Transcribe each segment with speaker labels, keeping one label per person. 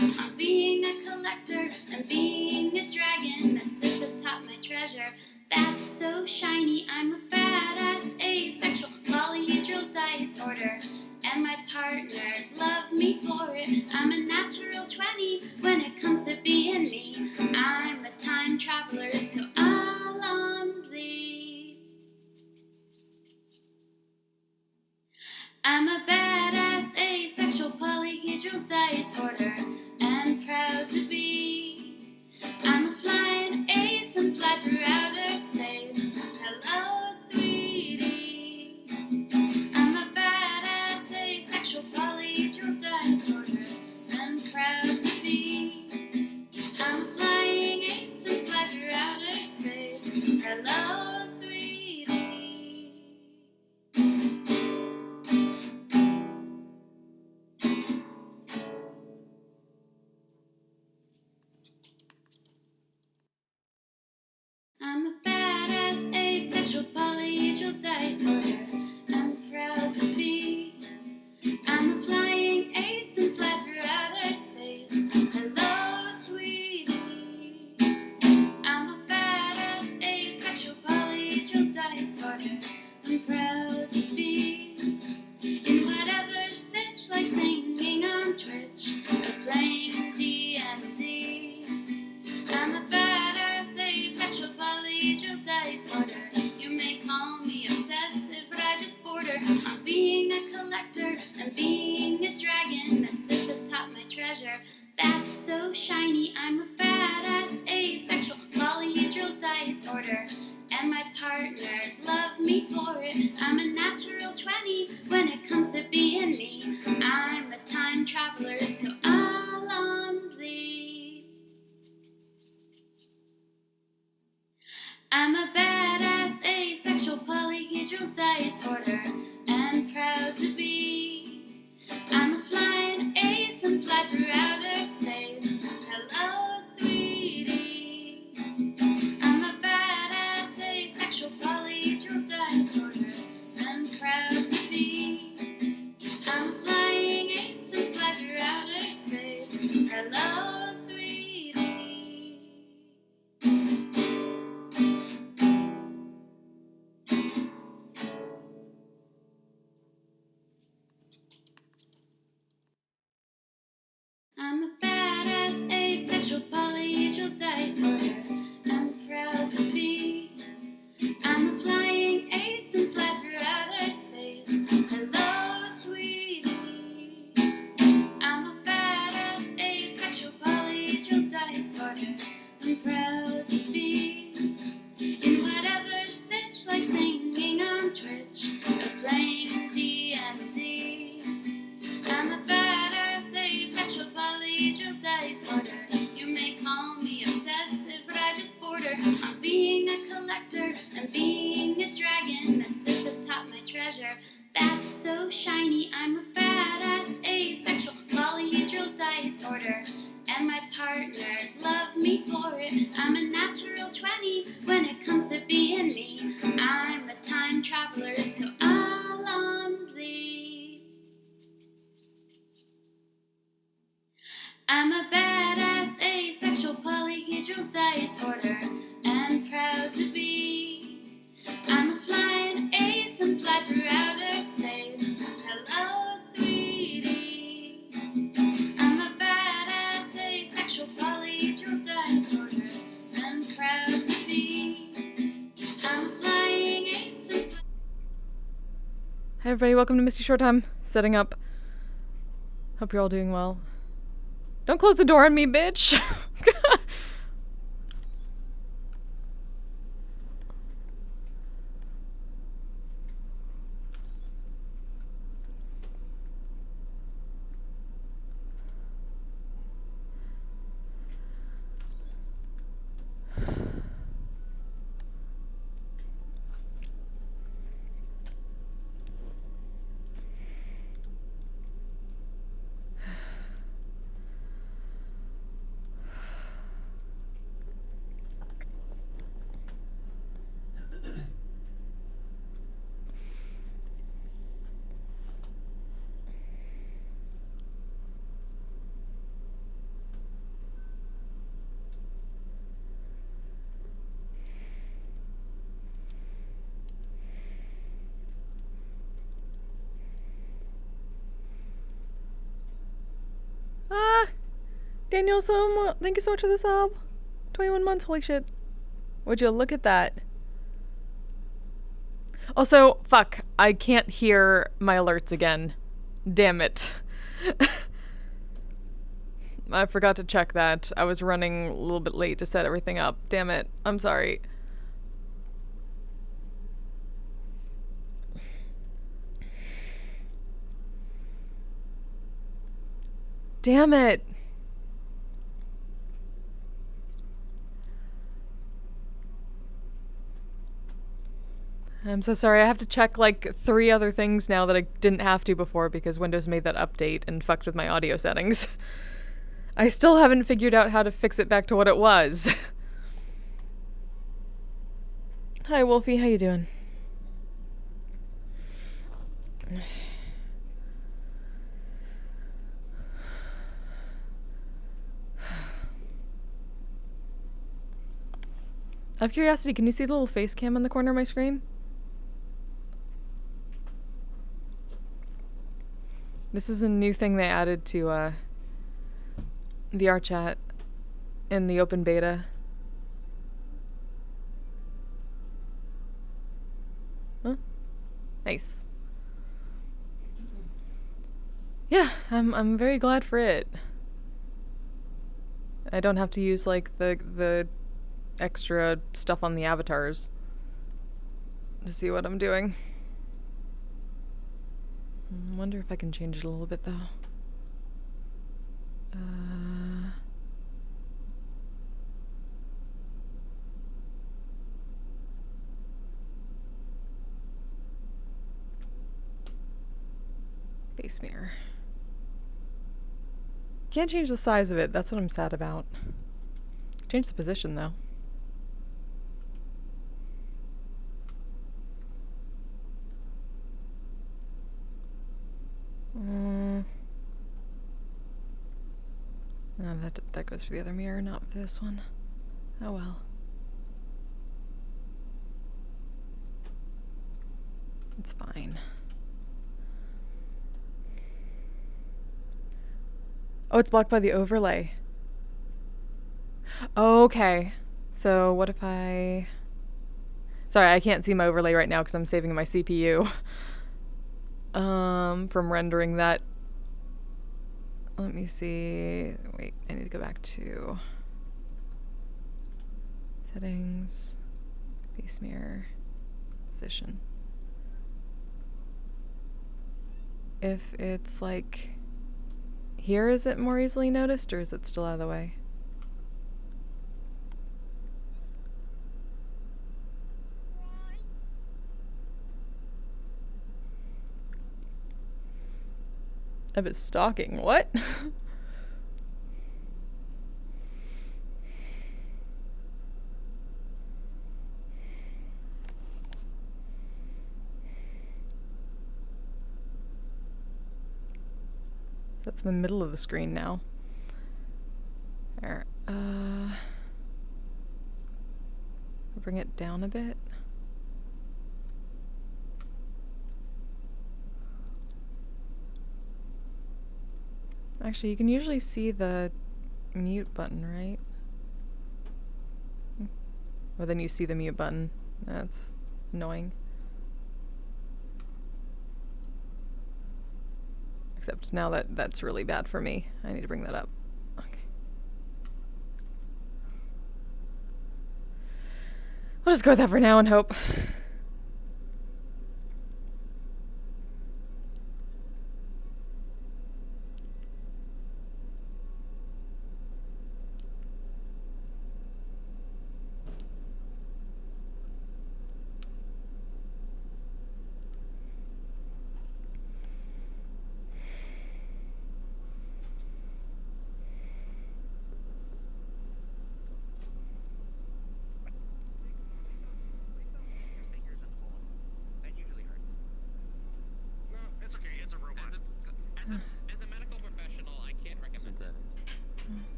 Speaker 1: on being a collector and being a dragon that sits atop my treasure. That's so shiny, I'm a badass, asexual, polyhedral disorder. And my partners love me for it. I'm a natural 20 when it comes to being me. I'm a time traveler, so Alonzi. I'm a badass, asexual, polyhedral disorder, and proud to be. I'm a flying ace and fly through outer space. Hello, sweetie. I'm a badass, asexual, polyhedral disorder, and proud to be. I'm a flying ace and fly through outer space. Hello, sweetie. I'm a badass, asexual, polyhedral disorder. I'm proud to be. I'm a flying ace and fly through outer space. Hello, sweetie. I'm a badass, asexual, polyhedral disorder. I'm proud to be. In whatever sitch, like singing on Twitch or playing D&D. I'm a badass, asexual, polyhedral disorder. You may call me obsessive, but I just border on being a collector and being a dragon that sits atop my treasure. That's so shiny, I'm a badass, asexual, polyhedral disorder. And my partners love me for it. I'm a natural 20 when it comes to being me. I'm a time traveler, so Alonzi. I'm a badass, asexual, polyhedral disorder, and proud to be. I'm a flying ace and fly through outer space. Hello, sweetie. I'm a badass, asexual, polyhedral disorder, and proud to be. I'm a flying ace and fly through outer space. Hello, sweetie. I'm a badass, asexual, polyhedral disorder. I'm proud to be. I'm a flying ace and fly through outer space. Hello, sweetie. I'm a badass, asexual, polyhedral disorder. I'm proud to be. In whatever sitch, like singing on Twitch or playing D&D. I'm a badass, asexual, polyhedral disorder. You may call me obsessive, but I just border on being a collector and being a dragon that sits atop my treasure. That's so shiny, I'm a badass, asexual, polyhedral disorder. And my partners love me for it. I'm a natural 20 when it comes to being me. I'm a time traveler, so Alonzi. I'm a badass, asexual, polyhedral disorder, and proud to be. I'm a flying ace and fly through outer space. Hello, sweetie. I'm a badass, asexual, polyhedral disorder, and proud to be. I'm a flying ace and
Speaker 2: Hi everybody, welcome to Misty Short Time. Setting up. Hope you're all doing well. Don't close the door on me, bitch! Daniel, thank you so much for the sub. 21 months, holy shit. Would you look at that? Also, fuck, I can't hear my alerts again. Damn it. I forgot to check that. I was running a little bit late to set everything up. Damn it. I'm sorry. Damn it. I'm so sorry. I have to check like 3 other things now that I didn't have to before because Windows made that update and fucked with my audio settings. I still haven't figured out how to fix it back to what it was. Hi, Wolfie. How you doing? Out of curiosity, can you see the little face cam in the corner of my screen? This is a new thing they added to VRChat in the open beta. Huh? Nice. Yeah, I'm very glad for it. I don't have to use like the extra stuff on the avatars to see what I'm doing. I wonder if I can change it a little bit though. Base mirror. Can't change the size of it, that's what I'm sad about. Change the position though. No, that goes for the other mirror, not for this one. Oh well. It's fine. Oh, it's blocked by the overlay. Okay. So what if I... Sorry, I can't see my overlay right now because I'm saving my CPU. From rendering that. Let me see. Wait, I need to go back to settings, face mirror, position. If it's like here, is it more easily noticed or is it still out of the way? If it's stalking, what? That's the middle of the screen now. There. Bring it down a bit. Actually, you can usually see the mute button, right? Or then you see the mute button. That's annoying. Except now that's really bad for me. I need to bring that up. Okay. We'll just go with that for now and hope.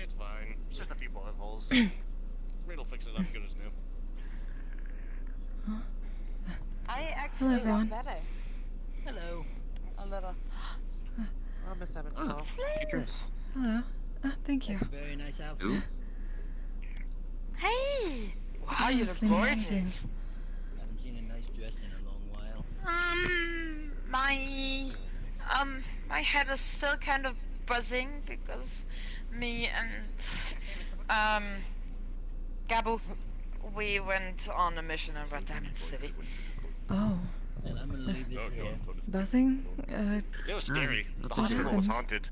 Speaker 3: It's fine. It's just a few bullet holes. Raid will fix it up good as new.
Speaker 4: I
Speaker 2: Hello,
Speaker 4: actually
Speaker 2: everyone.
Speaker 4: got better.
Speaker 5: Hello.
Speaker 4: A little.
Speaker 5: Oh, Miss Evans.
Speaker 3: Patrons.
Speaker 2: Hello. Thank you.
Speaker 5: That's a very nice outfit.
Speaker 3: Ooh.
Speaker 4: Hey! Wow, you look
Speaker 2: Leslie, how are you
Speaker 4: gorgeous.
Speaker 2: doing?
Speaker 5: Haven't seen a nice dress in a long while.
Speaker 4: My head is still kind of buzzing because me and, Gabu, we went on a mission over at Diamond City.
Speaker 2: Oh,
Speaker 5: And I'm gonna leave this here.
Speaker 2: buzzing?
Speaker 3: It was scary. The
Speaker 2: what
Speaker 3: hospital was
Speaker 2: happened?
Speaker 3: haunted.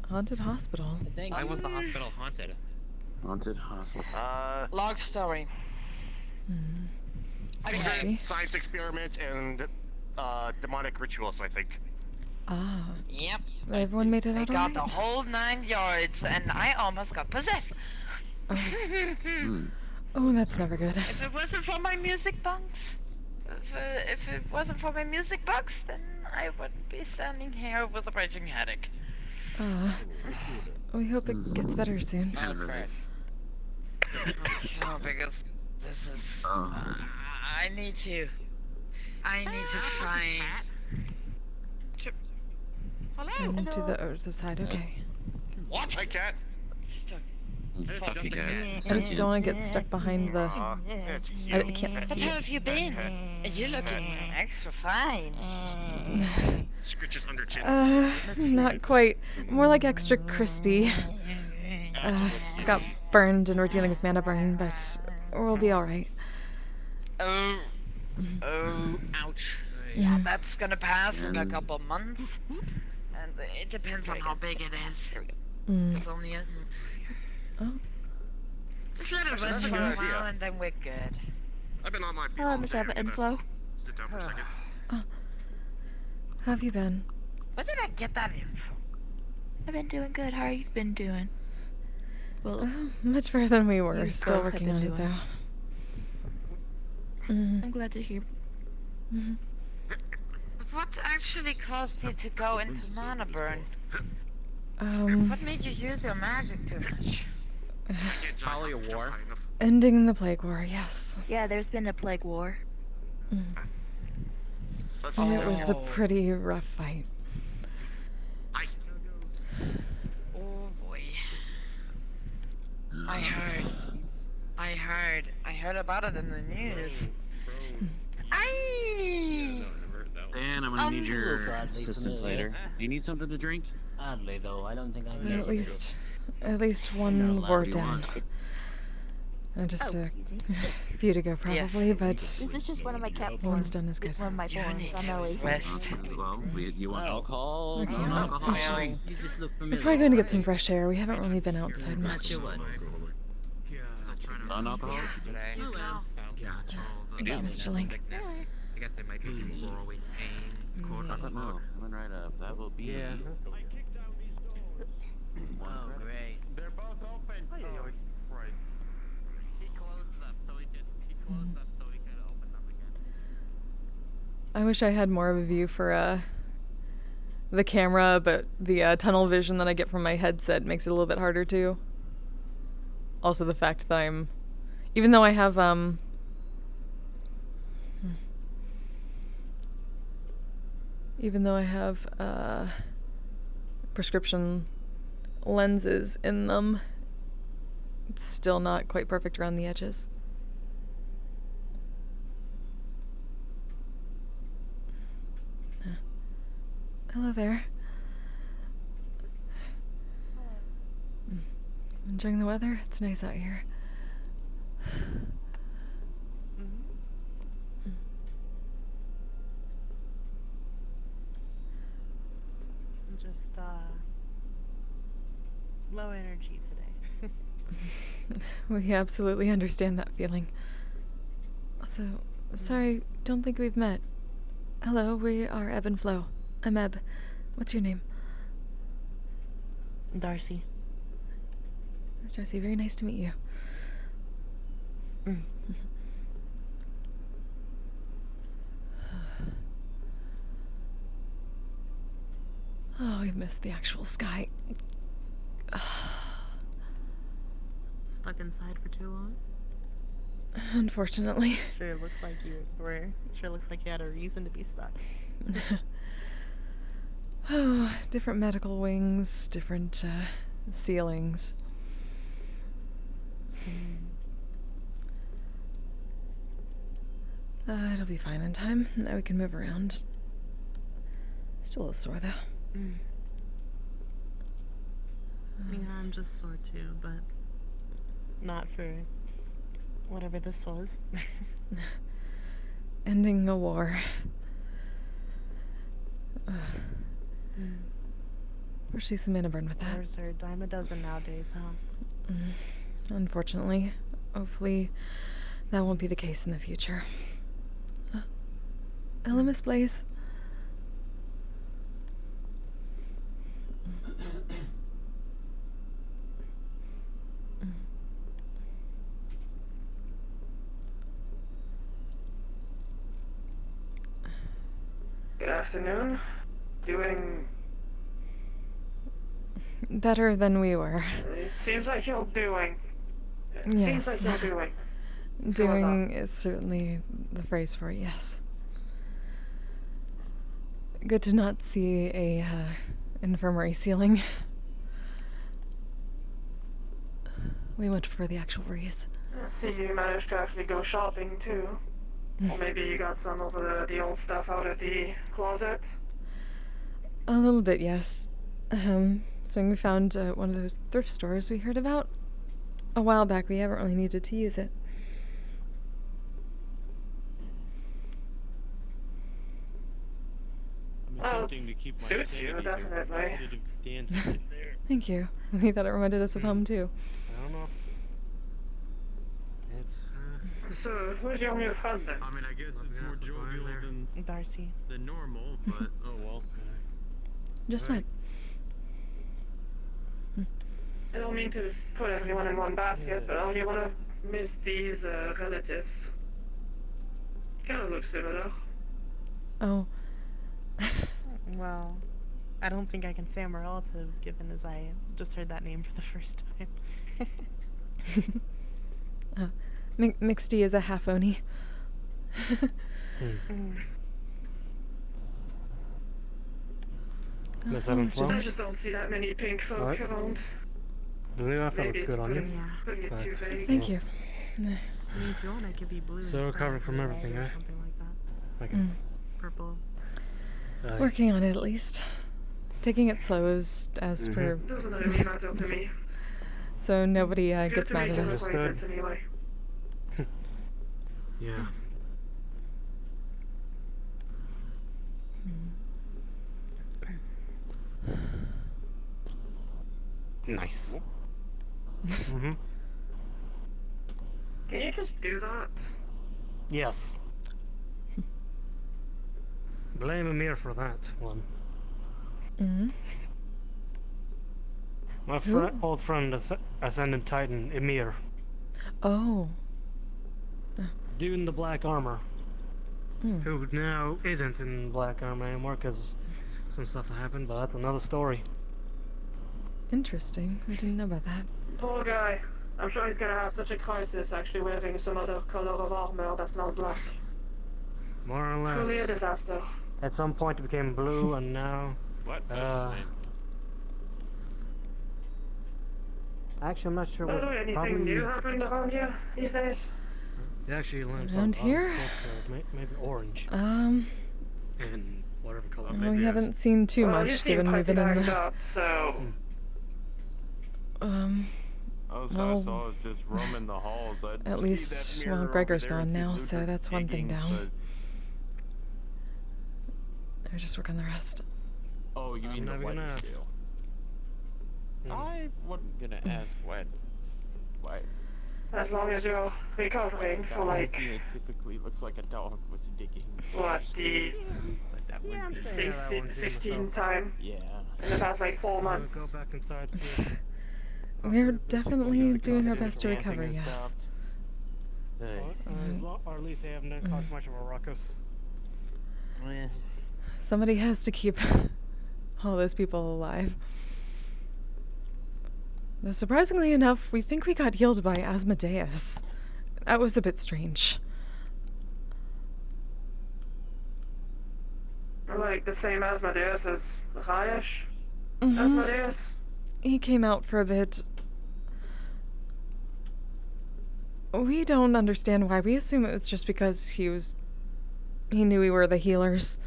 Speaker 2: Haunted hospital.
Speaker 5: Thank
Speaker 6: Why
Speaker 5: you.
Speaker 6: was the hospital haunted?
Speaker 7: Haunted hospital.
Speaker 4: Log story.
Speaker 2: I
Speaker 3: Secret
Speaker 2: see.
Speaker 3: science experiments and demonic rituals, I think.
Speaker 2: Ah,
Speaker 4: Yep.
Speaker 2: everyone made it
Speaker 4: I
Speaker 2: out
Speaker 4: got
Speaker 2: alright?
Speaker 4: the whole 9 yards and I almost got possessed.
Speaker 2: Oh, that's never good.
Speaker 4: If it wasn't for my music box, if it wasn't for my music box, then I wouldn't be standing here with a raging headache.
Speaker 2: We hope it gets better soon.
Speaker 4: Oh crap! No, because this is. I need to try. Hello.
Speaker 2: And to the side, okay.
Speaker 3: What? Hi, cat.
Speaker 4: Stuck.
Speaker 6: It's just a cat.
Speaker 2: I just don't want to get stuck behind the...
Speaker 3: It's
Speaker 2: I
Speaker 3: cute.
Speaker 2: can't
Speaker 4: But
Speaker 2: see
Speaker 4: how
Speaker 2: it.
Speaker 4: have you been? You're looking extra fine.
Speaker 3: Scritches under chin.
Speaker 2: Not quite. More like extra crispy. Got burned and we're dealing with mana burn, but we'll be alright.
Speaker 4: Oh, ouch. Yeah, that's gonna pass in a couple months. And it depends on how big it is. It's only a...
Speaker 2: Oh.
Speaker 4: Just let it
Speaker 3: Actually,
Speaker 4: rest
Speaker 3: that's a
Speaker 4: for a
Speaker 3: good
Speaker 4: while
Speaker 3: idea.
Speaker 4: and then we're good.
Speaker 3: I've been on my feet
Speaker 8: Hello,
Speaker 3: all
Speaker 8: Miss
Speaker 3: day. I'm gonna
Speaker 8: Inflow.
Speaker 3: sit down for a second.
Speaker 2: How have you been?
Speaker 4: Where did I get that info?
Speaker 8: I've been doing good. How are you been doing? Well,
Speaker 2: Much better than we were.
Speaker 8: You
Speaker 2: Still
Speaker 8: both have
Speaker 2: working
Speaker 8: been
Speaker 2: on it,
Speaker 8: doing.
Speaker 2: though.
Speaker 8: I'm glad to hear.
Speaker 4: What actually caused you to go into mana burn?
Speaker 2: Um,
Speaker 4: What made you use your magic too much?
Speaker 6: Probably a war.
Speaker 2: ending the plague war, yes.
Speaker 8: Yeah, there's been a plague war.
Speaker 2: It was a pretty rough fight.
Speaker 4: Oh boy. I heard about it in the news.
Speaker 7: Dan, I'm gonna need your
Speaker 5: Oddly
Speaker 7: assistance
Speaker 5: familiar.
Speaker 7: later. Do you need something to drink?
Speaker 5: Oddly though, I don't think I'm
Speaker 2: At least one
Speaker 7: What
Speaker 2: word
Speaker 7: do you
Speaker 2: down.
Speaker 7: want?
Speaker 2: Just a
Speaker 8: Easy.
Speaker 2: few to go probably, but
Speaker 8: This is just one of my cat
Speaker 2: one's
Speaker 8: forms.
Speaker 2: done is good.
Speaker 8: One of my
Speaker 4: You
Speaker 8: forms.
Speaker 4: need
Speaker 8: I'm
Speaker 4: to
Speaker 8: Ellie.
Speaker 4: rest.
Speaker 7: Well, you want
Speaker 5: Well,
Speaker 7: alcohol?
Speaker 2: okay.
Speaker 7: Non-alcohol?
Speaker 5: You just look
Speaker 2: We're
Speaker 5: familiar.
Speaker 2: probably going to get some fresh air. We haven't really been outside
Speaker 5: Not
Speaker 2: much.
Speaker 5: sure what.
Speaker 7: Non-alcohol?
Speaker 6: Today.
Speaker 4: You go.
Speaker 2: It's chilling.
Speaker 6: I guess they might be growing pains, quote
Speaker 7: Chocolate
Speaker 6: unquote.
Speaker 7: milk. Coming right up. That will be...
Speaker 5: Yeah. Oh, great.
Speaker 6: They're both open. He closed them so he could open them again.
Speaker 2: I wish I had more of a view for the camera, but the tunnel vision that I get from my headset makes it a little bit harder too. Also the fact that even though I have prescription lenses in them, it's still not quite perfect around the edges. Hello there. Enjoying the weather? It's nice out here.
Speaker 9: Just low energy today.
Speaker 2: We absolutely understand that feeling. So, sorry, don't think we've met. Hello, we are Ebb and Flow. I'm Ebb. What's your name?
Speaker 9: Darcy.
Speaker 2: It's Darcy. Very nice to meet you. Oh, I missed the actual sky.
Speaker 9: stuck inside for too long?
Speaker 2: Unfortunately.
Speaker 9: Sure looks like you were. Sure looks like you had a reason to be stuck.
Speaker 2: Oh, different medical wings, different ceilings. It'll be fine in time. Now we can move around. Still a little sore though.
Speaker 9: Yeah, I'm just sore too, but not for whatever this was.
Speaker 2: Ending a war. Foresee some mana burn with that.
Speaker 9: Wars are a dime a dozen nowadays, huh?
Speaker 2: Unfortunately. Hopefully that won't be the case in the future. LMS Blaze.
Speaker 10: Good afternoon. Doing...
Speaker 2: Better than we were.
Speaker 10: It seems like you're doing...
Speaker 2: Yes.
Speaker 10: Seems like you're doing.
Speaker 2: Doing is certainly the phrase for it, yes. Good to not see a infirmary ceiling. We much prefer the actual breeze.
Speaker 10: I see you managed to actually go shopping too. Or maybe you got some of the old stuff out of the closet.
Speaker 2: A little bit, yes. So we found one of those thrift stores we heard about a while back. We haven't really needed to use it.
Speaker 11: I'm attempting to keep my
Speaker 10: suits you,
Speaker 11: sanity
Speaker 10: definitely.
Speaker 11: competitive dancing in there.
Speaker 2: Thank you. We thought it reminded us of home too.
Speaker 11: I don't know. It's
Speaker 10: So, who's your new friend then?
Speaker 11: I mean, I guess it's more jovial
Speaker 9: Darcy.
Speaker 11: than normal, but oh well.
Speaker 2: Just
Speaker 11: Right.
Speaker 2: met.
Speaker 10: I don't mean to put everyone in one basket, but are you one of Misty's relatives? Kind of looks similar.
Speaker 2: Oh.
Speaker 9: Well, I don't think I can say I'm a relative, given as I just heard that name for the first time.
Speaker 2: Misty is a half Oni.
Speaker 12: Miss
Speaker 2: Oh,
Speaker 12: Evan
Speaker 2: Mr.
Speaker 12: Flo?
Speaker 10: I just don't see that many pink folk
Speaker 12: What?
Speaker 10: around.
Speaker 12: Blue outfit
Speaker 10: Maybe
Speaker 12: looks
Speaker 10: it's
Speaker 12: good on you.
Speaker 10: putting it too vague.
Speaker 2: Thank you.
Speaker 9: I mean, if you want, I could be blue
Speaker 12: So
Speaker 9: instead,
Speaker 12: recovered from
Speaker 9: red
Speaker 12: everything,
Speaker 9: or
Speaker 12: eh?
Speaker 9: something like that.
Speaker 12: Okay.
Speaker 9: Purple.
Speaker 2: Working on it at least. Taking it slow as per,
Speaker 10: Doesn't really matter to me.
Speaker 2: so nobody
Speaker 10: Good
Speaker 2: gets
Speaker 10: to
Speaker 2: mad
Speaker 10: make
Speaker 2: at
Speaker 10: your
Speaker 2: us.
Speaker 10: acquaintance anyway.
Speaker 12: Yeah. Nice.
Speaker 10: Can you just do that?
Speaker 12: Yes. Blame Amir for that one. My old friend, Ascendant Titan, Emir.
Speaker 2: Oh.
Speaker 12: Dude in the black armor. Who now isn't in black armor anymore because some stuff happened, but that's another story.
Speaker 2: Interesting. I didn't know about that.
Speaker 10: Poor guy. I'm sure he's gonna have such a crisis actually wearing some other color of armor that's not black.
Speaker 12: More or less.
Speaker 10: Truly a disaster.
Speaker 12: At some point it became blue, and now...
Speaker 11: What?
Speaker 12: Actually, I'm not sure
Speaker 10: By
Speaker 12: what...
Speaker 10: the way, anything new happened around here these days?
Speaker 12: It actually lamps
Speaker 2: Around here?
Speaker 12: Maybe orange.
Speaker 2: Um,
Speaker 12: And whatever color.
Speaker 2: well, we haven't seen too
Speaker 10: Well, you
Speaker 2: much
Speaker 10: seem
Speaker 2: given we've
Speaker 10: pretty
Speaker 2: been in
Speaker 10: backed
Speaker 2: the...
Speaker 10: up, so...
Speaker 11: All I
Speaker 2: well,
Speaker 11: saw was just roaming the halls.
Speaker 2: at least, well, Gregor's gone now, so that's one thing down. I'll just work on the rest.
Speaker 11: Oh, you mean the
Speaker 12: never
Speaker 11: white
Speaker 12: gonna ask.
Speaker 11: scale? I wasn't gonna ask what.
Speaker 10: As long as you're recovering for like...
Speaker 11: It typically looks like a dog was digging.
Speaker 10: What, the...
Speaker 11: But that would be
Speaker 10: 16 time
Speaker 11: Yeah.
Speaker 10: in the past like 4
Speaker 12: I'll
Speaker 10: months.
Speaker 12: go back inside, see.
Speaker 2: We're definitely doing our best to recover, yes.
Speaker 12: Or at least they haven't caused much of a ruckus.
Speaker 2: Somebody has to keep all those people alive. Though surprisingly enough, we think we got healed by Asmodeus. That was a bit strange.
Speaker 10: Like the same Asmodeus as Rayesh?
Speaker 2: Mhm.
Speaker 10: Asmodeus?
Speaker 2: He came out for a bit. We don't understand why. We assume it was just because he knew we were the healers.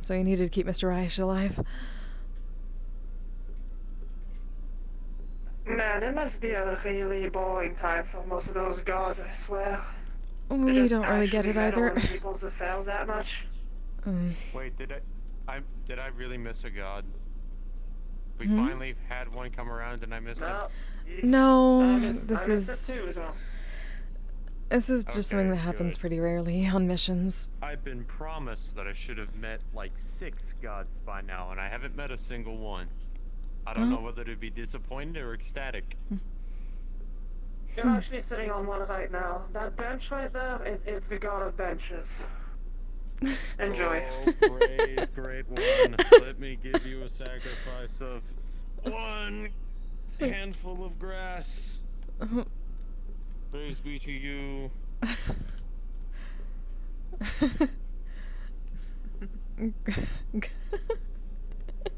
Speaker 2: So he needed to keep Mr. Rayesh alive.
Speaker 10: Man, it must be a really boring time for most of those gods, I swear. They
Speaker 2: We
Speaker 10: just
Speaker 2: don't really get
Speaker 10: actually
Speaker 2: it
Speaker 10: meddle
Speaker 2: either.
Speaker 10: in people's affairs that much.
Speaker 11: Wait, did I really miss a god? We
Speaker 2: Hmm?
Speaker 11: finally had one come around and I missed him.
Speaker 2: No,
Speaker 10: this
Speaker 2: is
Speaker 10: too as well.
Speaker 2: this is just something
Speaker 11: Okay,
Speaker 2: that happens
Speaker 11: good.
Speaker 2: pretty rarely on missions.
Speaker 11: I've been promised that I should have met like 6 gods by now, and I haven't met a single one. I don't know whether to be disappointed or ecstatic.
Speaker 10: You're actually sitting on one right now. That bench right there, it's the god of benches. Enjoy.
Speaker 11: Oh, great one. Let me give you a sacrifice of 1 handful of grass. Praise be to you.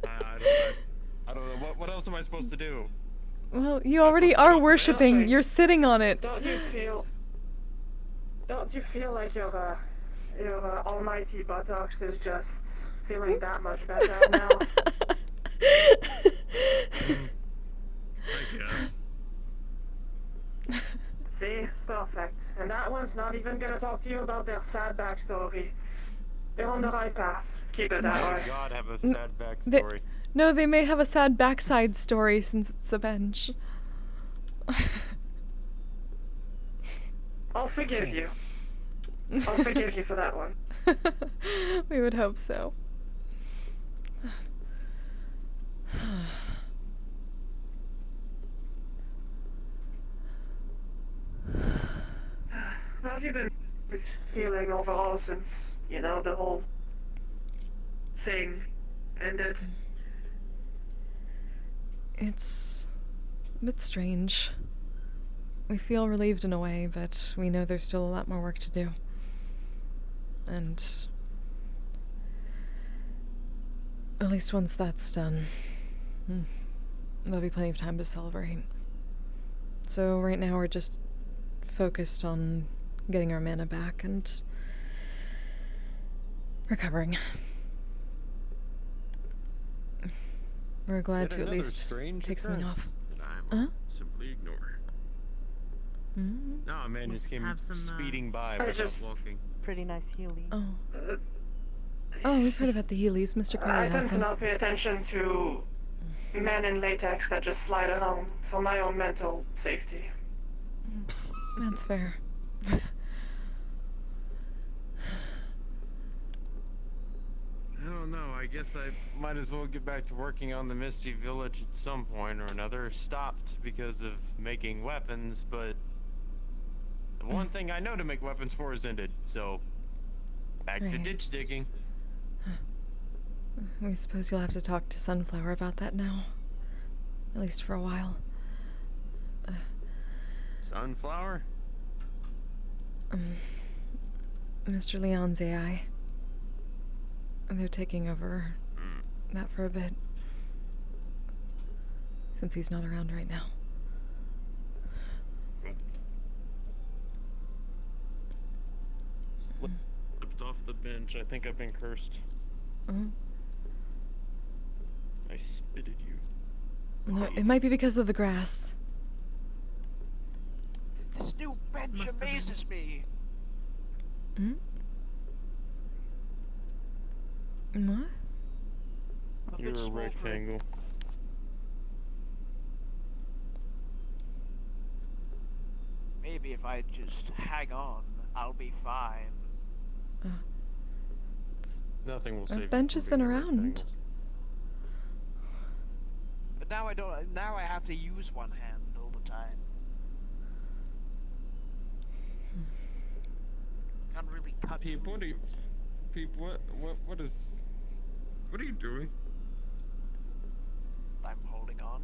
Speaker 11: I don't know. What else am I supposed to do?
Speaker 2: Well, you already are worshipping. You're sitting on it.
Speaker 10: Don't you feel like your almighty buttocks is just feeling that much better now?
Speaker 11: I guess.
Speaker 10: See? Perfect. And that one's not even gonna talk to you about their sad backstory. They're on the right path. Keep it that
Speaker 11: Oh
Speaker 10: way.
Speaker 11: God, have a sad backstory.
Speaker 2: No, they may have a sad backside story since it's a bench.
Speaker 10: I'll forgive you. I'll forgive you for that one.
Speaker 2: We would hope so.
Speaker 10: How have you been feeling overall since, the whole thing ended?
Speaker 2: It's a bit strange. We feel relieved in a way, but we know there's still a lot more work to do. And at least once that's done, there'll be plenty of time to celebrate. So right now we're just focused on getting our mana back and recovering. We're glad to at least take something off.
Speaker 11: That I will simply ignore. No, man, just came speeding by without walking.
Speaker 9: Pretty nice Heelys.
Speaker 2: Oh, we've heard about the Heelys. Mr.
Speaker 10: I
Speaker 2: Curry
Speaker 10: tend
Speaker 2: has
Speaker 10: to
Speaker 2: some.
Speaker 10: not pay attention to men in latex that just slide around for my own mental safety.
Speaker 2: That's fair.
Speaker 11: I don't know. I guess I might as well get back to working on the Misty Village at some point or another. Stopped because of making weapons, but the one thing I know to make weapons for is ended. So back to ditch digging.
Speaker 2: We suppose you'll have to talk to Sunflower about that now. At least for a while.
Speaker 11: Sunflower?
Speaker 2: Mr. Leon's AI. They're taking over that for a bit. Since he's not around right now.
Speaker 11: Slipped off the bench. I think I've been cursed. I spitted you.
Speaker 2: No, it might be because of the grass.
Speaker 6: This new bench amazes me.
Speaker 2: What?
Speaker 11: You're a rectangle.
Speaker 6: Maybe if I just hang on, I'll be fine.
Speaker 11: Nothing will save you
Speaker 2: That bench
Speaker 11: from
Speaker 2: has been
Speaker 11: being a
Speaker 2: around.
Speaker 11: rectangle.
Speaker 6: But now I don't. Now I have to use one hand all the time. Can't really cut.
Speaker 11: Peep, what are you? Peep, what are you doing?
Speaker 6: I'm holding on.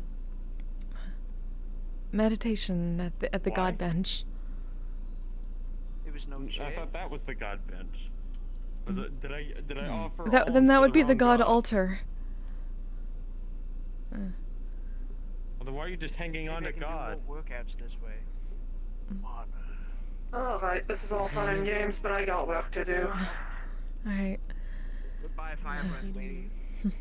Speaker 2: meditation at the
Speaker 11: Why?
Speaker 2: God bench.
Speaker 6: There was no
Speaker 11: I
Speaker 6: chair.
Speaker 11: thought that was the god bench. Was it? Did I offer?
Speaker 2: Then
Speaker 11: alms
Speaker 2: that
Speaker 11: to
Speaker 2: would be the
Speaker 11: wrong
Speaker 2: God altar.
Speaker 11: Well, then why are you just hanging on
Speaker 6: Maybe
Speaker 11: to
Speaker 6: I can
Speaker 11: God?
Speaker 6: do more workouts this way. Partner.
Speaker 10: Alright, this is all fun and games, but I got work to do.
Speaker 2: Alright.
Speaker 6: Goodbye, fire breath lady. And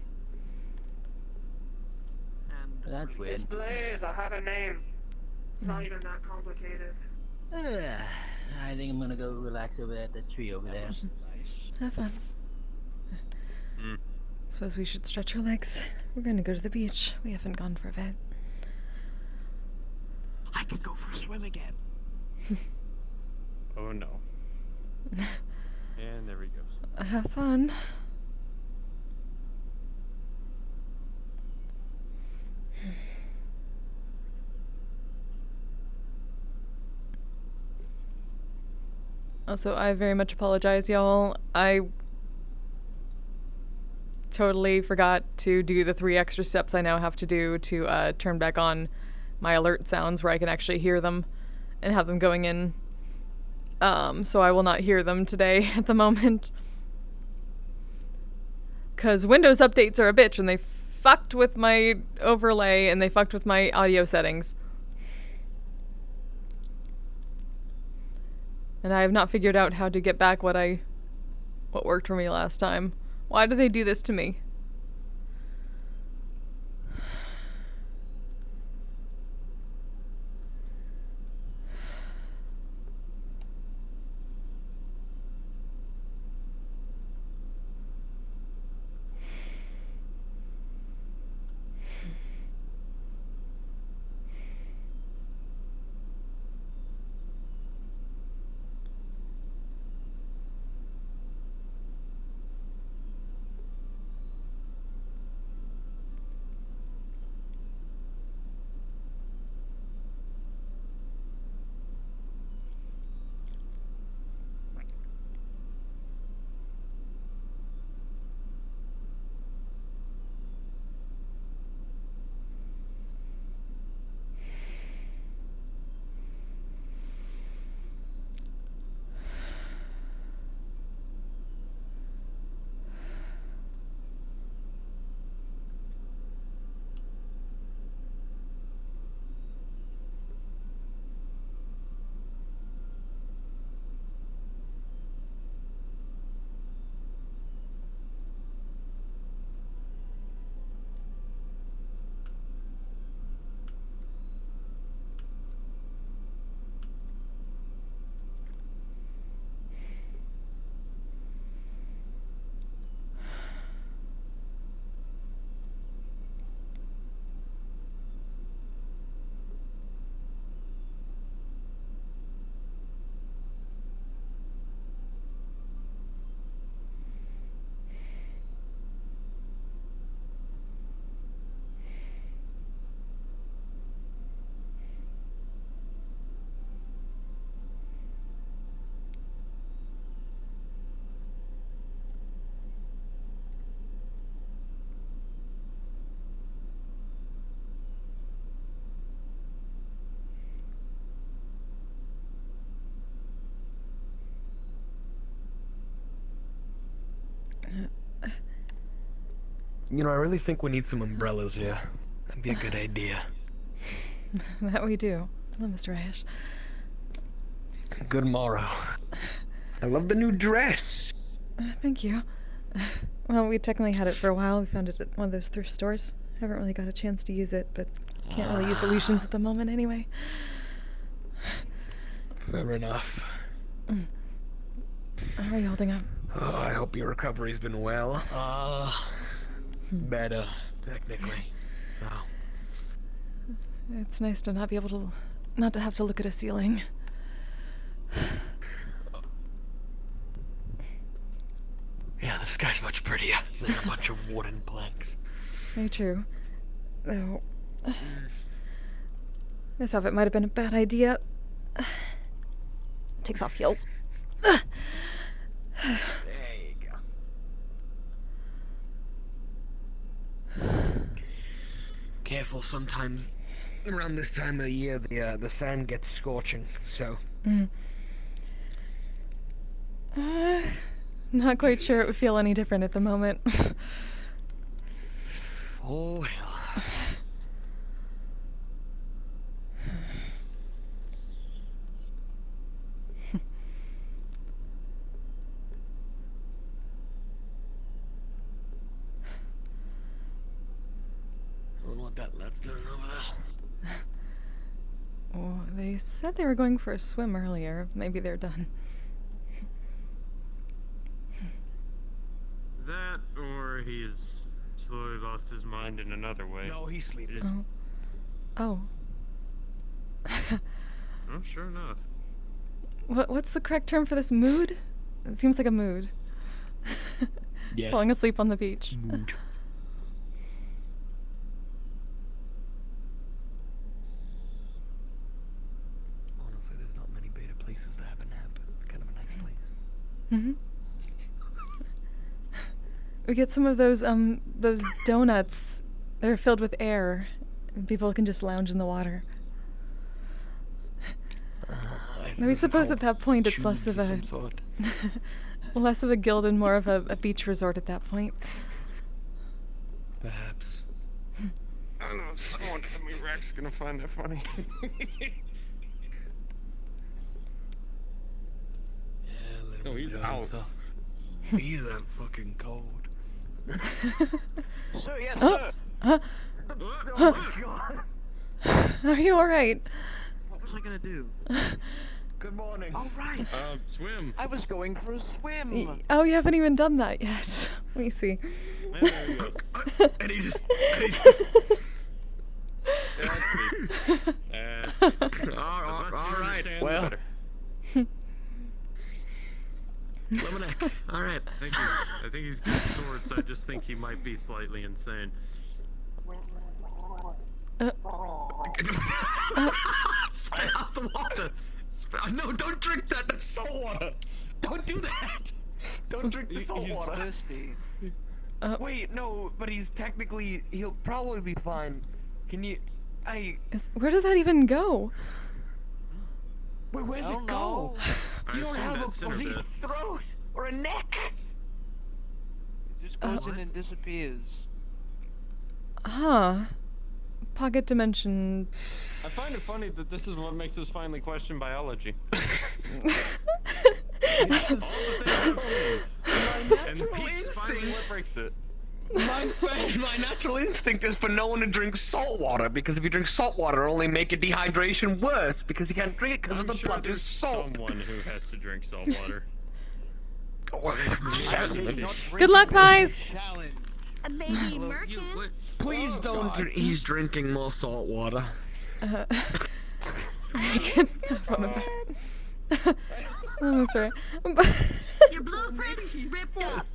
Speaker 5: That's weird.
Speaker 10: It's Blaze, I have a name. It's not even that complicated.
Speaker 5: I think I'm gonna go relax over at the tree over there.
Speaker 6: nice.
Speaker 2: Have fun. Suppose we should stretch our legs. We're gonna go to the beach. We haven't gone for a bit.
Speaker 6: I could go for a swim again.
Speaker 11: Oh no. And there he goes.
Speaker 2: Have fun. Also, I very much apologize, y'all. I totally forgot to do the 3 extra steps I now have to do to turn back on my alert sounds where I can actually hear them and have them going in. So I will not hear them today at the moment. Because Windows updates are a bitch and they fucked with my overlay and they fucked with my audio settings. And I have not figured out how to get back what worked for me last time. Why do they do this to me?
Speaker 13: You know, I really think we need some umbrellas here. That'd be a good idea.
Speaker 2: That we do. Hello, Mr. Ash.
Speaker 13: Good morrow. I love the new dress.
Speaker 2: Thank you. Well, we technically had it for a while. We found it at one of those thrift stores. Haven't really got a chance to use it, but can't really use solutions at the moment anyway.
Speaker 13: Fair enough.
Speaker 2: How are you holding up?
Speaker 13: Oh, I hope your recovery's been well. Better, technically. So.
Speaker 2: It's nice to not be able to, not to have to look at a ceiling.
Speaker 13: Yeah, the sky's much prettier than a bunch of wooden planks.
Speaker 2: Very true. Though, this outfit might have been a bad idea. Takes off heels.
Speaker 13: There you go. Careful, sometimes Around this time of the year, the sand gets scorching. So.
Speaker 2: Not quite sure it would feel any different at the moment.
Speaker 13: Oh hell. I don't know what that lad's doing over there.
Speaker 2: Oh, they said they were going for a swim earlier. Maybe they're done.
Speaker 11: That, or he's slowly lost his mind in another way.
Speaker 13: No, he's sleeping.
Speaker 2: Oh.
Speaker 11: Oh, sure enough.
Speaker 2: What's the correct term for this mood? It seems like a mood.
Speaker 13: Yes.
Speaker 2: Falling asleep on the beach.
Speaker 13: Mood. Honestly, there's not many beta places to have a nap. It's kind of a nice place.
Speaker 2: Mm-hmm. We get some of those donuts. They're filled with air, and people can just lounge in the water. We suppose at that point it's less of a less of a guild and more of a beach resort at that point.
Speaker 13: Perhaps.
Speaker 11: I don't know, someone told me Rex's gonna find that funny.
Speaker 13: Oh,
Speaker 11: he's out.
Speaker 13: He's out fucking cold.
Speaker 6: Sir, yes,
Speaker 2: Oh.
Speaker 6: sir.
Speaker 2: Oh my God. Are you alright?
Speaker 6: What was I gonna do?
Speaker 13: Good morning.
Speaker 6: All right.
Speaker 11: Swim.
Speaker 6: I was going for a swim.
Speaker 2: Oh, you haven't even done that yet. Let me see.
Speaker 11: There he goes.
Speaker 13: And he just. All right. Well. Lemonek. All right.
Speaker 11: I think he's good swords. I just think he might be slightly insane.
Speaker 13: Spit out the water. No, don't drink that. That's salt water. Don't do that. Don't drink the salt water.
Speaker 6: He's thirsty.
Speaker 13: Wait, no, but he'll probably be fine. Can you,
Speaker 2: Where does that even go?
Speaker 13: where's it go? You don't have a bloody throat or a neck.
Speaker 6: It just goes in and disappears.
Speaker 2: Huh. Pocket dimension.
Speaker 11: I find it funny that this is what makes us finally question biology. All the things
Speaker 13: My
Speaker 11: and
Speaker 13: natural
Speaker 11: Pete's finally
Speaker 13: instinct.
Speaker 11: what breaks it.
Speaker 13: My natural instinct is for no one to drink salt water, because if you drink salt water, it'll only make a dehydration worse, because you can't drink it because of the
Speaker 11: I'm sure
Speaker 13: blood is
Speaker 11: there's
Speaker 13: salt.
Speaker 11: someone who has to drink salt water.
Speaker 2: Good luck, Pies!
Speaker 8: Maybe Merkin?
Speaker 13: Please don't. He's drinking more salt water.
Speaker 2: I can't stop on a I'm sorry.
Speaker 8: Your blueprint's ripped up.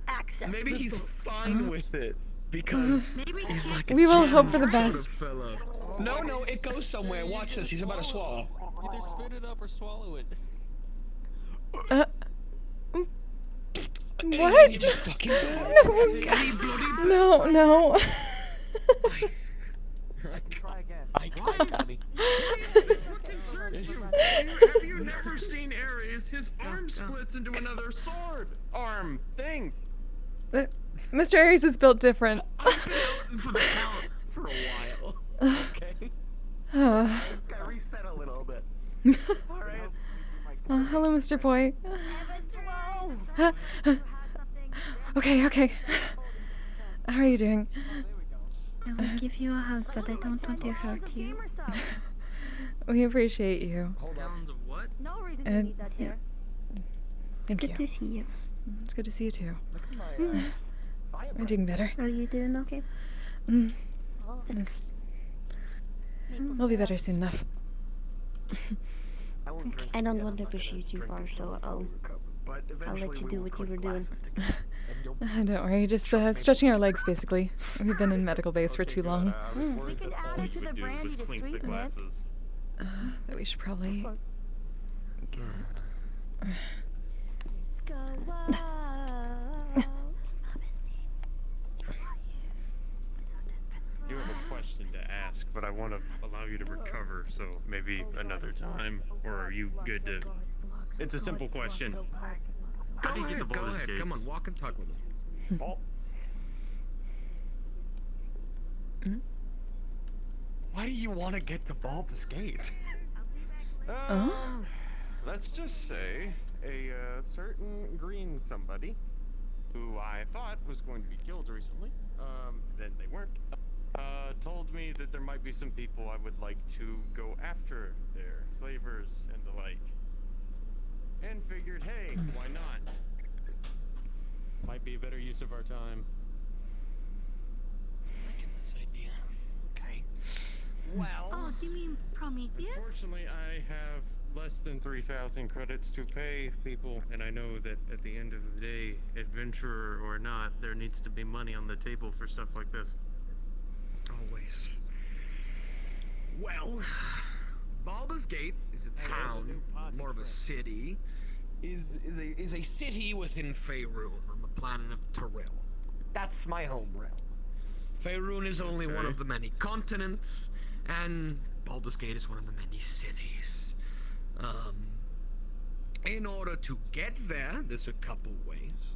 Speaker 8: Access.
Speaker 13: Maybe he's fine with it, because he's like a
Speaker 2: We will hope for the
Speaker 13: gentle
Speaker 2: best.
Speaker 13: sort of fellow. No, it goes somewhere. Watch this. He's about to swallow.
Speaker 11: Either spit it up or swallow it.
Speaker 2: What?
Speaker 13: You just fucking
Speaker 2: No, God. No.
Speaker 6: Try again.
Speaker 11: That's what concerns you. Have you never seen Ares? His arm splits into another sword arm thing.
Speaker 2: Mr. Aries is built different.
Speaker 13: I've been out for the count for a while. Okay. Gotta reset a little bit. All right.
Speaker 2: Hello, Mr. Boy. Okay. How are you doing?
Speaker 8: I will give you a hug, but I don't want to hurt you.
Speaker 2: We appreciate you.
Speaker 11: Pounds of what?
Speaker 8: No reason
Speaker 2: to need
Speaker 8: that here.
Speaker 2: Thank you.
Speaker 8: Good to see you.
Speaker 2: It's good to see you too. We're doing better.
Speaker 8: Are you doing okay?
Speaker 2: We'll be better soon enough.
Speaker 8: I don't want to push you too far, so I'll let you do what you were doing.
Speaker 2: Don't worry, just stretching our legs basically. We've been in medical base for too long.
Speaker 8: We could add it to the brandy to sweeten it.
Speaker 2: That we should probably get.
Speaker 8: Let's go
Speaker 11: You have a question to ask, but I want to allow you to recover, so maybe another time. Or are you good to... It's a simple question. How do you get the
Speaker 13: Go
Speaker 11: Baldur's
Speaker 13: ahead.
Speaker 11: Gate?
Speaker 13: Come on, walk and talk with him. Why do you want to get to Baldur's Gate?
Speaker 11: Let's just say a certain green somebody who I thought was going to be killed recently, then they weren't, told me that there might be some people I would like to go after there, slavers and the like. And figured, hey, why not? Might be a better use of our time.
Speaker 13: Liking this idea. Okay. Well.
Speaker 8: Oh, do you mean Prometheus?
Speaker 11: Unfortunately, I have less than 3,000 credits to pay people, and I know that at the end of the day, adventurer or not, there needs to be money on the table for stuff like this.
Speaker 13: Always. Well, Baldur's Gate is a town, more of a city. Is a city within Faerun on the planet of Terrell. That's my home realm. Faerun is only one of the many continents, and Baldur's Gate is one of the many cities. In order to get there, there's a couple ways.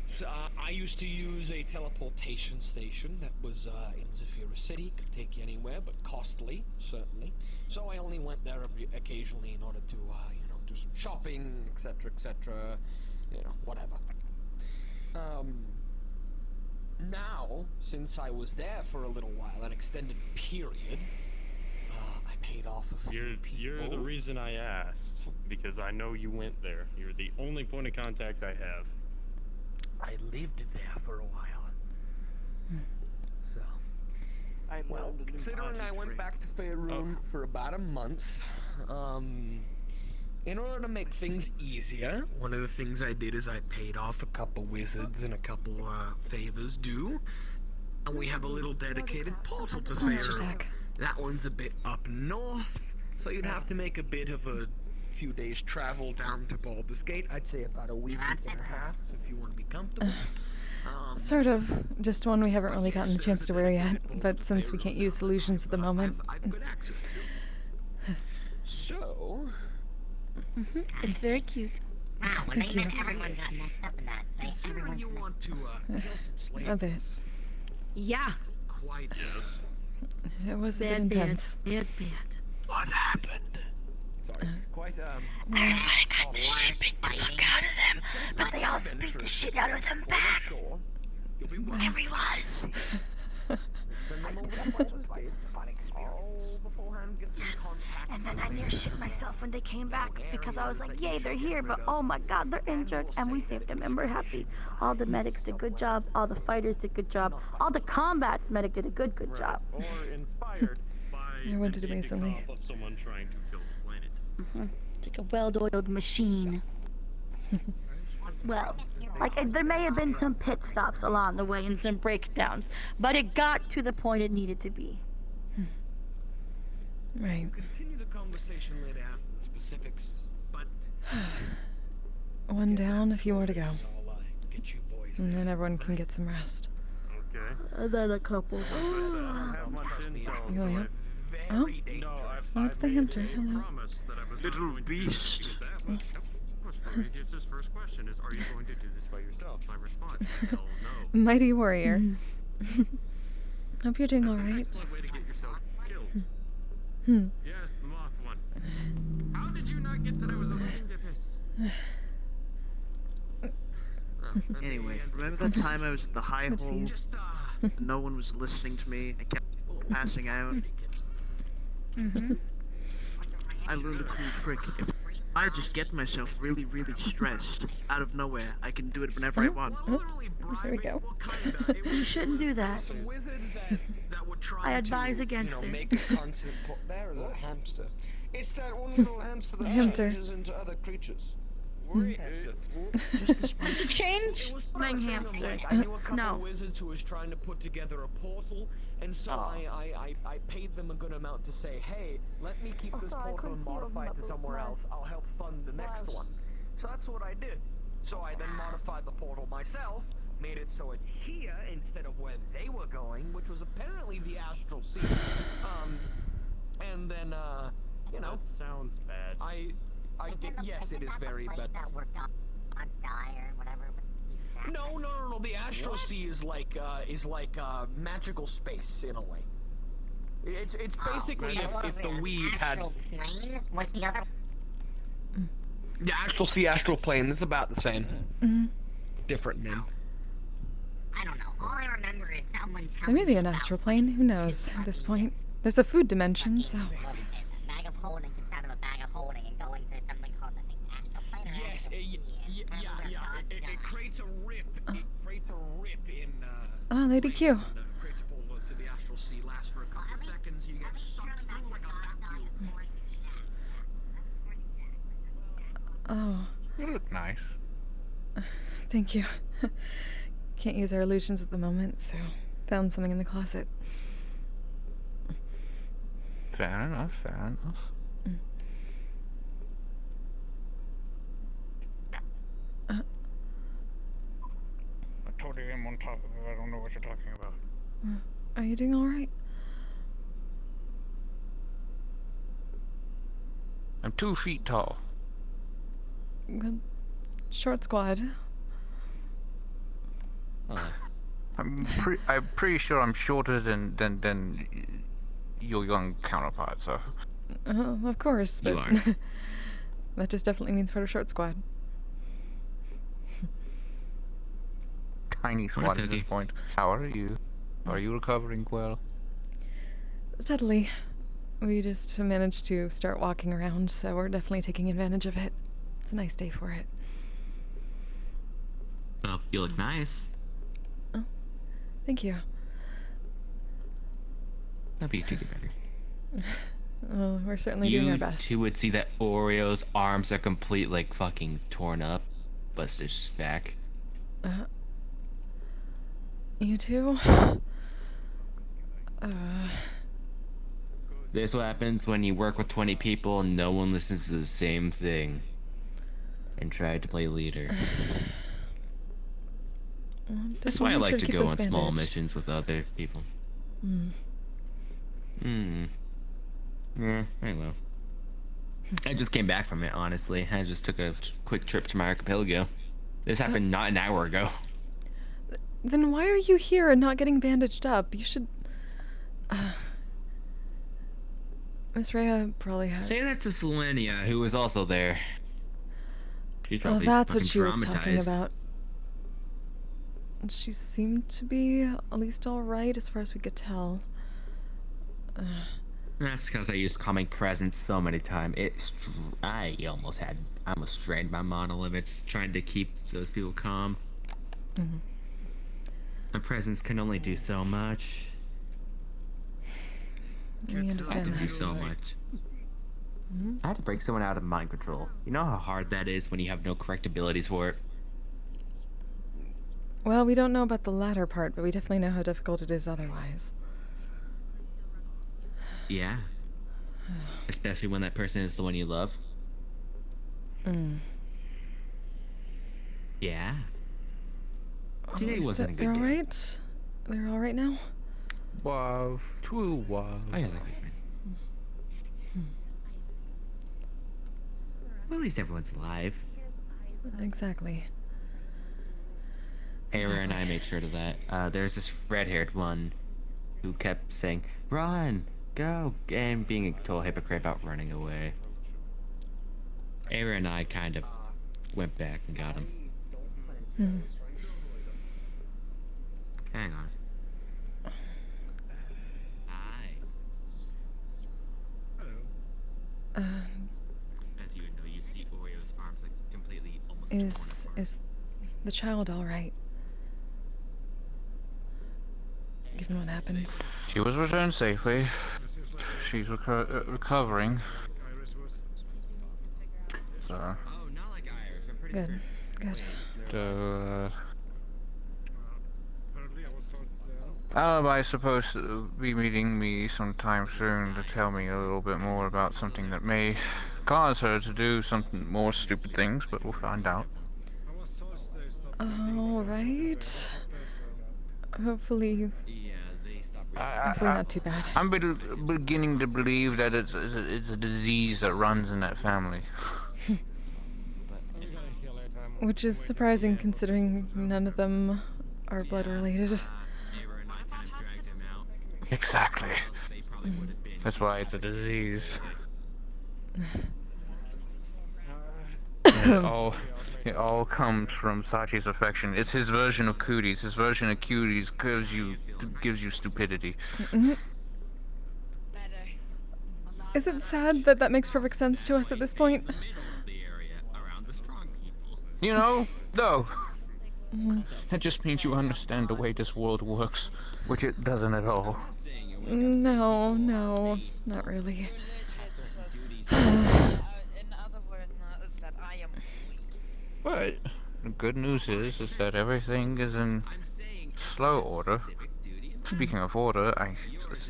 Speaker 13: So, I used to use a teleportation station that was in Zephyra City. Could take you anywhere, but costly, certainly. So I only went there occasionally in order to, do some shopping, etc., etc., whatever. Now, since I was there for a little while, an extended period, I paid off a few people.
Speaker 11: You're the reason I asked, because I know you went there. You're the only point of contact I have.
Speaker 13: I lived there for a while. So, well, considering I went back to Faerun for about a month, in order to make things easier, one of the things I did is I paid off a couple wizards and a couple favors due, and we have a little dedicated portal to Faerun. That one's a bit up north, so you'd have to make a bit of a few days travel down to Baldur's Gate. I'd say about a week and a half if you want to be comfortable.
Speaker 2: Sort of. Just one we haven't really gotten the chance to wear yet, but since we can't use solutions at the moment.
Speaker 13: I've good access to. So...
Speaker 8: It's very cute.
Speaker 14: Wow, when they met everyone got messed up in that.
Speaker 13: Considering you want to kill some slavers.
Speaker 2: A bit.
Speaker 8: Yeah.
Speaker 13: Quite yes.
Speaker 2: It was a bit intense.
Speaker 8: Bad.
Speaker 13: What happened? Sorry. Quite
Speaker 8: Everybody got the shit beat the fuck out of them, but they also beat the shit out of them back. Everyone. And then I near shit myself when they came back because I was like, yay, they're here, but oh my god, they're injured, and we saved them and we're happy. All the medics did good job, all the fighters did good job, all the combats medic did a good job.
Speaker 11: Or inspired by
Speaker 2: I wanted to do something.
Speaker 11: of someone trying to kill the planet.
Speaker 8: It's like a well-oiled machine. Well, like there may have been some pit stops along the way and some breakdowns, but it got to the point it needed to be.
Speaker 2: Right.
Speaker 13: We'll continue the conversation later as to the specifics, but...
Speaker 2: One down, a few more to go.
Speaker 13: Get you boys
Speaker 2: And then everyone can get some rest.
Speaker 11: Okay.
Speaker 8: And then a couple.
Speaker 11: How much intel
Speaker 2: You
Speaker 11: do
Speaker 2: want
Speaker 11: I-
Speaker 2: Oh,
Speaker 11: No,
Speaker 2: oh, it's the hunter. Hello.
Speaker 11: promise that I was
Speaker 6: Little
Speaker 11: not going
Speaker 6: beast.
Speaker 11: To do that was Prometheus's first question is, are you going to do this by yourself? My response, hell no.
Speaker 2: Mighty warrior. Hope you're doing
Speaker 11: That's an
Speaker 2: alright.
Speaker 11: excellent way to get yourself killed. Yes, the moth one. How did you not get that I was alluding to this?
Speaker 6: Anyway, remember that time I was at the high hole? And no one was listening to me. I kept passing out. I learned a cool trick. If I just get myself really, really stressed out of nowhere, I can do it whenever I want.
Speaker 2: There we go.
Speaker 8: You shouldn't do that.
Speaker 13: Some wizards that would try
Speaker 8: I advise
Speaker 13: to,
Speaker 8: against it.
Speaker 13: make a constant there, the hamster. It's that one little hamster that
Speaker 2: Hamster.
Speaker 13: changes into other creatures.
Speaker 8: It's a changeling hamster.
Speaker 13: I knew a couple
Speaker 8: No.
Speaker 13: of wizards who was trying to put together a portal, and so I paid them a good amount to say, hey, let me keep this portal and modify it to somewhere else. I'll help fund the next one. So that's what I did. So I then modified the portal myself, made it so it's here instead of where they were going, which was apparently the astral sea. And then, you know.
Speaker 11: That sounds bad.
Speaker 13: Yes, it is very bad.
Speaker 14: That worked on Sky or whatever.
Speaker 13: No. The astral sea is like magical space in a way. It's basically if the weed had.
Speaker 14: Astral plane? What's the other?
Speaker 13: The astral sea, astral plane. It's about the same.
Speaker 2: Mm-hmm.
Speaker 13: Different name.
Speaker 14: I don't know. All I remember is someone telling
Speaker 2: There may be
Speaker 14: me
Speaker 2: an
Speaker 14: about
Speaker 2: astral plane. Who knows at this point? There's a food dimension, so.
Speaker 14: what is it? A bag of holding gets out of a bag of holding and going to something called, I think, astral plane or
Speaker 13: Yes, it creates a rip. It creates a rip in.
Speaker 2: Oh, Lady Q.
Speaker 13: Creates a portal to the astral sea. Lasts for a couple seconds. You get sucked through like a vacuum.
Speaker 2: Oh.
Speaker 15: You look nice.
Speaker 2: Thank you. Can't use our illusions at the moment, so found something in the closet.
Speaker 15: Fair enough, fair enough. I told you I'm on top of it. I don't know what you're talking about.
Speaker 2: Are you doing alright?
Speaker 15: I'm 2 feet tall.
Speaker 2: Good. Short squad.
Speaker 15: I'm pretty sure I'm shorter than your young counterpart, so.
Speaker 2: Of course, but
Speaker 15: You are.
Speaker 2: that just definitely means part of short squad.
Speaker 15: Tiny squad at this point. How are you? Are you recovering well?
Speaker 2: Steadily. We just managed to start walking around, so we're definitely taking advantage of it. It's a nice day for it.
Speaker 16: Well, you look nice.
Speaker 2: Oh, thank you.
Speaker 16: That'd be too good better.
Speaker 2: Well, we're certainly doing our best.
Speaker 16: You would see that Oreo's arms are complete, like, fucking torn up. Busted back.
Speaker 2: You too?
Speaker 16: This is what happens when you work with 20 people and no one listens to the same thing. And try to play leader. That's why I like to go on small missions with other people. Yeah, I will. I just came back from it, honestly. I just took a quick trip to my archipelago. This happened not an hour ago.
Speaker 2: Then why are you here and not getting bandaged up? You should... Miss Rhea probably has...
Speaker 16: Say that to Selenia, who was also there. She's probably
Speaker 2: that's what
Speaker 16: fucking
Speaker 2: she was talking
Speaker 16: traumatized.
Speaker 2: about. She seemed to be at least alright as far as we could tell.
Speaker 16: That's because I used calming presence so many times. I almost strained my mana limits trying to keep those people calm. My presence can only do so much.
Speaker 2: We understand
Speaker 16: I can
Speaker 2: that.
Speaker 16: do so much. I had to break someone out of mind control. You know how hard that is when you have no correct abilities for it?
Speaker 2: Well, we don't know about the latter part, but we definitely know how difficult it is otherwise.
Speaker 16: Yeah. Especially when that person is the one you love. Yeah. Today wasn't a good
Speaker 2: They're
Speaker 16: day.
Speaker 2: alright? They're alright now?
Speaker 15: Wow. Too wow.
Speaker 16: Oh yeah, that makes sense. Well, at least everyone's alive.
Speaker 2: Exactly.
Speaker 16: Era and I made sure of that. There's this red-haired one who kept saying, "Run, go," and being a total hypocrite about running away. Era and I kind of went back and got him. Hang on. Hi. As you know, you see Oreo's arms like completely almost torn apart.
Speaker 2: Is the child alright? Given what happened.
Speaker 15: She was returned safely. She's recovering. So.
Speaker 2: Good. Good.
Speaker 15: Alibi's supposed to be meeting me sometime soon to tell me a little bit more about something that may cause her to do some more stupid things, but we'll find out.
Speaker 2: All right. Hopefully not too bad.
Speaker 15: I'm beginning to believe that it's a disease that runs in that family.
Speaker 2: Which is surprising considering none of them are blood related.
Speaker 15: Exactly. That's why it's a disease. It all comes from Sachi's affection. It's his version of cooties. His version of cuties gives you stupidity.
Speaker 2: Is it sad that that makes perfect sense to us at this point?
Speaker 15: You know, no. That just means you understand the way this world works, which it doesn't at all.
Speaker 2: No, not really.
Speaker 15: But the good news is that everything is in slow order. Speaking of order,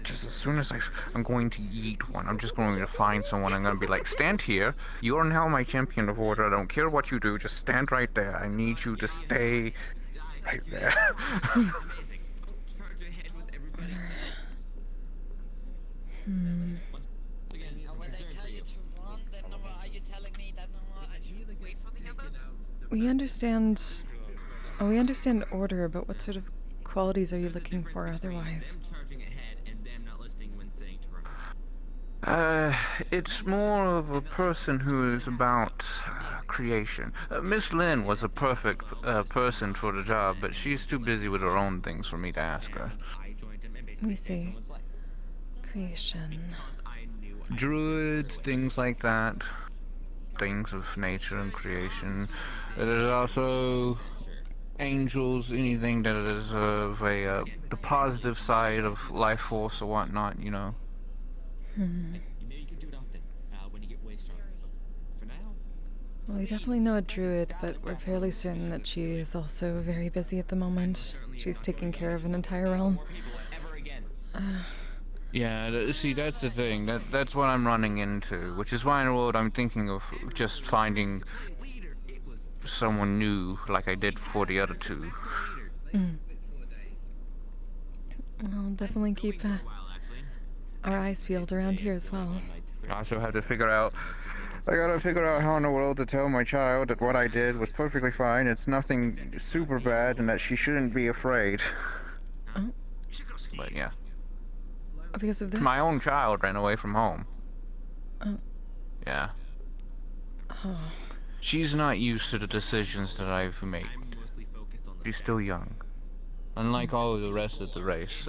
Speaker 15: just as soon as I'm going to eat one, I'm just going to find someone. I'm going to be like, stand here. You are now my champion of order. I don't care what you do. Just stand right there. I need you to stay right there.
Speaker 2: We understand order, but what sort of qualities are you looking for otherwise?
Speaker 15: It's more of a person who is about creation. Miss Lynn was a perfect person for the job, but she's too busy with her own things for me to ask her.
Speaker 2: We see. Creation.
Speaker 15: Druids, things like that. Things of nature and creation. There's also angels, anything that is of the positive side of life force or whatnot, you know.
Speaker 2: Well, we definitely know a druid, but we're fairly certain that she is also very busy at the moment. She's taking care of an entire realm.
Speaker 15: Yeah, see, that's the thing. That's what I'm running into, which is why in the world I'm thinking of just finding someone new, like I did for the other two.
Speaker 2: I'll definitely keep our eyes peeled around here as well.
Speaker 15: I also have to I gotta figure out how in the world to tell my child that what I did was perfectly fine, it's nothing super bad, and that she shouldn't be afraid.
Speaker 2: Oh.
Speaker 15: But yeah.
Speaker 2: Because of this?
Speaker 15: My own child ran away from home.
Speaker 2: Oh.
Speaker 15: Yeah.
Speaker 2: Oh.
Speaker 15: She's not used to the decisions that I've made. She's still young. Unlike all of the rest of the race,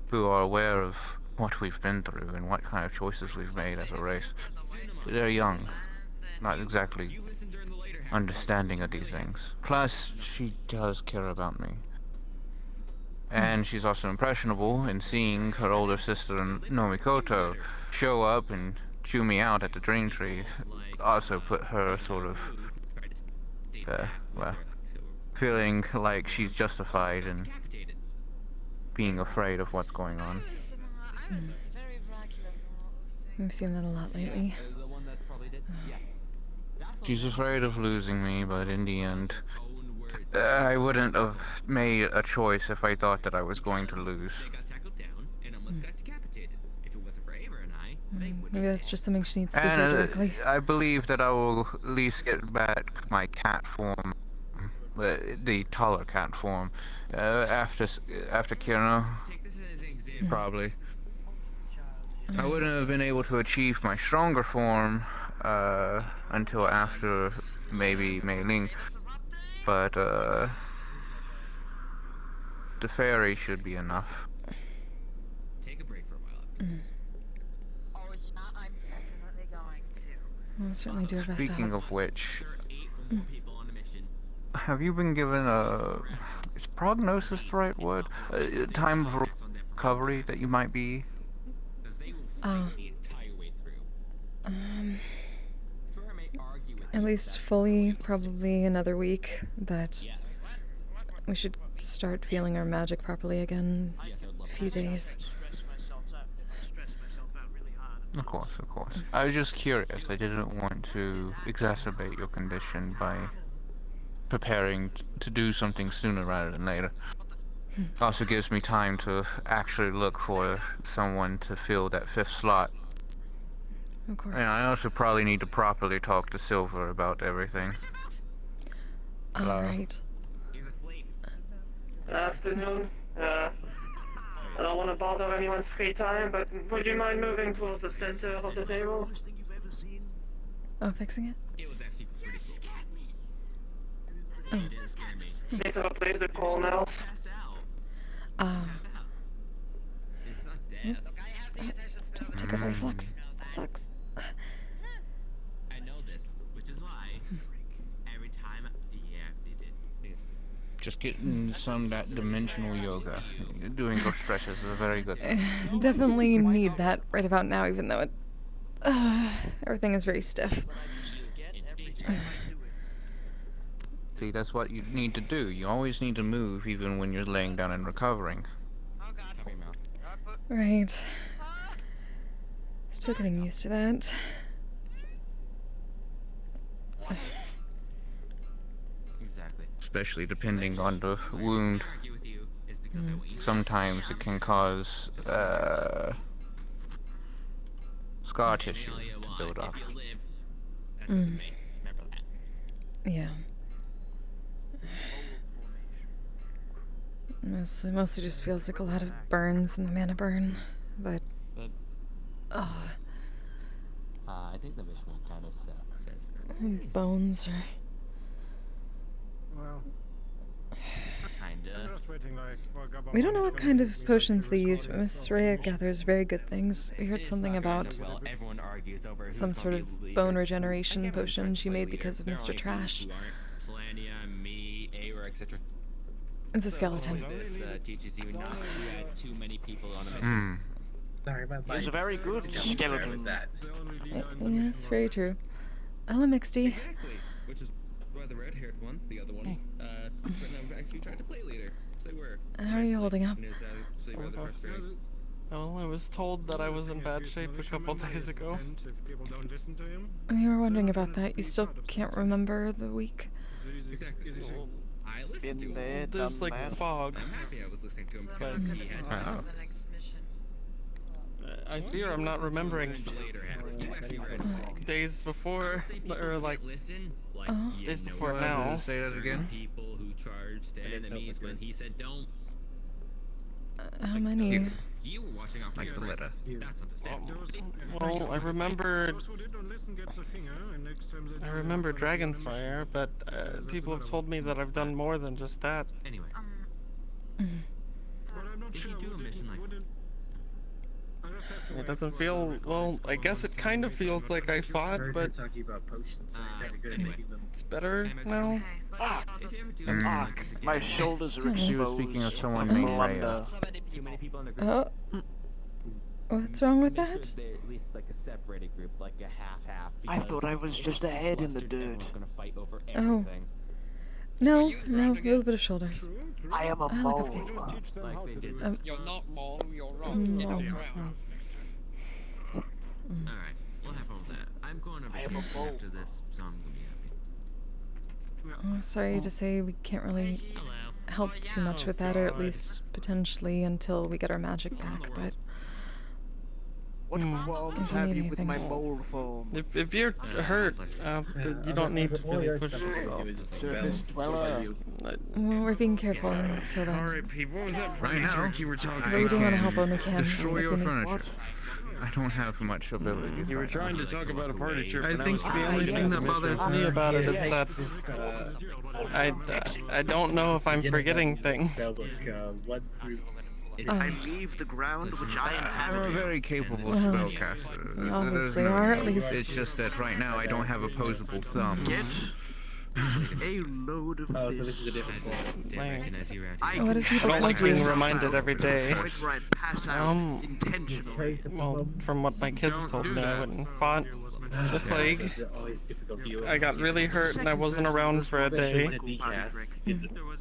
Speaker 15: who are aware of what we've been through and what kind of choices we've made as a race. They're young. Not exactly understanding of these things. Plus, she does care about me. And she's also impressionable, and seeing her older sister Nomikoto show up and chew me out at the dream tree also put her sort of, feeling like she's justified in being afraid of what's going on.
Speaker 2: We've seen that a lot lately.
Speaker 15: She's afraid of losing me, but in the end, I wouldn't have made a choice if I thought that I was going to lose.
Speaker 2: Maybe that's just something she needs to hear directly.
Speaker 15: I believe that I will at least get back my cat form, the taller cat form, after Kirno. Probably. I wouldn't have been able to achieve my stronger form until after maybe Mei Ling, but the fairy should be enough.
Speaker 16: Take a break for a while.
Speaker 2: We'll certainly do our best to help.
Speaker 15: Speaking of which, have you been given is prognosis the right word? A time of recovery that you might be?
Speaker 2: At least fully, probably another week, but we should start feeling our magic properly again in a few days.
Speaker 15: Of course, of course. I was just curious. I didn't want to exacerbate your condition by preparing to do something sooner rather than later. Also gives me time to actually look for someone to fill that 5th slot.
Speaker 2: Of course.
Speaker 15: And I also probably need to properly talk to Silver about everything.
Speaker 2: Alright.
Speaker 10: Afternoon. I don't want to bother anyone's free time, but would you mind moving towards the center of the table?
Speaker 2: Oh, fixing it?
Speaker 16: It was actually pretty cool.
Speaker 2: Oh.
Speaker 16: It did scare me.
Speaker 10: Need to replace the coal nails.
Speaker 16: It's not dead.
Speaker 2: Don't take a reflex. Flex.
Speaker 16: I know this, which is why every time. Yeah, they did.
Speaker 15: Just getting some of that dimensional yoga. Doing those stretches is very good.
Speaker 2: Definitely need that right about now, even though it... everything is very stiff.
Speaker 15: See, that's what you need to do. You always need to move even when you're laying down and recovering.
Speaker 2: Right. Still getting used to that.
Speaker 16: Exactly.
Speaker 15: Especially depending on the wound. Sometimes it can cause scar tissue to build up.
Speaker 2: Yeah. It mostly just feels like a lot of burns in the mana burn, but...
Speaker 16: I think the mission kind of says
Speaker 2: bones or...
Speaker 12: Well,
Speaker 16: kinda.
Speaker 2: We don't know what kind of potions they use, but Miss Rhea gathers very good things. We heard something about some sort of bone regeneration potion she made because of Mr. Trash.
Speaker 16: Me, Aura, etc.
Speaker 2: It's a skeleton.
Speaker 16: This teaches you not to add too many people on a mission.
Speaker 17: He's a very good skeleton.
Speaker 2: Yes, very true. Hello, Misty.
Speaker 16: Exactly. Which is why the red-haired one, the other one, actually tried to play later. They were.
Speaker 2: How are you holding up?
Speaker 11: Well, I was told that I was in bad shape a couple days ago.
Speaker 2: We were wondering about that. You still can't remember the week?
Speaker 16: I listened to him.
Speaker 11: There's like fog.
Speaker 16: I'm happy I was listening to him because he had
Speaker 11: I fear I'm not remembering days before, or like days before now.
Speaker 15: Say that again?
Speaker 16: People who charged enemies when he said don't.
Speaker 2: How many?
Speaker 16: You were watching off
Speaker 15: like the letter.
Speaker 16: That's understandable.
Speaker 11: Well, I remember Dragon's Fire, but people have told me that I've done more than just that.
Speaker 16: Anyway. If you do a mission like
Speaker 11: it doesn't feel, well, I guess it kind of feels like I fought, but it's better now.
Speaker 17: My shoulders are exposed.
Speaker 15: He was speaking of someone named Rhea.
Speaker 2: Oh. What's wrong with that?
Speaker 16: At least like a separated group, like a half-half.
Speaker 17: I thought I was just a head in the dirt.
Speaker 2: Oh. No, a little bit of shoulders.
Speaker 17: I am a mole.
Speaker 18: You're not mole, you're wrong. Get off the ground.
Speaker 16: Alright, we'll have all that. I'm going to be after this, so I'm gonna be happy.
Speaker 2: Oh, sorry to say we can't really help too much with that, or at least potentially until we get our magic back, but...
Speaker 17: What problems have you with my mole form?
Speaker 11: If you're hurt, you don't need to really push yourself.
Speaker 17: Surface dweller.
Speaker 2: Well, we're being careful until then.
Speaker 13: Alright, Pete, what was that
Speaker 15: Right now,
Speaker 13: you were talking
Speaker 2: But we do want to help when we can.
Speaker 15: destroy
Speaker 2: if
Speaker 15: your
Speaker 2: we need-
Speaker 15: furniture. I don't have much ability.
Speaker 11: You were trying to talk about a party trip.
Speaker 6: I think the only thing that bothers
Speaker 11: me about it is that I don't know if I'm forgetting things.
Speaker 13: I leave the ground which I
Speaker 15: I'm a
Speaker 13: inhabit.
Speaker 15: very capable spellcaster.
Speaker 2: You obviously are, at least.
Speaker 15: It's just that right now I don't have opposable thumbs.
Speaker 13: Get a load of this.
Speaker 2: What if people
Speaker 11: I don't like
Speaker 2: told you?
Speaker 11: being reminded every day.
Speaker 13: Where I pass out intentionally.
Speaker 11: Well, from what my kids told me, I went and fought the plague. I got really hurt and I wasn't around for a day.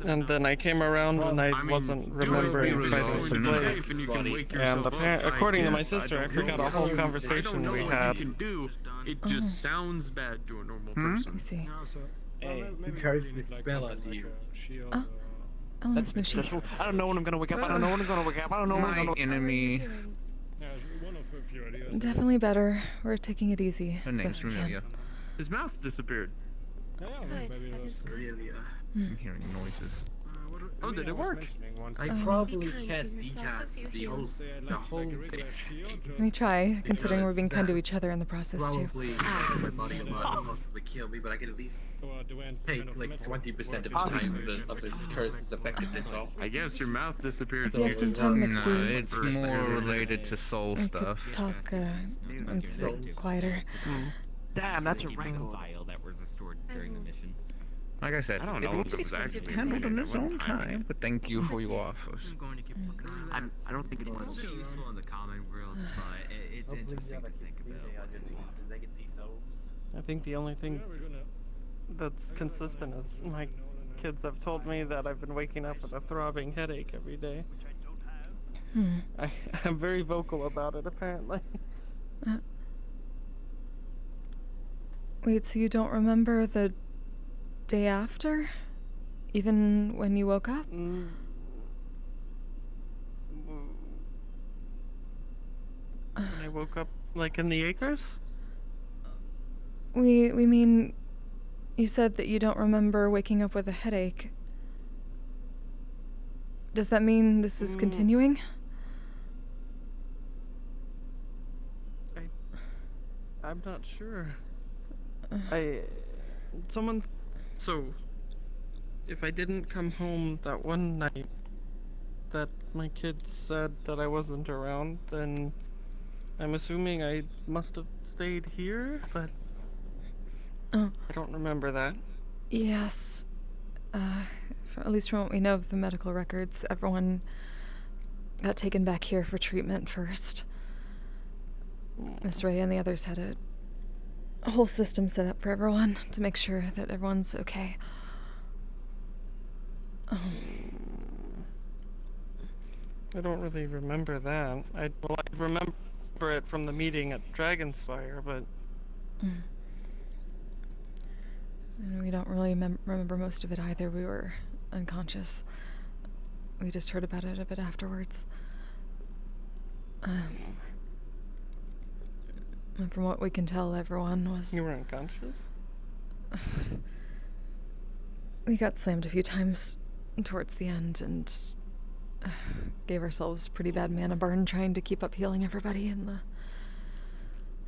Speaker 11: And then I came around and I wasn't remembering fighting the plague. And according to my sister, I forgot a whole conversation we had.
Speaker 6: It just sounds bad to a normal person.
Speaker 2: I see.
Speaker 19: Who carries the spell out to you?
Speaker 2: Oh,
Speaker 17: That's
Speaker 2: Miss Mushy.
Speaker 17: stressful. I don't know when I'm gonna wake up. I don't know when I'm gonna wake up. I don't know when I'm
Speaker 15: My
Speaker 17: gonna.
Speaker 15: enemy.
Speaker 2: Definitely better. We're taking it easy.
Speaker 15: Her
Speaker 2: as
Speaker 15: name's
Speaker 2: best we can.
Speaker 15: Amelia.
Speaker 11: His mouth disappeared.
Speaker 19: Amelia.
Speaker 15: I'm hearing noises.
Speaker 11: Oh, did it work?
Speaker 19: I probably can't decast the whole thing.
Speaker 2: Let me try, considering we're being kind to each other in the process too.
Speaker 19: Probably my body will possibly kill me, but I can at least take like 20% of the time of the curse's effectiveness off.
Speaker 11: I guess your mouth disappeared.
Speaker 2: If you have some time, Misty,
Speaker 15: No, it's more related to soul
Speaker 2: we
Speaker 15: stuff.
Speaker 2: could talk it's a bit quieter.
Speaker 17: Damn, that's a wrangle.
Speaker 16: Vial that was restored during the mission.
Speaker 15: Like I said,
Speaker 11: I don't know if it was actually
Speaker 15: handled in
Speaker 11: made
Speaker 15: its
Speaker 11: at
Speaker 15: own
Speaker 11: one
Speaker 15: time, but thank you for your offers.
Speaker 17: I don't think it was.
Speaker 16: It's useful in the common world, but it's interesting to think about.
Speaker 20: I think the only thing that's consistent is my kids have told me that I've been waking up with a throbbing headache every day. I'm very vocal about it, apparently.
Speaker 2: Wait, so you don't remember the day after? Even when you woke up?
Speaker 20: When I woke up, like, in the acres?
Speaker 2: We mean, you said that you don't remember waking up with a headache. Does that mean this is continuing?
Speaker 20: I'm not sure. So, if I didn't come home that one night that my kids said that I wasn't around, then I'm assuming I must have stayed here, but I don't remember that.
Speaker 2: Yes. At least from what we know of the medical records, everyone got taken back here for treatment first. Miss Ray and the others had a whole system set up for everyone to make sure that everyone's okay.
Speaker 20: I don't really remember that. I remember it from the meeting at Dragonspire, but...
Speaker 2: And we don't really remember most of it either. We were unconscious. We just heard about it a bit afterwards. And from what we can tell, everyone was...
Speaker 20: You were unconscious?
Speaker 2: We got slammed a few times towards the end and gave ourselves pretty bad mana burn trying to keep up healing everybody in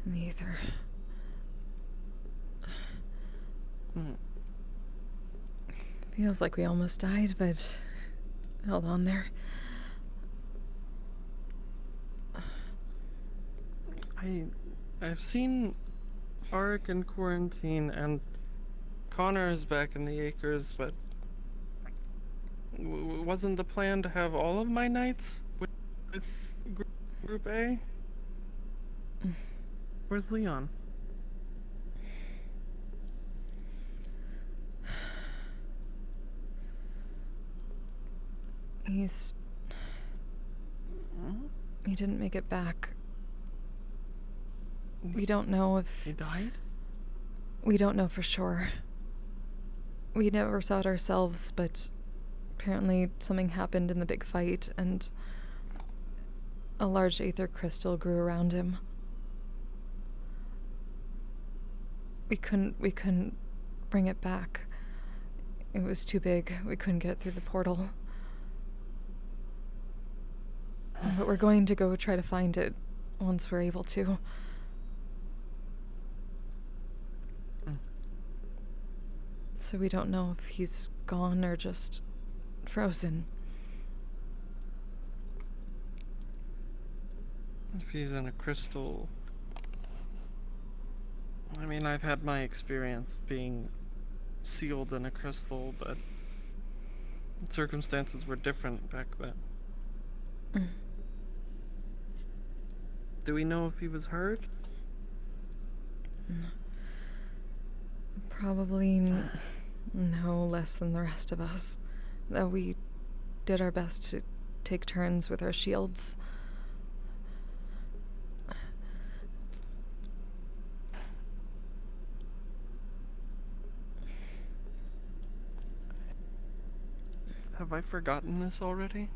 Speaker 2: the ether. Feels like we almost died, but held on there.
Speaker 20: I've seen Arik in quarantine, and Connor is back in the acres, but wasn't the plan to have all of my nights with Group A? Where's Leon?
Speaker 2: He didn't make it back. We don't know if...
Speaker 20: He died?
Speaker 2: We don't know for sure. We never saw it ourselves, but apparently something happened in the big fight, and a large aether crystal grew around him. We couldn't bring it back. It was too big. We couldn't get it through the portal. But we're going to go try to find it once we're able to. So we don't know if he's gone or just frozen.
Speaker 20: If he's in a crystal... I mean, I've had my experience being sealed in a crystal, but circumstances were different back then. Do we know if he was hurt?
Speaker 2: Probably no less than the rest of us, though we did our best to take turns with our shields.
Speaker 20: Have I forgotten this already?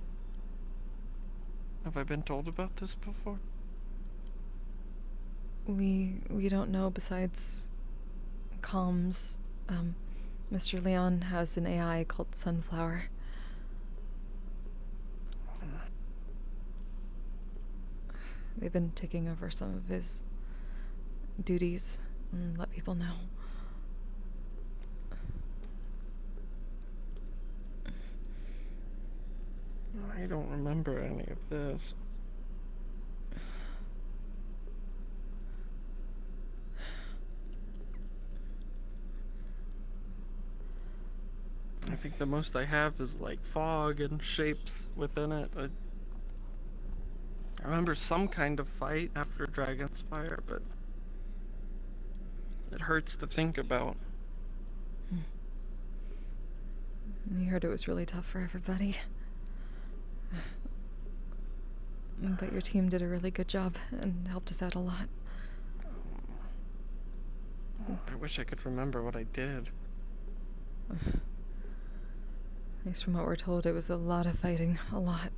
Speaker 20: Have I been told about this before?
Speaker 2: We don't know besides comms. Mr. Leon has an AI called Sunflower. They've been taking over some of his duties and let people know.
Speaker 20: I don't remember any of this. I think the most I have is like fog and shapes within it. I remember some kind of fight after Dragon's Fire, but it hurts to think about.
Speaker 2: We heard it was really tough for everybody. But your team did a really good job and helped us out a lot.
Speaker 20: I wish I could remember what I did.
Speaker 2: At least from what we're told, it was a lot of fighting. A lot.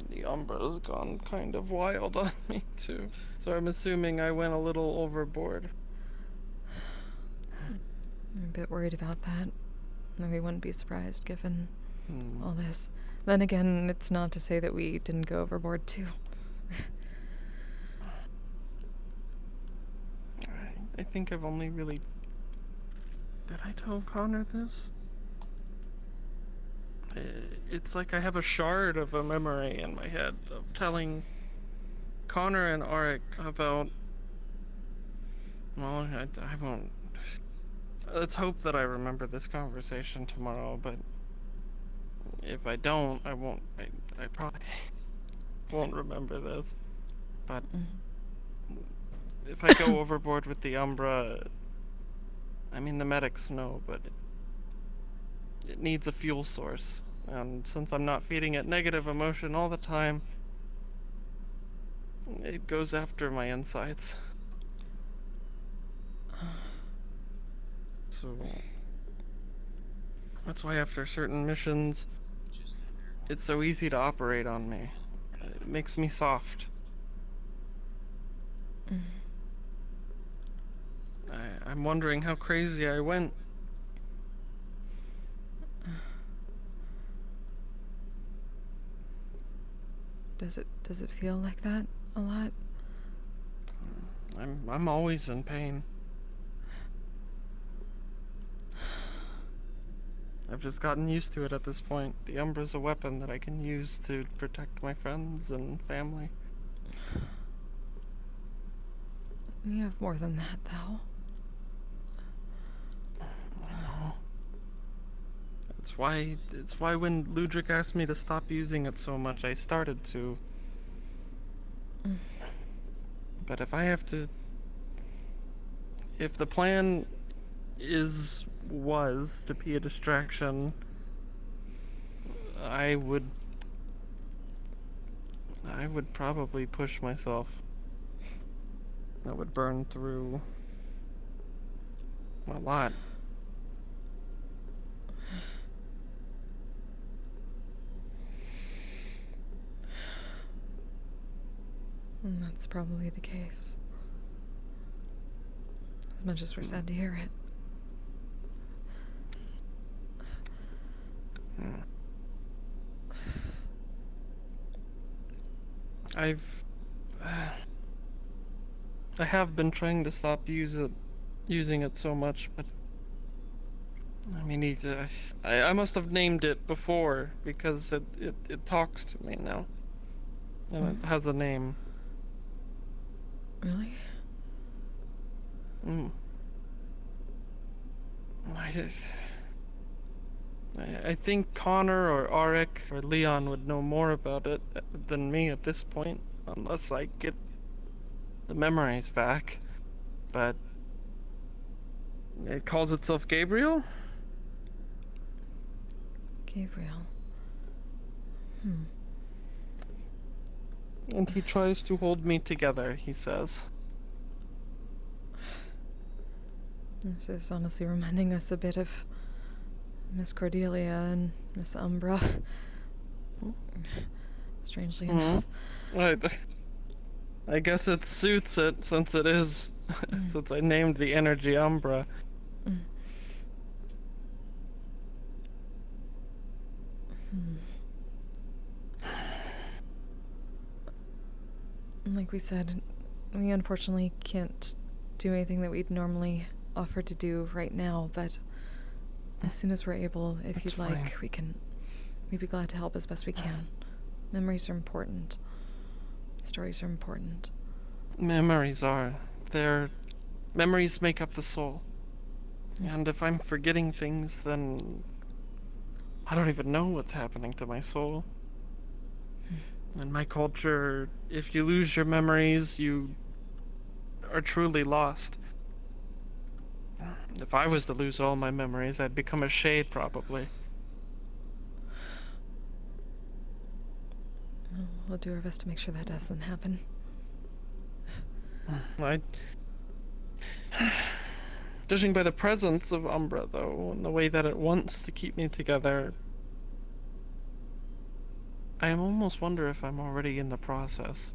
Speaker 20: The Umbra's gone kind of wild on me, too. So I'm assuming I went a little overboard.
Speaker 2: I'm a bit worried about that. And we wouldn't be surprised given all this. Then again, it's not to say that we didn't go overboard, too.
Speaker 20: I think I've only really... Did I tell Connor this? It's like I have a shard of a memory in my head of telling Connor and Auric about... Well, I won't... Let's hope that I remember this conversation tomorrow, but if I don't, I won't... I probably won't remember this. But if I go overboard with the Umbra... I mean, the medics know, but it needs a fuel source. And since I'm not feeding it negative emotion all the time, it goes after my insides. So that's why after certain missions, it's so easy to operate on me. It makes me soft. I'm wondering how crazy I went.
Speaker 2: Does it feel like that a lot?
Speaker 20: I'm always in pain. I've just gotten used to it at this point. The Umbra's a weapon that I can use to protect my friends and family.
Speaker 2: You have more than that, though.
Speaker 20: I know. It's why when Ludric asked me to stop using it so much, I started to. But if I have to... If the plan was to be a distraction, I would probably push myself. I would burn through a lot.
Speaker 2: And that's probably the case. As much as we're sad to hear it.
Speaker 20: I have been trying to stop using it so much, but I mean, I must have named it before because it talks to me now, and it has a name.
Speaker 2: Really?
Speaker 20: I think Connor or Auric or Leon would know more about it than me at this point, unless I get the memories back. But it calls itself Gabriel?
Speaker 2: Gabriel.
Speaker 20: And he tries to hold me together, he says.
Speaker 2: This is honestly reminding us a bit of Miss Cordelia and Miss Umbra. Strangely enough.
Speaker 20: I guess it suits it since it is, since I named the energy Umbra.
Speaker 2: Like we said, we unfortunately can't do anything that we'd normally offer to do right now, but as soon as we're able, if you'd like, we'd be glad to help as best we can. Memories are important. Stories are important.
Speaker 20: Memories make up the soul. And if I'm forgetting things, then I don't even know what's happening to my soul. In my culture, if you lose your memories, you are truly lost. If I was to lose all my memories, I'd become a shade, probably.
Speaker 2: We'll do our best to make sure that doesn't happen.
Speaker 20: Judging by the presence of Umbra, though, and the way that it wants to keep me together, I almost wonder if I'm already in the process.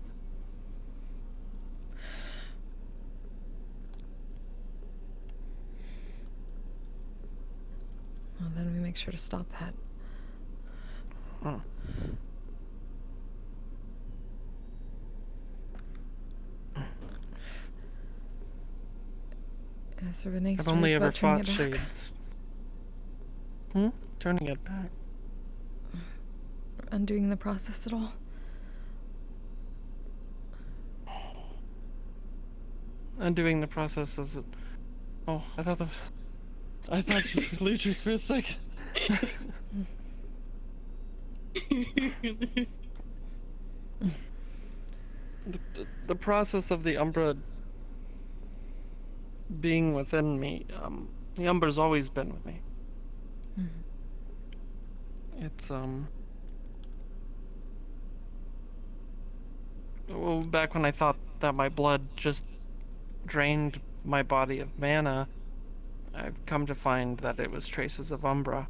Speaker 2: Well, then we make sure to stop that. Has there been any
Speaker 20: I've only ever
Speaker 2: turning
Speaker 20: fought
Speaker 2: it back?
Speaker 20: shades. Turning it back.
Speaker 2: Undoing the process at all?
Speaker 20: Undoing the process is it? Oh, I thought you were Ludwig for a second. The process of the Umbra being within me, the Umbra's always been with me. It's, well, back when I thought that my blood just drained my body of mana, I've come to find that it was traces of Umbra.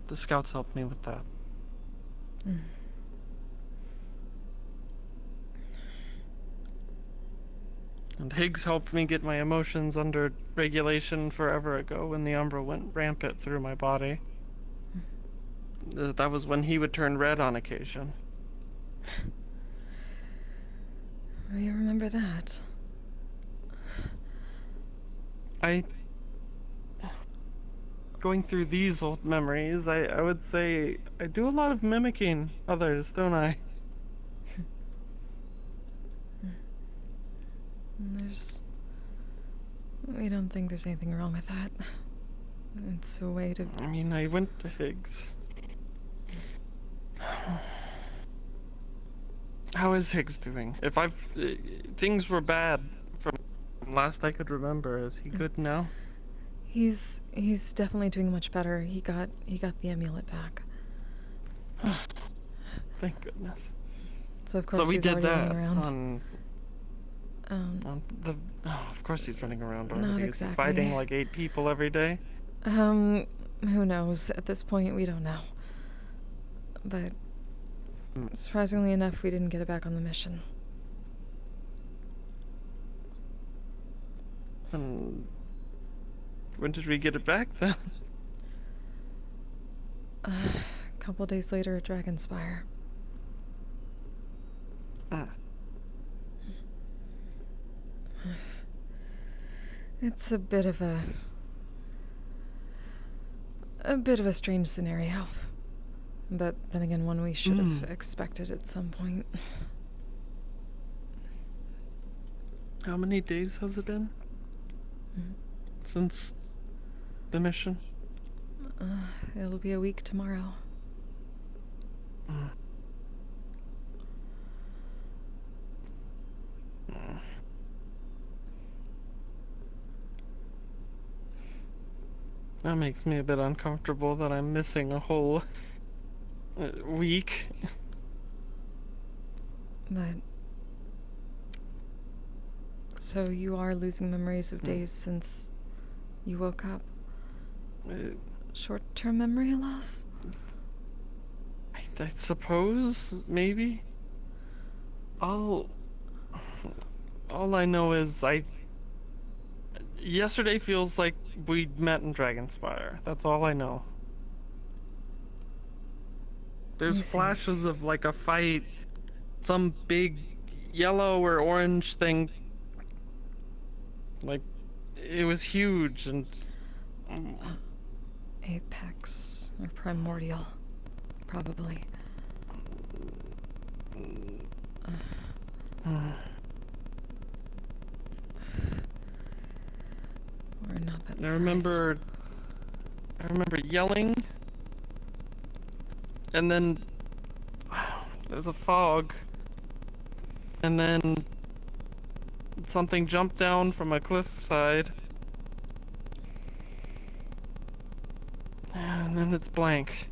Speaker 20: The scouts helped me with that. And Higgs helped me get my emotions under regulation forever ago when the Umbra went rampant through my body. That was when he would turn red on occasion.
Speaker 2: We remember that.
Speaker 20: Going through these old memories, I would say I do a lot of mimicking others, don't I?
Speaker 2: We don't think there's anything wrong with that. It's a way to...
Speaker 20: I mean, I went to Higgs. How is Higgs doing? If things were bad from last I could remember, is he good now?
Speaker 2: He's definitely doing much better. He got the amulet back.
Speaker 20: Thank goodness.
Speaker 2: So of course
Speaker 20: we
Speaker 2: he's
Speaker 20: did
Speaker 2: already
Speaker 20: that
Speaker 2: running around.
Speaker 20: Of course he's running around already.
Speaker 2: Not
Speaker 20: Is he
Speaker 2: exactly.
Speaker 20: fighting like 8 people every day?
Speaker 2: Who knows? At this point, we don't know. But surprisingly enough, we didn't get it back on the mission.
Speaker 20: And when did we get it back then?
Speaker 2: A couple days later at Dragonspire. It's a bit of a strange scenario. But then again, one we should have expected at some point.
Speaker 20: How many days has it been? Since the mission?
Speaker 2: It'll be a week tomorrow.
Speaker 20: That makes me a bit uncomfortable that I'm missing a whole week.
Speaker 2: But So you are losing memories of days since you woke up? Short-term memory loss?
Speaker 20: I suppose, maybe. All I know is yesterday feels like we met in Dragonspire. That's all I know. There's flashes of like a fight, some big yellow or orange thing. Like, it was huge and...
Speaker 2: Apex or primordial, probably. We're not that surprised.
Speaker 20: I remember yelling, and then there's a fog, and then something jumped down from a cliffside, and then it's blank.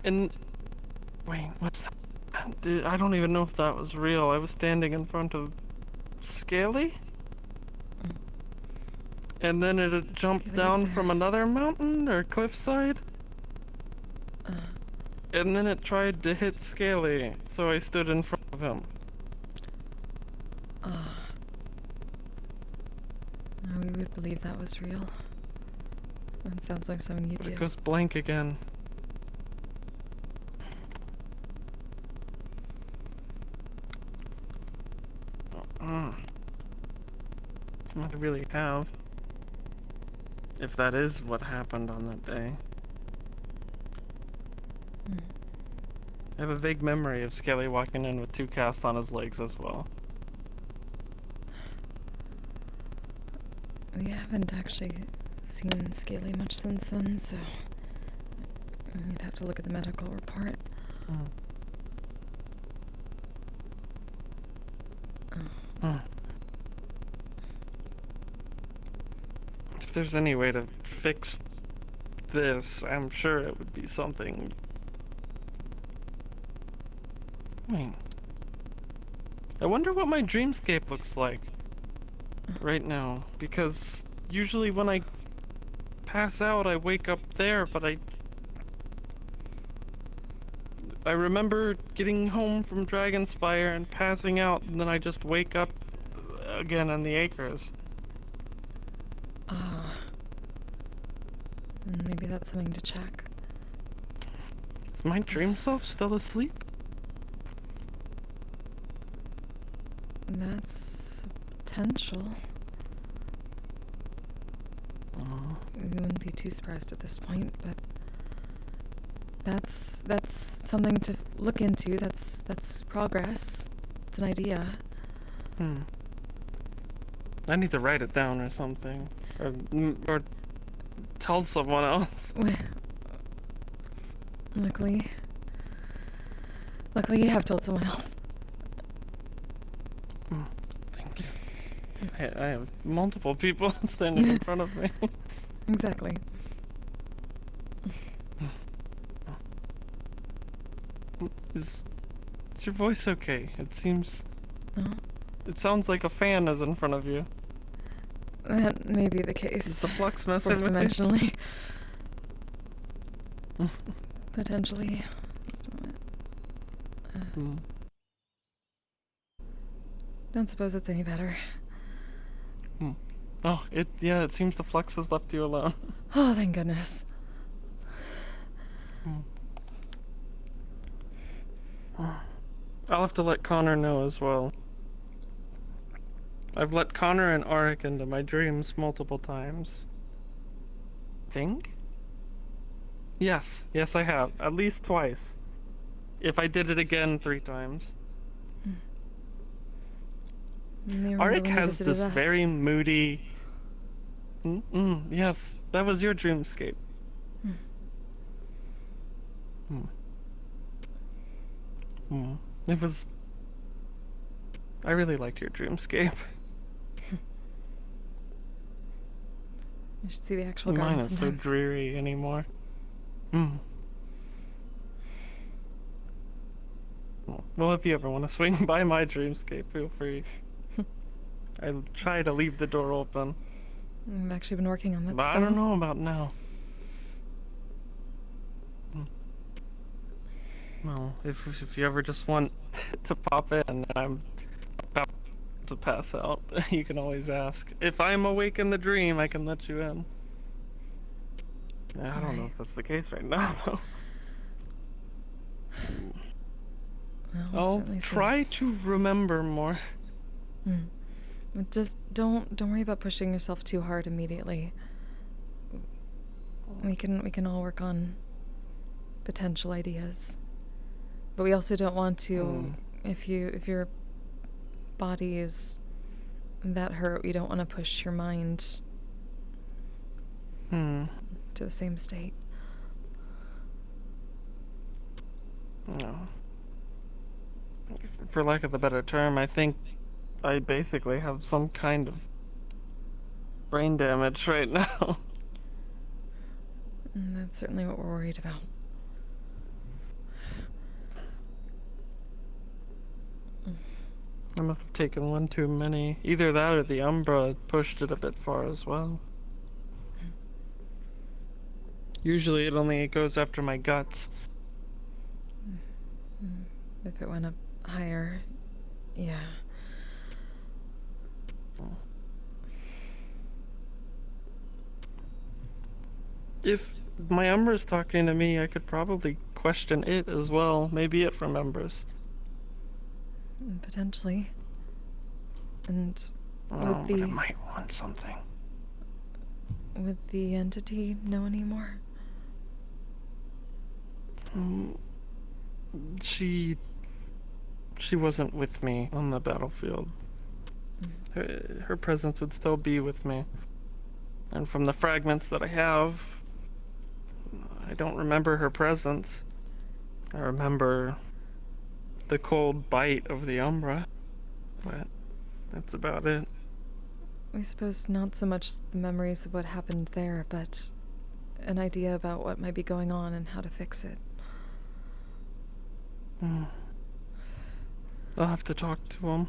Speaker 20: And wait, what's that? I don't even know if that was real. I was standing in front of Scaly, and then it had jumped down from another mountain or cliffside, and then it tried to hit Scaly, so I stood in front of him.
Speaker 2: We would believe that was real. That sounds like something you do.
Speaker 20: It goes blank again. I really have. If that is what happened on that day. I have a vague memory of Skelly walking in with 2 casts on his legs as well.
Speaker 2: We haven't actually seen Scaly much since then, so we'd have to look at the medical report.
Speaker 20: If there's any way to fix this, I'm sure it would be something. Wait. I wonder what my dreamscape looks like right now, because usually when I pass out I wake up there, but I remember getting home from Dragonspire and passing out, and then I just wake up again in the acres.
Speaker 2: Maybe that's something to check.
Speaker 20: Is my dream self still asleep?
Speaker 2: That's potential. We wouldn't be too surprised at this point, but that's something to look into. That's progress. It's an idea.
Speaker 20: I need to write it down or something, or tell someone else.
Speaker 2: Luckily you have told someone else.
Speaker 20: Thank you. I have multiple people standing in front of me.
Speaker 2: Exactly.
Speaker 20: Is your voice okay? It seems...
Speaker 2: No?
Speaker 20: It sounds like a fan is in front of you.
Speaker 2: That may be the case.
Speaker 20: Is the flux messing with you?
Speaker 2: Dimensionally. Potentially. Just a moment. Don't suppose it's any better.
Speaker 20: Oh, it seems the flux has left you alone.
Speaker 2: Oh, thank goodness.
Speaker 20: I'll have to let Connor know as well. I've let Connor and Arik into my dreams multiple times. Think? Yes, I have. At least twice. If I did it again 3 times. Arik has this very moody... yes, that was your dreamscape. It was... I really liked your dreamscape.
Speaker 2: You should see the actual
Speaker 20: Mine
Speaker 2: garden
Speaker 20: is so
Speaker 2: sometime.
Speaker 20: dreary anymore. Well, if you ever want to swing by my dreamscape, feel free. I try to leave the door open.
Speaker 2: I've actually been working on that
Speaker 20: But
Speaker 2: spell.
Speaker 20: I don't know about now. Well, if you ever just want to pop in and I'm about to pass out, you can always ask. If I'm awake in the dream, I can let you in. I don't know if that's the case right now, though.
Speaker 2: Well, we'll
Speaker 20: I'll
Speaker 2: certainly see.
Speaker 20: try to remember more.
Speaker 2: But just don't worry about pushing yourself too hard immediately. We can all work on potential ideas. But we also don't want to if your body is that hurt, we don't want to push your mind to the same state.
Speaker 20: No. For lack of a better term, I think I basically have some kind of brain damage right now.
Speaker 2: And that's certainly what we're worried about.
Speaker 20: I must have taken one too many. Either that or the Umbra pushed it a bit far as well. Usually it only goes after my guts.
Speaker 2: If it went up higher, yeah.
Speaker 20: If my Umbra's talking to me, I could probably question it as well. Maybe it remembers.
Speaker 2: Potentially. And
Speaker 20: Oh, but it might want something.
Speaker 2: Would the entity know anymore?
Speaker 20: She wasn't with me on the battlefield. Her presence would still be with me. And from the fragments that I have, I don't remember her presence. I remember the cold bite of the Umbra, but that's about it.
Speaker 2: I suppose not so much the memories of what happened there, but an idea about what might be going on and how to fix it.
Speaker 20: I'll have to talk to him.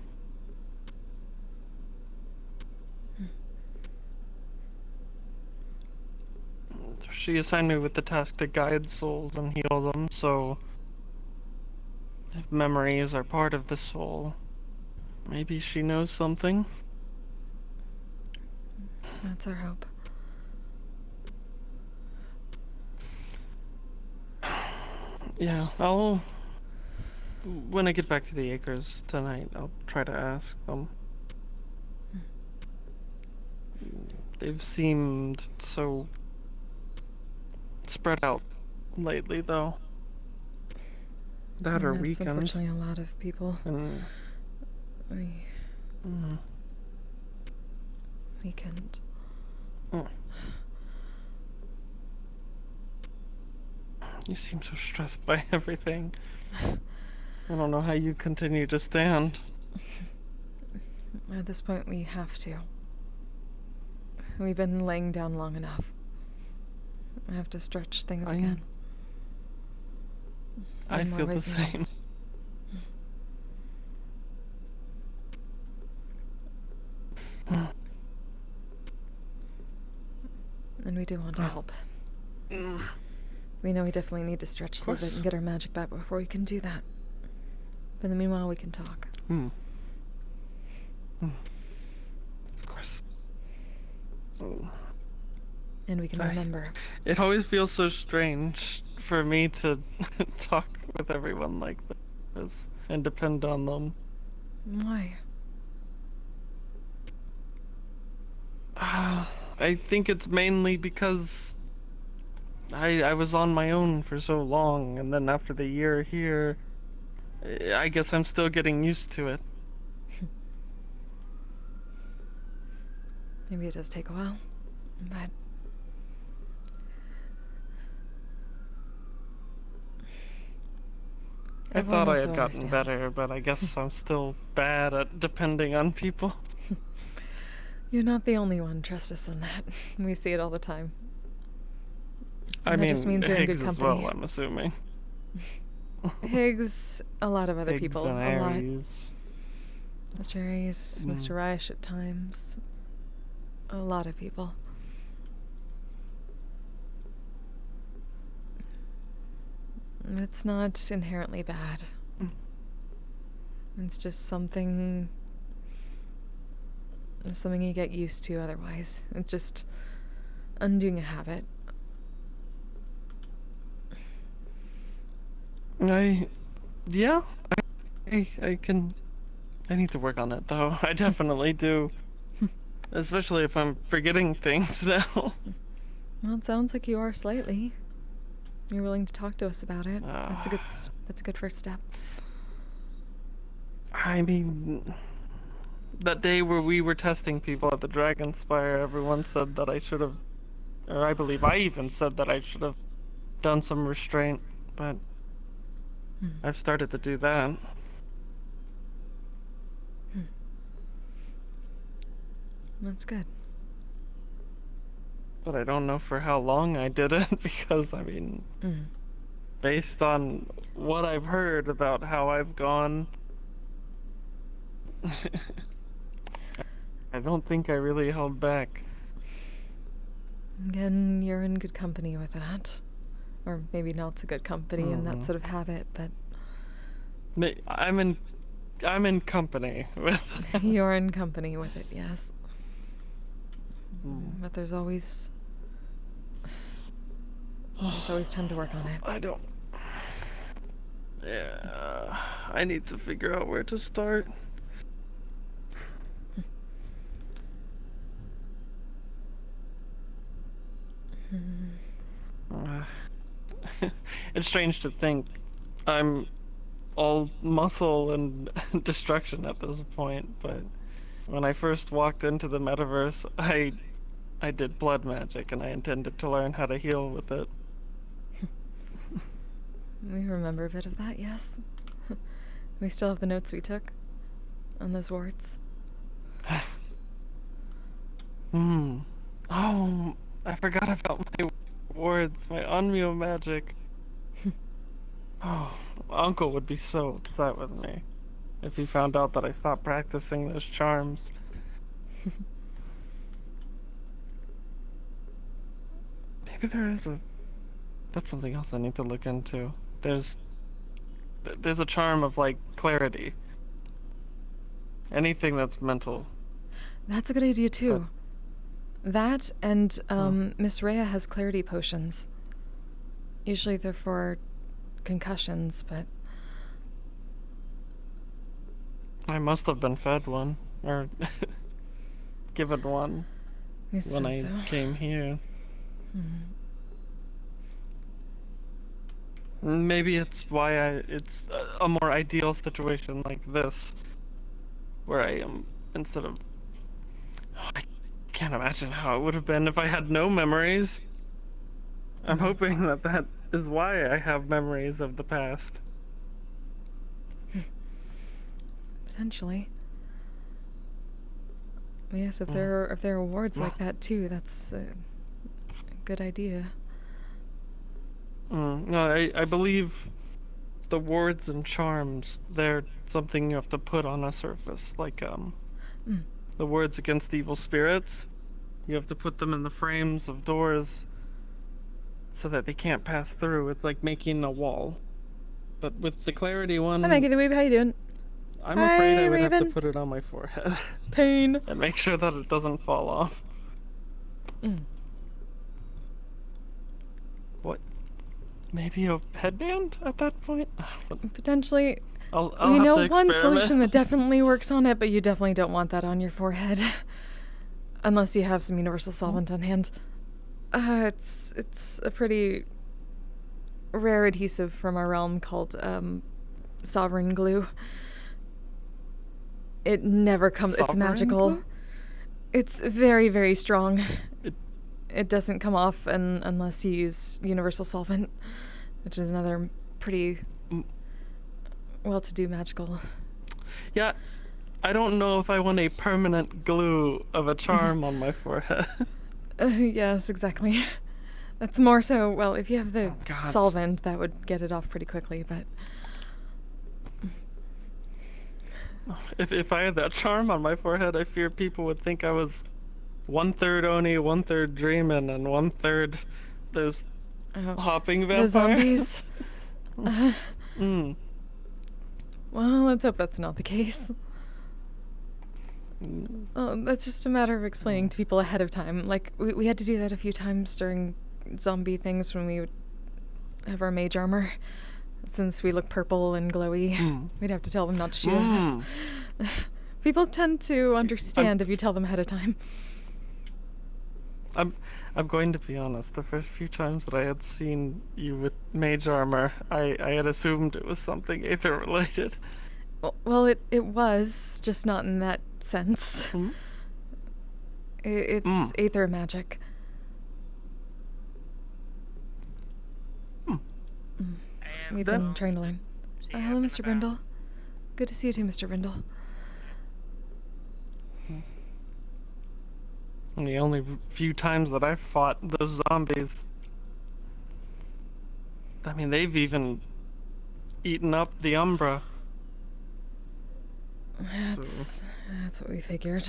Speaker 20: She assigned me with the task to guide souls and heal them, so if memories are part of the soul, maybe she knows something.
Speaker 2: That's our hope.
Speaker 20: Yeah, when I get back to the acres tonight, I'll try to ask them. They've seemed so spread out lately, though. That or
Speaker 2: That's
Speaker 20: weekends.
Speaker 2: Unfortunately, a lot of people. Weekend.
Speaker 20: You seem so stressed by everything. I don't know how you continue to stand.
Speaker 2: At this point, we have to. We've been laying down long enough. I have to stretch things again.
Speaker 20: I feel the same.
Speaker 2: And we do want to help. We know we definitely need to stretch so that we can get our magic back before we can do that. But in the meanwhile, we can talk.
Speaker 20: Of course.
Speaker 2: And we can remember.
Speaker 20: It always feels so strange for me to talk with everyone like this and depend on them.
Speaker 2: Why?
Speaker 20: I think it's mainly because I was on my own for so long, and then after the year here, I guess I'm still getting used to it.
Speaker 2: Maybe it does take a while, but
Speaker 20: I thought I had gotten better, but I guess I'm still bad at depending on people.
Speaker 2: You're not the only one, trust us on that. We see it all the time.
Speaker 20: I
Speaker 2: And that
Speaker 20: mean,
Speaker 2: just means you're in good
Speaker 20: Higgs as
Speaker 2: company.
Speaker 20: well, I'm assuming.
Speaker 2: Higgs, a lot of other
Speaker 20: Higgs
Speaker 2: people.
Speaker 20: and
Speaker 2: A lot.
Speaker 20: Ares.
Speaker 2: Mr. Aries, Mr. Reich at times. A lot of people. It's not inherently bad. It's just something you get used to otherwise. It's just undoing a habit.
Speaker 20: I need to work on it though. I definitely do. Especially if I'm forgetting things now.
Speaker 2: Well, it sounds like you are slightly. You're willing to talk to us about it. That's a good first step.
Speaker 20: I mean, that day where we were testing people at the Dragon Spire, everyone said that I should have, or I believe I even said that I should have done some restraint, but I've started to do that.
Speaker 2: That's good.
Speaker 20: But I don't know for how long I did it, because, I mean, based on what I've heard about how I've gone, I don't think I really held back.
Speaker 2: Again, you're in good company with that. Or maybe not so good company in that sort of habit, but...
Speaker 20: I'm in company with
Speaker 2: You're in company with it, yes. But there's always time to work on it.
Speaker 20: I don't... Yeah... I need to figure out where to start. It's strange to think I'm all muscle and destruction at this point, but when I first walked into the metaverse, I did blood magic and I intended to learn how to heal with it.
Speaker 2: We remember a bit of that, yes. We still have the notes we took on those wards.
Speaker 20: Oh, I forgot about my wards, my unreal magic. Oh, Uncle would be so upset with me if he found out that I stopped practicing those charms. Maybe there is that's something else I need to look into. There's a charm of, like, clarity. Anything that's mental.
Speaker 2: That's a good idea, too. That and, Miss Rhea has clarity potions. Usually they're for concussions, but...
Speaker 20: I must have been fed one, or given one, when I came here. Maybe it's why it's a more ideal situation like this, where I am, instead of... I can't imagine how it would have been if I had no memories. I'm hoping that is why I have memories of the past.
Speaker 2: Potentially. Yes, if there are wards like that too, that's a good idea.
Speaker 20: No, I believe the wards and charms, they're something you have to put on a surface, like the wards against evil spirits. You have to put them in the frames of doors so that they can't pass through. It's like making a wall. But with the clarity one...
Speaker 2: Hi Maggie the Weeb, how you doing?
Speaker 20: I'm afraid I would
Speaker 2: Raven.
Speaker 20: have to put it on my forehead.
Speaker 2: Pain.
Speaker 20: And make sure that it doesn't fall off. What? Maybe a headband at that point?
Speaker 2: Potentially.
Speaker 20: I'll
Speaker 2: we
Speaker 20: have
Speaker 2: know
Speaker 20: to
Speaker 2: one
Speaker 20: experiment.
Speaker 2: solution that definitely works on it, but you definitely don't want that on your forehead. Unless you have some universal solvent on hand. It's a pretty rare adhesive from our realm called sovereign glue. It never comes. It's magical.
Speaker 20: Glue?
Speaker 2: It's very, very strong. It doesn't come off unless you use universal solvent, which is another pretty well-to-do magical.
Speaker 20: Yeah, I don't know if I want a permanent glue of a charm on my forehead.
Speaker 2: Yes, exactly. That's more so, well, if you have the
Speaker 20: God.
Speaker 2: solvent, that would get it off pretty quickly, but...
Speaker 20: If I had that charm on my forehead, I fear people would think I was 1/3 Oni, 1/3 dreaming, and 1/3 those hopping vampires.
Speaker 2: The zombies?
Speaker 20: Mm.
Speaker 2: Well, let's hope that's not the case. Oh, that's just a matter of explaining to people ahead of time. Like, we had to do that a few times during zombie things when we would have our mage armor. Since we look purple and glowy, we'd have to tell them not to shoot at us. People tend to understand if you tell them ahead of time.
Speaker 20: I'm going to be honest. The first few times that I had seen you with mage armor, I had assumed it was something Aether related.
Speaker 2: Well, it was, just not in that sense. It's Aether magic. We've been trying to learn. Hello, Mr. Brindle. Good to see you too, Mr. Brindle.
Speaker 20: And the only few times that I've fought those zombies, I mean, they've even eaten up the Umbra.
Speaker 2: That's what we figured.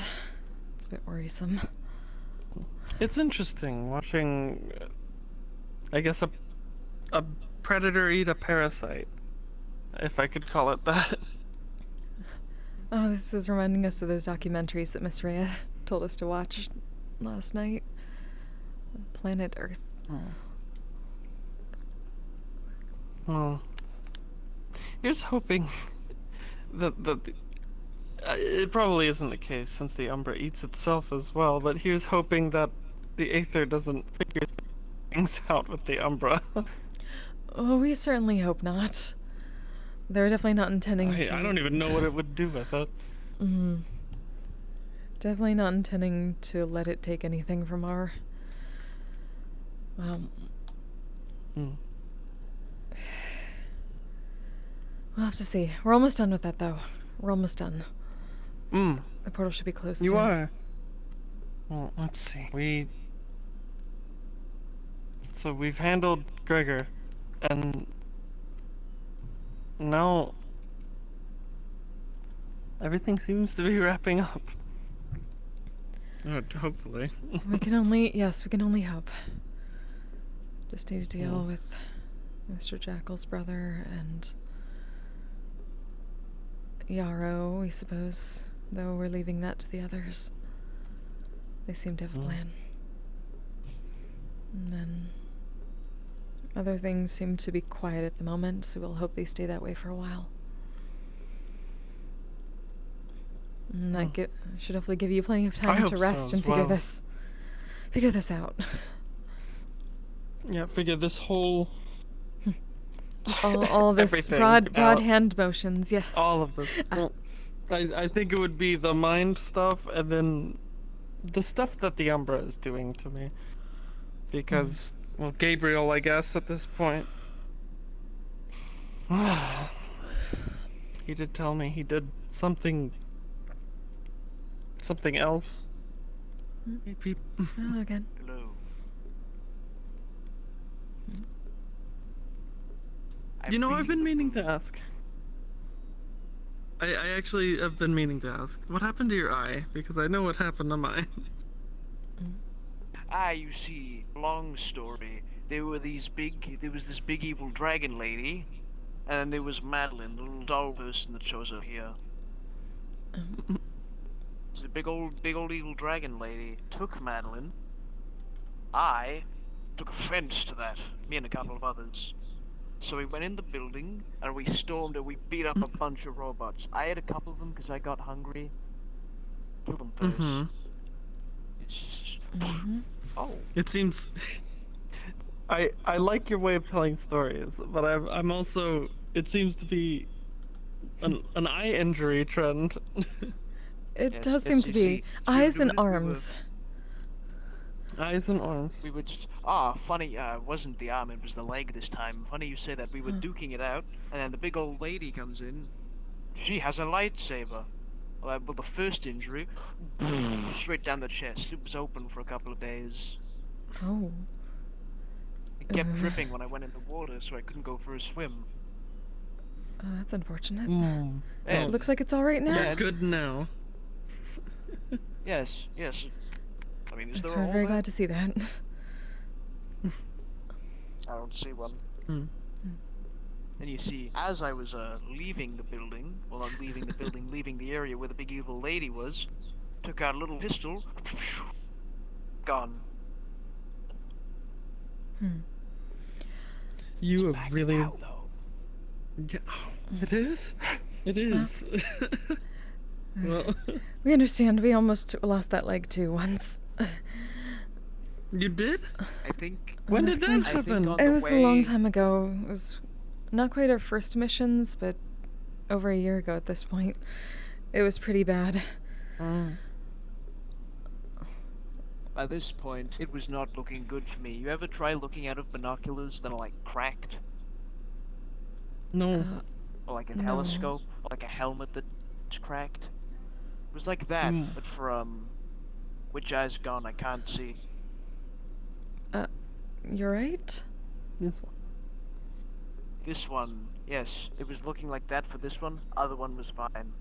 Speaker 2: It's a bit worrisome.
Speaker 20: It's interesting watching, I guess, a predator eat a parasite, if I could call it that.
Speaker 2: Oh, this is reminding us of those documentaries that Miss Rhea told us to watch last night. Planet Earth.
Speaker 20: Well, here's hoping that it probably isn't the case since the Umbra eats itself as well, but here's hoping that the Aether doesn't figure things out with the Umbra.
Speaker 2: Oh, we certainly hope not. They're definitely not intending to...
Speaker 20: I don't even know what it would do with it.
Speaker 2: Definitely not intending to let it take anything from our... Well... We'll have to see. We're almost done with that, though. We're almost done. The portal should be closed soon.
Speaker 20: You are? Well, let's see. So we've handled Gregor, and now everything seems to be wrapping up. Hopefully.
Speaker 2: We can only hope. Just need to deal with Mr. Jackal's brother and Yarrow, we suppose, though we're leaving that to the others. They seem to have a plan. And then other things seem to be quiet at the moment, so we'll hope they stay that way for a while. And that should hopefully give you plenty of time to rest and figure this out.
Speaker 20: Yeah, figure this whole
Speaker 2: all this broad hand motions, yes.
Speaker 20: All of this. Well, I think it would be the mind stuff and then the stuff that the Umbra is doing to me. Because, well, Gabriel, I guess, at this point. He did tell me he did something else.
Speaker 2: Hello again.
Speaker 3: Hello.
Speaker 20: You know, I've been meaning to ask. I actually have been meaning to ask. What happened to your eye? Because I know what happened to mine.
Speaker 21: You see, long story. There was this big evil dragon lady, and there was Madeline, the little doll person that shows up here. It's a big old evil dragon lady took Madeline. I took offense to that, me and a couple of others. So we went in the building, and we stormed and we beat up a bunch of robots. I ate a couple of them because I got hungry. Killed them first. Oh.
Speaker 20: It seems... I like your way of telling stories, but I'm also... It seems to be an eye injury trend.
Speaker 2: It does seem to be. Eyes and arms.
Speaker 20: Eyes and arms.
Speaker 21: We were just... funny, it wasn't the arm, it was the leg this time. Funny you say that. We were duking it out, and then the big old lady comes in. She has a lightsaber. Well, the first injury, straight down the chest. It was open for a couple of days.
Speaker 2: Oh.
Speaker 21: kept dripping when I went in the water, so I couldn't go for a swim.
Speaker 2: That's unfortunate.
Speaker 20: Mm.
Speaker 21: Yeah.
Speaker 2: It looks like it's all right now.
Speaker 20: You're good now.
Speaker 21: Yes. I mean, is there a
Speaker 2: We're
Speaker 21: hole
Speaker 2: very
Speaker 21: there?
Speaker 2: glad to see that.
Speaker 21: I don't see one.
Speaker 20: Hmm.
Speaker 21: Then you see, as I was leaving the building, well, not leaving the building, leaving the area where the big evil lady was, took out a little pistol, gone.
Speaker 20: You have really. Yeah, it is. It is. Well,
Speaker 2: we understand. We almost lost that leg too once.
Speaker 20: you did?
Speaker 21: I think.
Speaker 20: When did that happen?
Speaker 2: It was a long time ago. It was not quite our first missions, but over a year ago at this point. It was pretty bad.
Speaker 21: By this point, it was not looking good for me. You ever try looking out of binoculars that are like cracked?
Speaker 20: No.
Speaker 21: Or like a
Speaker 2: No.
Speaker 21: telescope? Or like a helmet that's cracked? It was like that, but for, which eye's gone, I can't see.
Speaker 2: You're right?
Speaker 20: This one.
Speaker 21: This one, yes, it was looking like that for this one. Other one was fine.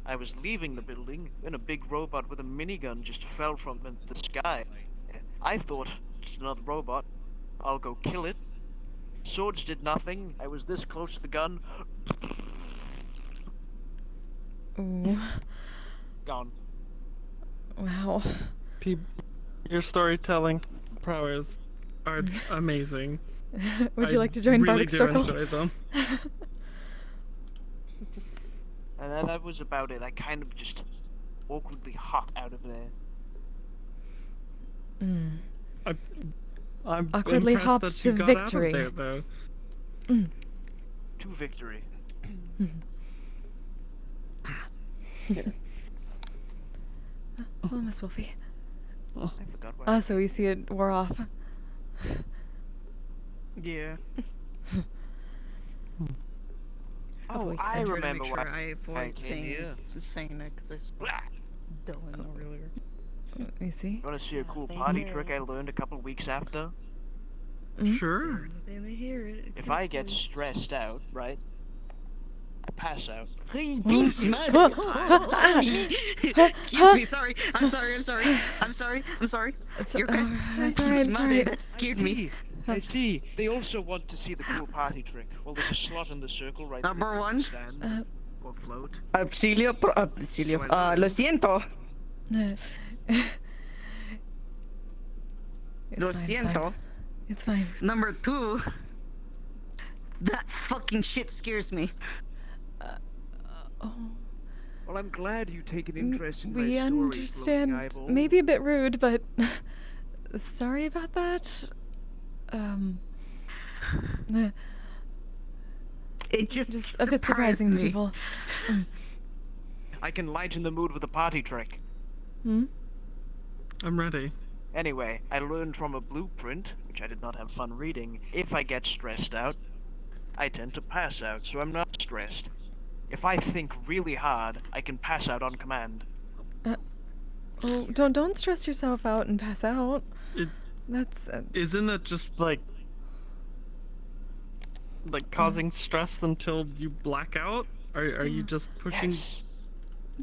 Speaker 21: I was leaving the building, and a big robot with a minigun just fell from the sky. I thought, it's another robot. I'll go kill it. Swords did nothing. I was this close to the gun.
Speaker 2: Ooh.
Speaker 21: Gone.
Speaker 2: Wow.
Speaker 20: Your storytelling prowess are amazing.
Speaker 2: Would you like to join
Speaker 20: really
Speaker 2: Bardic Circle?
Speaker 20: Enjoy them.
Speaker 21: And that was about it. I kind of just awkwardly hopped out of there.
Speaker 20: I'm
Speaker 2: Awkwardly
Speaker 20: impressed
Speaker 2: hopped
Speaker 20: that
Speaker 2: to
Speaker 20: you got
Speaker 2: victory.
Speaker 20: Out of there, though.
Speaker 21: To victory.
Speaker 2: Hello, Miss Wolfie.
Speaker 21: I forgot what
Speaker 2: So we see it wore off.
Speaker 9: Yeah.
Speaker 21: Oh, I remember
Speaker 9: sure
Speaker 21: why
Speaker 9: I avoid
Speaker 21: came.
Speaker 9: saying that because I saw Dylan earlier.
Speaker 2: You see?
Speaker 21: You want to see a cool party trick I learned a couple weeks after?
Speaker 20: Sure.
Speaker 9: Then they hear it.
Speaker 21: If I get stressed out, right? I pass out.
Speaker 1: He's being smart. Excuse me, sorry. I'm sorry. You're okay. That scared me.
Speaker 21: I see. They also want to see the cool party trick. Well, there's a slot in the circle right
Speaker 1: Number
Speaker 21: there.
Speaker 1: one.
Speaker 21: Stand or float.
Speaker 1: Auxilio, lo siento. Lo siento.
Speaker 2: It's fine.
Speaker 1: Number 2. That fucking shit scares me.
Speaker 21: Well, I'm glad you take an interest in my
Speaker 2: We
Speaker 21: story,
Speaker 2: understand.
Speaker 21: floating eyeball.
Speaker 2: Maybe a bit rude, but sorry about that.
Speaker 1: It just
Speaker 2: a bit surprising to
Speaker 1: me.
Speaker 2: people.
Speaker 21: I can lighten the mood with a party trick.
Speaker 2: Hmm?
Speaker 20: I'm ready.
Speaker 21: Anyway, I learned from a blueprint, which I did not have fun reading, if I get stressed out, I tend to pass out, so I'm not stressed. If I think really hard, I can pass out on command.
Speaker 2: Oh, don't stress yourself out and pass out. That's
Speaker 20: Isn't that just like causing stress until you black out? Are you just pushing?
Speaker 21: Yes.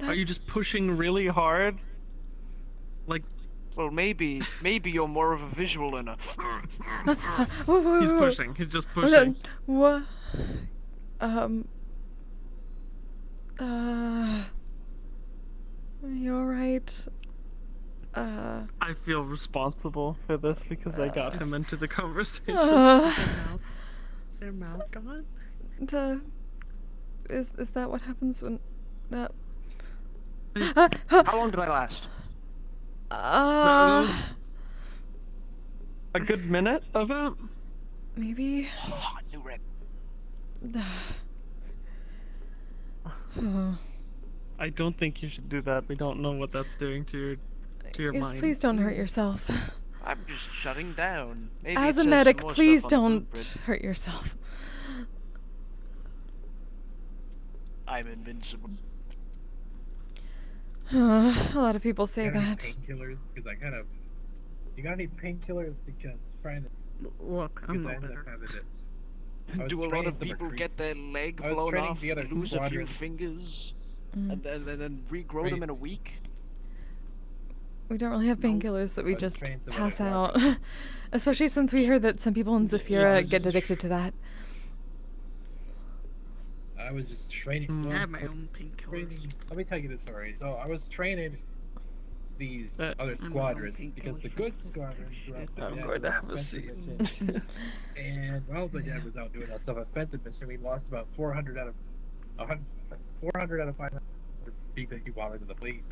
Speaker 20: Are you just pushing really hard? Like,
Speaker 21: well, maybe you're more of a visual learner.
Speaker 20: He's pushing. He's just pushing.
Speaker 2: What? You alright?
Speaker 20: I feel responsible for this because I got him into the conversation.
Speaker 9: Is their mouth gone?
Speaker 2: Is that what happens when?
Speaker 21: How long did I last?
Speaker 20: That was a good minute of it.
Speaker 2: Maybe.
Speaker 21: New record.
Speaker 20: I don't think you should do that. We don't know what that's doing to your
Speaker 2: Yes,
Speaker 20: mind.
Speaker 2: please don't hurt yourself.
Speaker 21: I'm just shutting down. Maybe
Speaker 2: As
Speaker 21: it
Speaker 2: a
Speaker 21: says
Speaker 2: medic,
Speaker 21: some more
Speaker 2: please
Speaker 21: stuff on the
Speaker 2: don't
Speaker 21: blueprint.
Speaker 2: hurt yourself.
Speaker 21: I'm invincible.
Speaker 2: A lot of people say
Speaker 22: You got any
Speaker 2: that.
Speaker 22: painkillers? Because I kind of. You got any painkillers? Because trying to
Speaker 20: Look, I'm no better.
Speaker 21: Do a lot of people get their leg blown off, lose a few fingers, and then regrow them in a week?
Speaker 2: We don't really have painkillers that we just pass out. Especially since we heard that some people in Zafira get addicted to that.
Speaker 4: I was just training.
Speaker 20: I have my own painkillers.
Speaker 4: Let me tell you the story. So I was training these other squadrons because the good squadrons were up there.
Speaker 20: I'm going to have a seat.
Speaker 4: And well, the dad was out doing that stuff offensive mission. We lost about 400 out of 500 B-52 bombers in the fleet.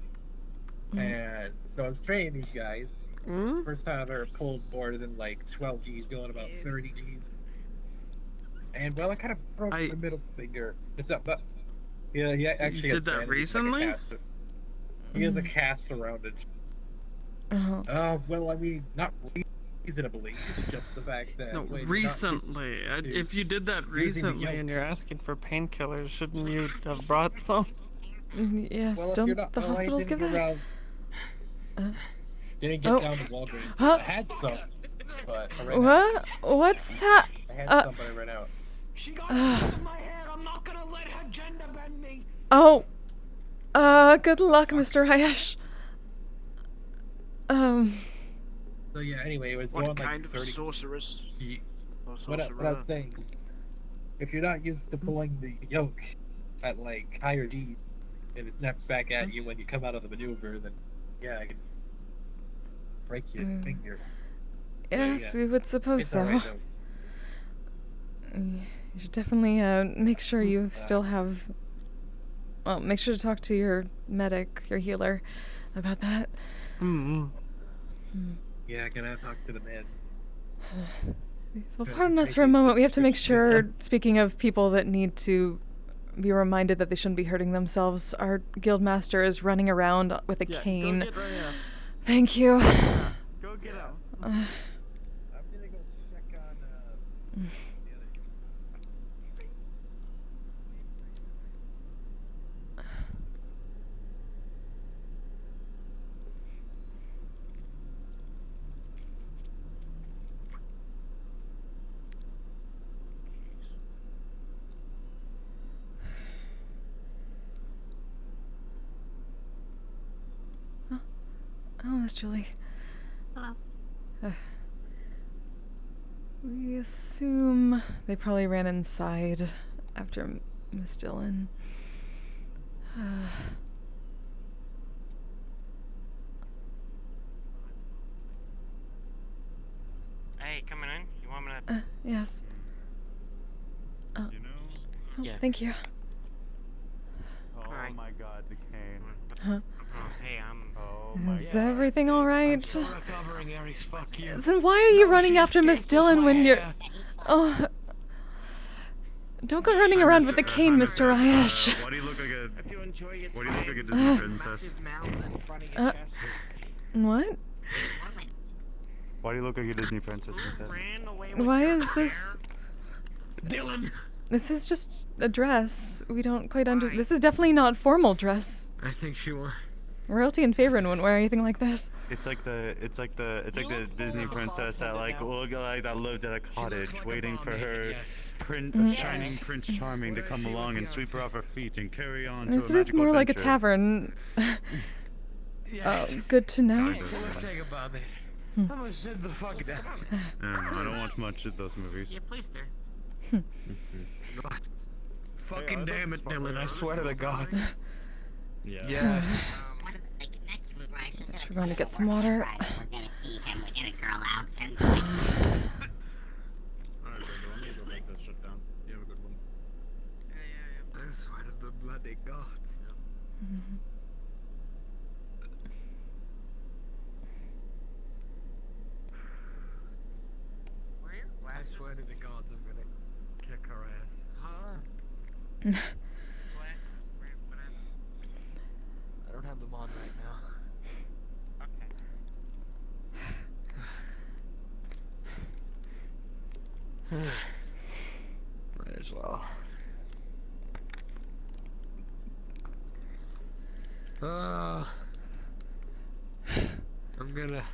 Speaker 4: And so I was training these guys. First time I've ever pulled more than like 12 Gs, going about 30 Gs. And well, I kind of broke the middle finger. It's up, but yeah, he actually
Speaker 20: did that recently.
Speaker 4: Like he has a cast around it. Well, I mean, not reasonably. It's just the fact that
Speaker 20: No, recently. If you did that recently and you're asking for painkillers, shouldn't you have brought some?
Speaker 2: Yes,
Speaker 4: well,
Speaker 2: don't the hospitals give that?
Speaker 4: Didn't get down to Walgreens. I had some, but I ran
Speaker 2: what? What's that?
Speaker 4: I had some, but I ran out.
Speaker 13: She got in my head. I'm not gonna let her gender bend me.
Speaker 2: Oh. Good luck, Mr. Hayesh.
Speaker 4: So yeah, anyway, it was
Speaker 21: What
Speaker 4: going
Speaker 21: kind
Speaker 4: like
Speaker 21: of
Speaker 4: 30.
Speaker 21: sorceress?
Speaker 4: What I was saying is, if you're not used to pulling the yoke at like higher G, and it snaps back at you when you come out of the maneuver, then yeah, I can break your finger.
Speaker 2: Yes, we would suppose
Speaker 4: It's
Speaker 2: so.
Speaker 4: alright,
Speaker 2: You should definitely make sure you still have. Well, make sure to talk to your medic, your healer, about that.
Speaker 4: Yeah, I gotta talk to the man.
Speaker 2: Well, pardon us for a moment. We have to make sure, speaking of people that need to be reminded that they shouldn't be hurting themselves, our guild master is running around with a cane.
Speaker 20: Go get Rhea.
Speaker 2: Thank you.
Speaker 20: Go get him.
Speaker 4: I'm gonna go check on
Speaker 2: Oh, Miss Julie.
Speaker 1: Hello.
Speaker 2: We assume they probably ran inside after Miss Dillon.
Speaker 12: Hey, coming in? You want me to?
Speaker 2: Yes. Oh.
Speaker 11: You know?
Speaker 2: Oh,
Speaker 16: Yeah.
Speaker 2: thank you.
Speaker 11: Oh my God, the cane.
Speaker 2: Huh?
Speaker 12: Hey, I'm.
Speaker 2: Is everything all right?
Speaker 13: Recovering, Aries. Fuck you.
Speaker 2: So why are you running after Miss Dillon when you're... Oh... Don't go running around with the cane, Mr. Ayash.
Speaker 11: Why do you look like a...
Speaker 12: If you enjoy your
Speaker 11: Why do you look like a Disney princess?
Speaker 12: massive mounds in front of your chest.
Speaker 2: What?
Speaker 11: Why do you look like a Disney princess instead?
Speaker 2: Why is this...
Speaker 13: Dylan!
Speaker 2: This is just a dress. We don't quite This is definitely not formal dress.
Speaker 13: I think she will.
Speaker 2: Royalty and Favorite wouldn't wear anything like this.
Speaker 11: It's like the Disney princess that that lived at a cottage waiting for her shining Prince Charming to come along and sweep her off her feet and carry on to a
Speaker 2: This is
Speaker 11: magical
Speaker 2: more like a
Speaker 11: adventure.
Speaker 2: tavern. Oh, good to know.
Speaker 11: Kind of.
Speaker 13: Let's take about it. I'm gonna sit the fuck down.
Speaker 11: I don't watch much of those movies.
Speaker 18: You pleased her.
Speaker 13: God. Fucking damn it, Dylan, I swear to the God.
Speaker 11: Yeah.
Speaker 13: Yes.
Speaker 2: We're going to get some water.
Speaker 14: We're gonna see him with a girl outfit.
Speaker 11: Alright, let me go make this shit down. You have a good one.
Speaker 13: I swear to the bloody gods. I swear to the gods I'm gonna kick her ass. I don't have them on right now. Might as well. I'm gonna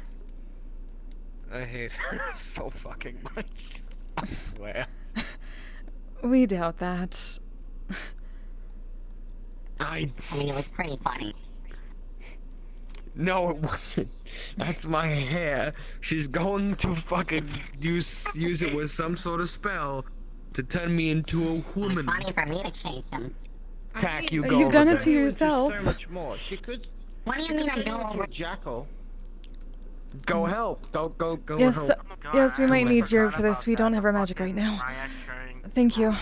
Speaker 11: I hate her so fucking much. I swear.
Speaker 2: We doubt that.
Speaker 14: I mean, it was pretty funny.
Speaker 11: No, it wasn't. That's my hair. She's going to fucking use it with some sort of spell to turn me into a woman.
Speaker 14: It's funny for me to chase him.
Speaker 11: Tack, you go.
Speaker 2: You've done it to
Speaker 17: Into
Speaker 2: yourself.
Speaker 17: So much more. She could.
Speaker 14: What do you mean I go over?
Speaker 17: Jackal.
Speaker 11: Go help. Go
Speaker 2: Yes,
Speaker 11: help.
Speaker 2: yes, we might need you for this. We don't have our magic right now. Thank you.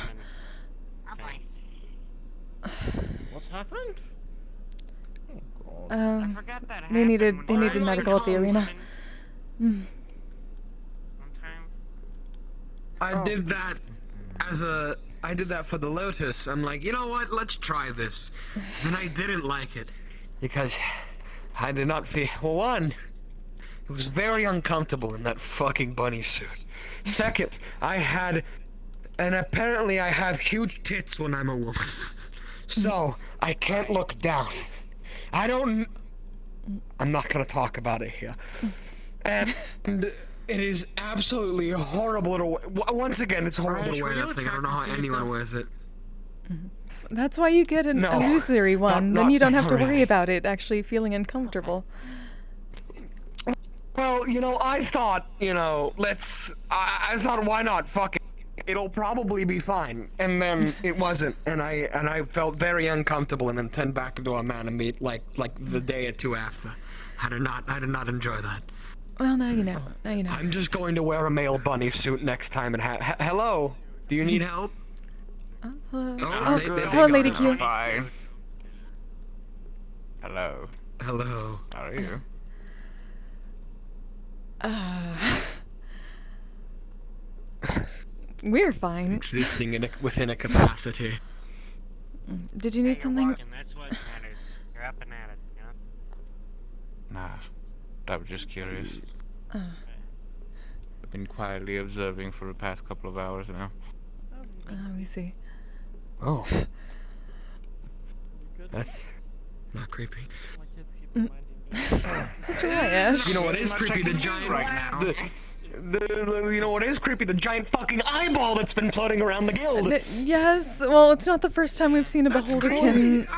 Speaker 17: What's happened?
Speaker 2: They needed medical at the arena.
Speaker 11: I did that I did that for the Lotus. I'm like, you know what? Let's try this. And I didn't like it because I did not feel. Well, one, it was very uncomfortable in that fucking bunny suit. Second, apparently I have huge tits when I'm a woman. So I can't look down. I'm not gonna talk about it here. And it is absolutely horrible to once again, it's horrible to wear that thing. I don't know how anyone wears it.
Speaker 2: That's why you get an illusory one. Then you don't have to worry about it actually feeling uncomfortable.
Speaker 11: Well, I thought, I thought, why not? Fuck it. It'll probably be fine. And then it wasn't, and I felt very uncomfortable, and then turned back into a man and meat like the day or two after. I did not enjoy that.
Speaker 2: Well, now you know.
Speaker 11: I'm just going to wear a male bunny suit next time and hello. Do you need help?
Speaker 2: Hello.
Speaker 11: Oh,
Speaker 2: hello, Lady Q.
Speaker 15: Fine. Hello.
Speaker 11: Hello.
Speaker 15: How are you?
Speaker 2: We're fine.
Speaker 11: Existing within a capacity.
Speaker 2: Did you need something?
Speaker 12: That's what matters. You're up and at it, you know?
Speaker 15: Nah. I was just curious.
Speaker 2: Oh.
Speaker 15: I've been quietly observing for the past couple of hours now.
Speaker 2: We see.
Speaker 11: Oh. That's not creepy.
Speaker 2: That's right, Ash.
Speaker 11: You know what is creepy? The giant right now. You know what is creepy? The giant fucking eyeball that's been floating around the guild.
Speaker 2: Yes. Well, it's not the first time we've seen a beholderkin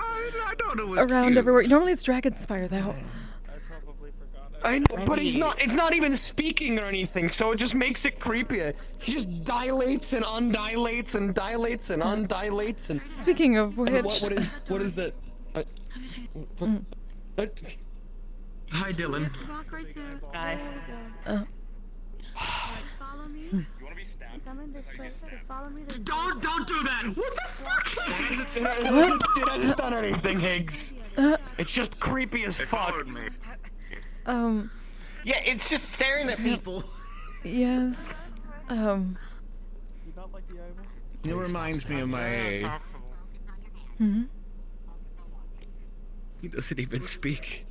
Speaker 2: around everywhere. Normally it's Dragonspire, though.
Speaker 11: I know, but he's not. It's not even speaking or anything, so it just makes it creepier. He just dilates and undilates and dilates and undilates and.
Speaker 2: Speaking of which,
Speaker 11: what is that? Hi, Dylan.
Speaker 9: Hi.
Speaker 8: Follow me. You wanna be stabbed? Come in this way. Follow me.
Speaker 11: Don't do that! What the fuck? Did I just done anything, Higgs? It's just creepy as fuck.
Speaker 17: Yeah, it's just staring at people.
Speaker 2: Yes.
Speaker 17: It reminds me of my.
Speaker 11: He doesn't even speak.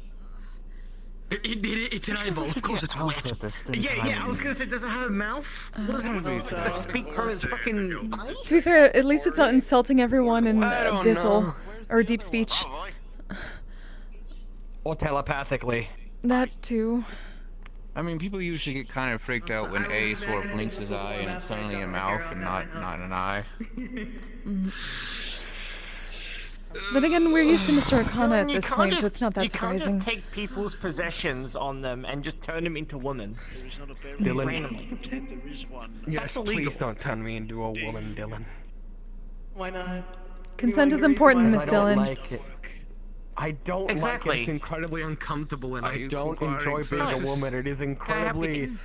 Speaker 11: It's an eyeball. Of course, it's wet.
Speaker 17: Yeah. I was gonna say, does it have a mouth? What does it speak from his fucking eyes?
Speaker 2: To be fair, at least it's not insulting everyone in Abyssal or Deep Speech.
Speaker 11: Or telepathically.
Speaker 2: That too.
Speaker 15: I mean, people usually get kind of freaked out when A sort of blinks his eye and it's suddenly a mouth and not an eye.
Speaker 2: But again, we're used to Mr. Arcana at this point, so it's not that surprising.
Speaker 17: You can't just take people's possessions on them and just turn them into women.
Speaker 21: There is not a bear
Speaker 11: Dylan.
Speaker 21: there is one.
Speaker 11: Yes, please don't turn me into a woman, Dylan.
Speaker 9: Why not?
Speaker 2: Consent is important, Miss
Speaker 11: I don't
Speaker 2: Dylan.
Speaker 11: like it. I don't like it. It's incredibly uncomfortable, and I don't enjoy being a woman. It is incredibly.
Speaker 6: Can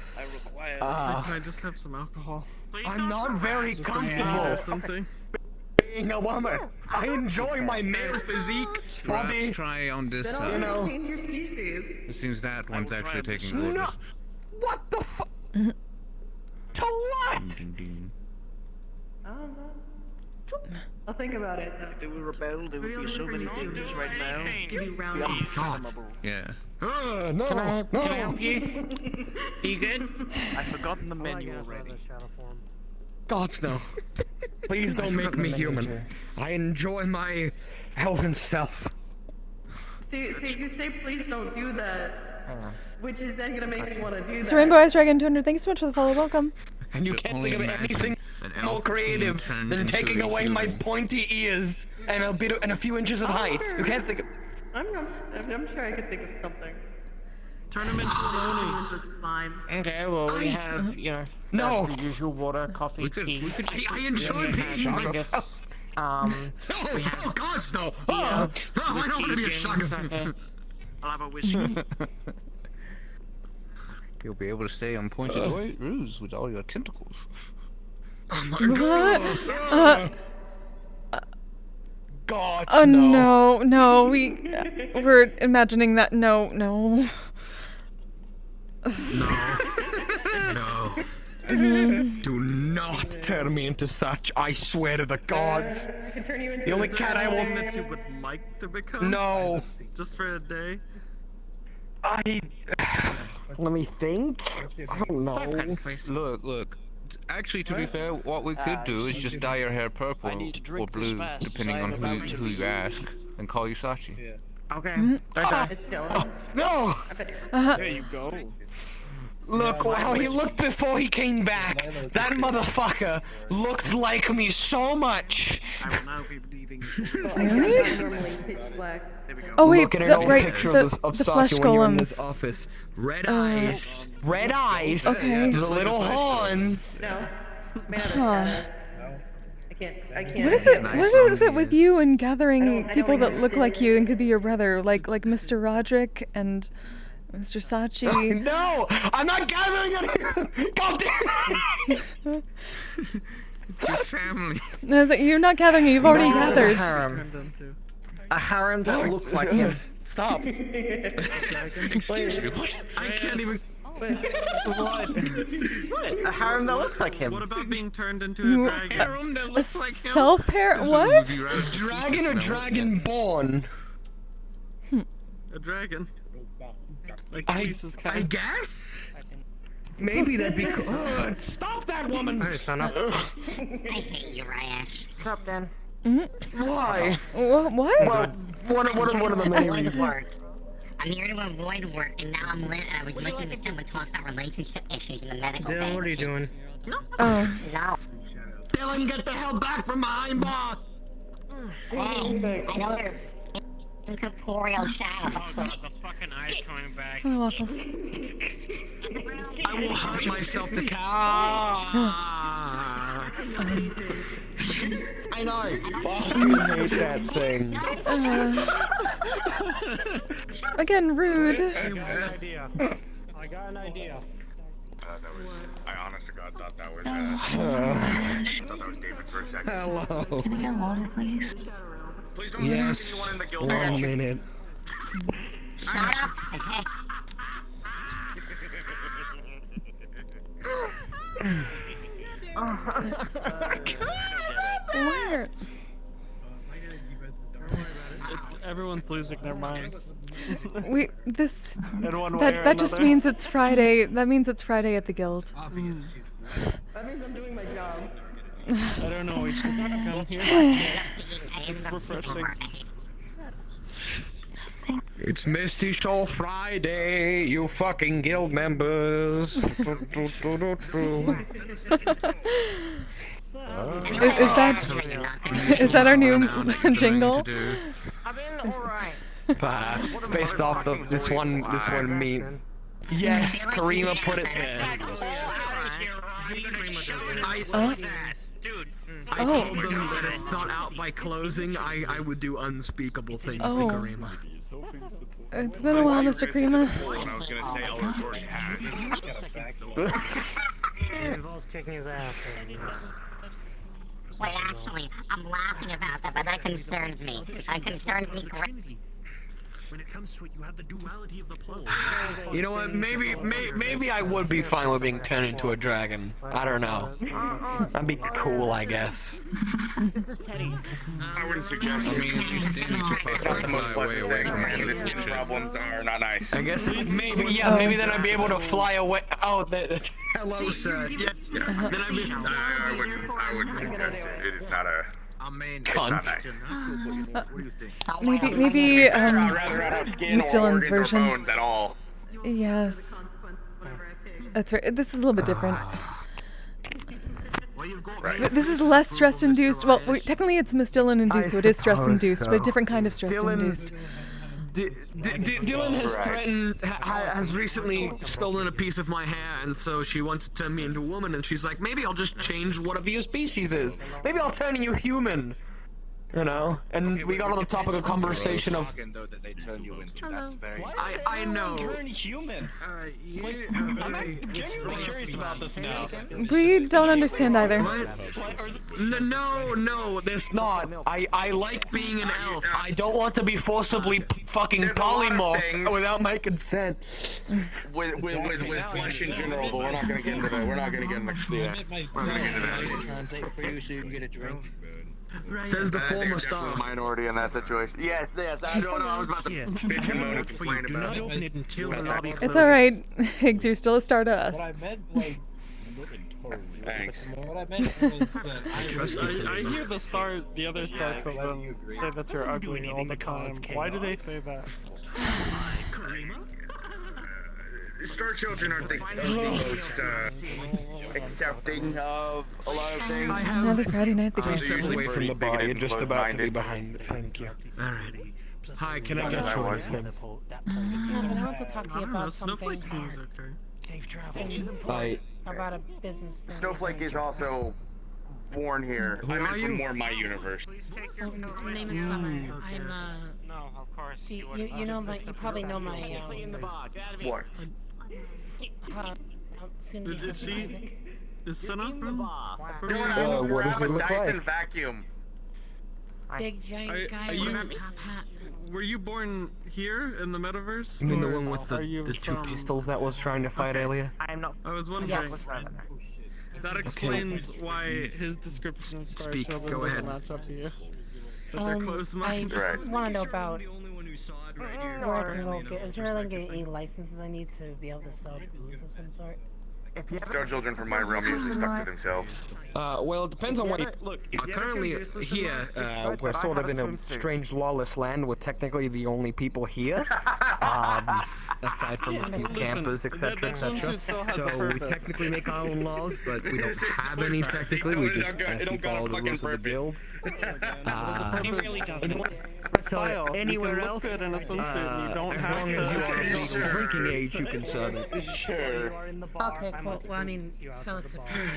Speaker 6: I just have some alcohol?
Speaker 11: I'm not very comfortable.
Speaker 6: Something.
Speaker 11: Being a woman, I enjoy my male physique, body.
Speaker 15: Let's try on this.
Speaker 11: You know.
Speaker 10: Change your species.
Speaker 15: It seems that one's actually taking orders.
Speaker 11: No. What the fuck? To what?
Speaker 9: I don't know. I'll think about it.
Speaker 21: If they were rebel, there would be so many things right now.
Speaker 10: Give you round.
Speaker 15: Yeah.
Speaker 11: No.
Speaker 17: Can I help you? Are you good?
Speaker 21: I've forgotten the menu already.
Speaker 11: Gods no. Please don't make me human. I enjoy my elven self.
Speaker 10: See, you say please don't do that.
Speaker 17: Hang on.
Speaker 10: Which is then gonna make me want to do
Speaker 2: So
Speaker 10: that.
Speaker 2: Rainbow Eyes Dragon 200, thank you so much for the follow. Welcome.
Speaker 17: And you can't think of anything more creative than taking away my pointy ears and a few inches of height. You can't think of.
Speaker 10: I'm sure I could think of something.
Speaker 20: Turn him into an Oni.
Speaker 10: Slime.
Speaker 17: Okay, well we have the usual water, coffee, tea.
Speaker 13: I enjoy being
Speaker 17: myself. We have
Speaker 13: oh God, no!
Speaker 17: I
Speaker 13: don't want to be a
Speaker 17: sucker.
Speaker 21: I'll have a whiskey.
Speaker 15: You'll be able to stay on pointed roofs with all your tentacles.
Speaker 13: Oh my
Speaker 2: What?
Speaker 17: God.
Speaker 2: Oh no, we're imagining that. No.
Speaker 13: No.
Speaker 17: Do not turn me into such. I swear to the gods.
Speaker 10: I can turn you into
Speaker 17: The only
Speaker 10: a
Speaker 17: cat I will.
Speaker 20: that you would like to become?
Speaker 17: No.
Speaker 20: Just for a day?
Speaker 17: Let me think. I don't know.
Speaker 15: Look. Actually, to be fair, what we could do is just dye your hair purple or blue, depending on who you ask, and call you Sachi.
Speaker 17: Yeah.
Speaker 2: Okay.
Speaker 10: It's still.
Speaker 17: No.
Speaker 21: There you go.
Speaker 17: Look how he looked before he came back. That motherfucker looked like me so much.
Speaker 21: I will now be leaving.
Speaker 10: Normally pitch black.
Speaker 21: There we go.
Speaker 2: Oh wait,
Speaker 17: Look at an old
Speaker 2: right,
Speaker 17: picture
Speaker 2: the
Speaker 17: of
Speaker 2: flesh
Speaker 17: Sachi when you were in this
Speaker 2: golems.
Speaker 13: office. Red eyes.
Speaker 17: Red eyes.
Speaker 2: Okay.
Speaker 17: The little horn.
Speaker 10: No. Man,
Speaker 2: Huh.
Speaker 10: I can't.
Speaker 2: What is it? What is it with you and gathering
Speaker 10: I don't
Speaker 2: people that look
Speaker 10: exist.
Speaker 2: like you and could be your brother, like Mr. Roderick and Mr. Sachi?
Speaker 17: No, I'm not gathering anything. God damn it.
Speaker 13: It's your family.
Speaker 2: No, it's like, you're not gathering. You've already gathered.
Speaker 17: A harem that looks like him. Stop.
Speaker 13: Excuse me, what? I can't even.
Speaker 17: What? A harem that looks like him.
Speaker 20: What about being turned into a dragon?
Speaker 13: Harem that looks like him.
Speaker 2: Self-hair? What?
Speaker 17: Dragon or dragon-born?
Speaker 20: A dragon. Like
Speaker 13: I guess.
Speaker 17: Maybe that'd be cool. Stop that woman!
Speaker 12: Hey, son up.
Speaker 14: I hate you, Ryash.
Speaker 17: What's up, Dan? Why?
Speaker 2: What?
Speaker 17: Well, what are the many
Speaker 14: Avoid
Speaker 17: reasons?
Speaker 14: work. I'm here to avoid work, and now I was listening to someone talk about relationship issues in the medical
Speaker 12: Dan, what are you doing?
Speaker 2: Oh.
Speaker 14: No.
Speaker 13: Dylan, get the hell back from behind bar!
Speaker 14: Hey, I know they're incorporeal shadows.
Speaker 12: The fucking eyes coming back.
Speaker 2: Oh, waffles.
Speaker 13: I will hurt myself to I know.
Speaker 17: I hate that thing.
Speaker 2: Again, rude.
Speaker 12: I got an idea.
Speaker 3: I honest to God thought that was I thought that was David for a second.
Speaker 17: Hello.
Speaker 3: Can I get water, please? Please don't suck anyone in the guild.
Speaker 17: 1 minute.
Speaker 2: Where?
Speaker 20: Everyone's losing their minds.
Speaker 2: That just means it's Friday. That means it's Friday at the guild.
Speaker 10: That means I'm doing my job.
Speaker 20: I don't know. We should come here. It's refreshing.
Speaker 17: It's Misty Show Friday, you fucking guild members.
Speaker 2: Is that our new jingle?
Speaker 17: Perhaps based off of this one meme. Yes, Karima put it there.
Speaker 13: I told them that if it's not out by closing, I would do unspeakable things to Karima.
Speaker 2: It's been a while, Mr. Krima.
Speaker 3: I was gonna say I'll already has.
Speaker 12: It involves kicking his ass.
Speaker 14: Wait, actually, I'm laughing about that, but that concerns me. That concerns me greatly.
Speaker 13: When it comes to it, you have the duality of the plus.
Speaker 17: You know what? Maybe I would be fine with being turned into a dragon. I don't know. That'd be cool, I guess.
Speaker 10: This is Teddy.
Speaker 3: I wouldn't suggest. I mean, these things are not the most pleasant thing, man. These problems are not nice.
Speaker 17: I guess maybe then I'd be able to fly away. Oh,
Speaker 13: hello, sir. Yes. Then
Speaker 3: I wouldn't suggest it. It is not a. It's not nice.
Speaker 2: Maybe
Speaker 3: I'd rather not have skin
Speaker 2: Miss
Speaker 3: or
Speaker 2: Dylan's
Speaker 3: organs or
Speaker 2: version.
Speaker 3: bones at all.
Speaker 2: Yes. That's right. This is a little bit different. This is less stress-induced. Well, technically it's Mistillin-induced, so it is stress-induced, but a different kind of stress-induced.
Speaker 17: Dylan has threatened, has recently stolen a piece of my hair, and so she wants to turn me into a woman, and she's like, maybe I'll just change whatever your species is. Maybe I'll turn you human. You know? And we got on the topic of conversation of... I know.
Speaker 7: Turn human. I'm genuinely curious about this now.
Speaker 2: We don't understand either.
Speaker 17: No, there's not. I like being an elf. I don't want to be forcibly fucking polymorphed without my consent.
Speaker 3: With flesh in general, but we're not gonna get into that. We're not gonna get into that. We're not gonna get into that.
Speaker 5: Translate for you so you can get a drink.
Speaker 17: Says the former
Speaker 3: star. Minority in that situation. Yes, I don't know. I was about to bitch and moan and complain about it.
Speaker 2: It's alright. Higgs, you're still a star to us.
Speaker 4: What I meant was...
Speaker 3: Thanks.
Speaker 4: What I meant was
Speaker 20: I hear the other stars of them say that you're ugly all the time. Why do they say that?
Speaker 3: Star children aren't the most accepting of a lot of things.
Speaker 2: Another Friday night
Speaker 17: Please step away from the bar. You're just about to be behind it. Thank you. Alrighty. Hi, can I get you anything?
Speaker 8: I want to talk to you about something.
Speaker 9: Safe
Speaker 8: travels. About a business thing.
Speaker 3: Snowflake is also born here. I'm in from more my universe.
Speaker 8: My name is Summer. I'm
Speaker 20: No, of course.
Speaker 8: you know my. You probably know my.
Speaker 3: What?
Speaker 8: Soon to be husband, Isaac.
Speaker 20: Is Sun up?
Speaker 3: What does it look like? Vacuum.
Speaker 8: Big giant guy with a top hat.
Speaker 20: Were you born here in the metaverse?
Speaker 17: You mean the one with the two pistols that was trying to fight earlier?
Speaker 20: I was wondering. That explains why his description of Star Children doesn't match up to you. That they're close-minded.
Speaker 8: I want to know about where I can go get. Is there like any licenses I need to be able to sell booze of some sort?
Speaker 3: Star children from my realm usually stuck to themselves.
Speaker 17: Well, it depends on what you... currently here, we're sort of in a strange lawless land. We're technically the only people here. Aside from a few campers, etc., etc. So we technically make our own laws, but we don't have any technically. We just actually follow the rules of the guild.
Speaker 9: It really doesn't.
Speaker 17: So anywhere else, as long as you are of legal drinking age, you can serve it.
Speaker 3: Sure.
Speaker 8: Okay, cool. Well, I mean, sell it to period.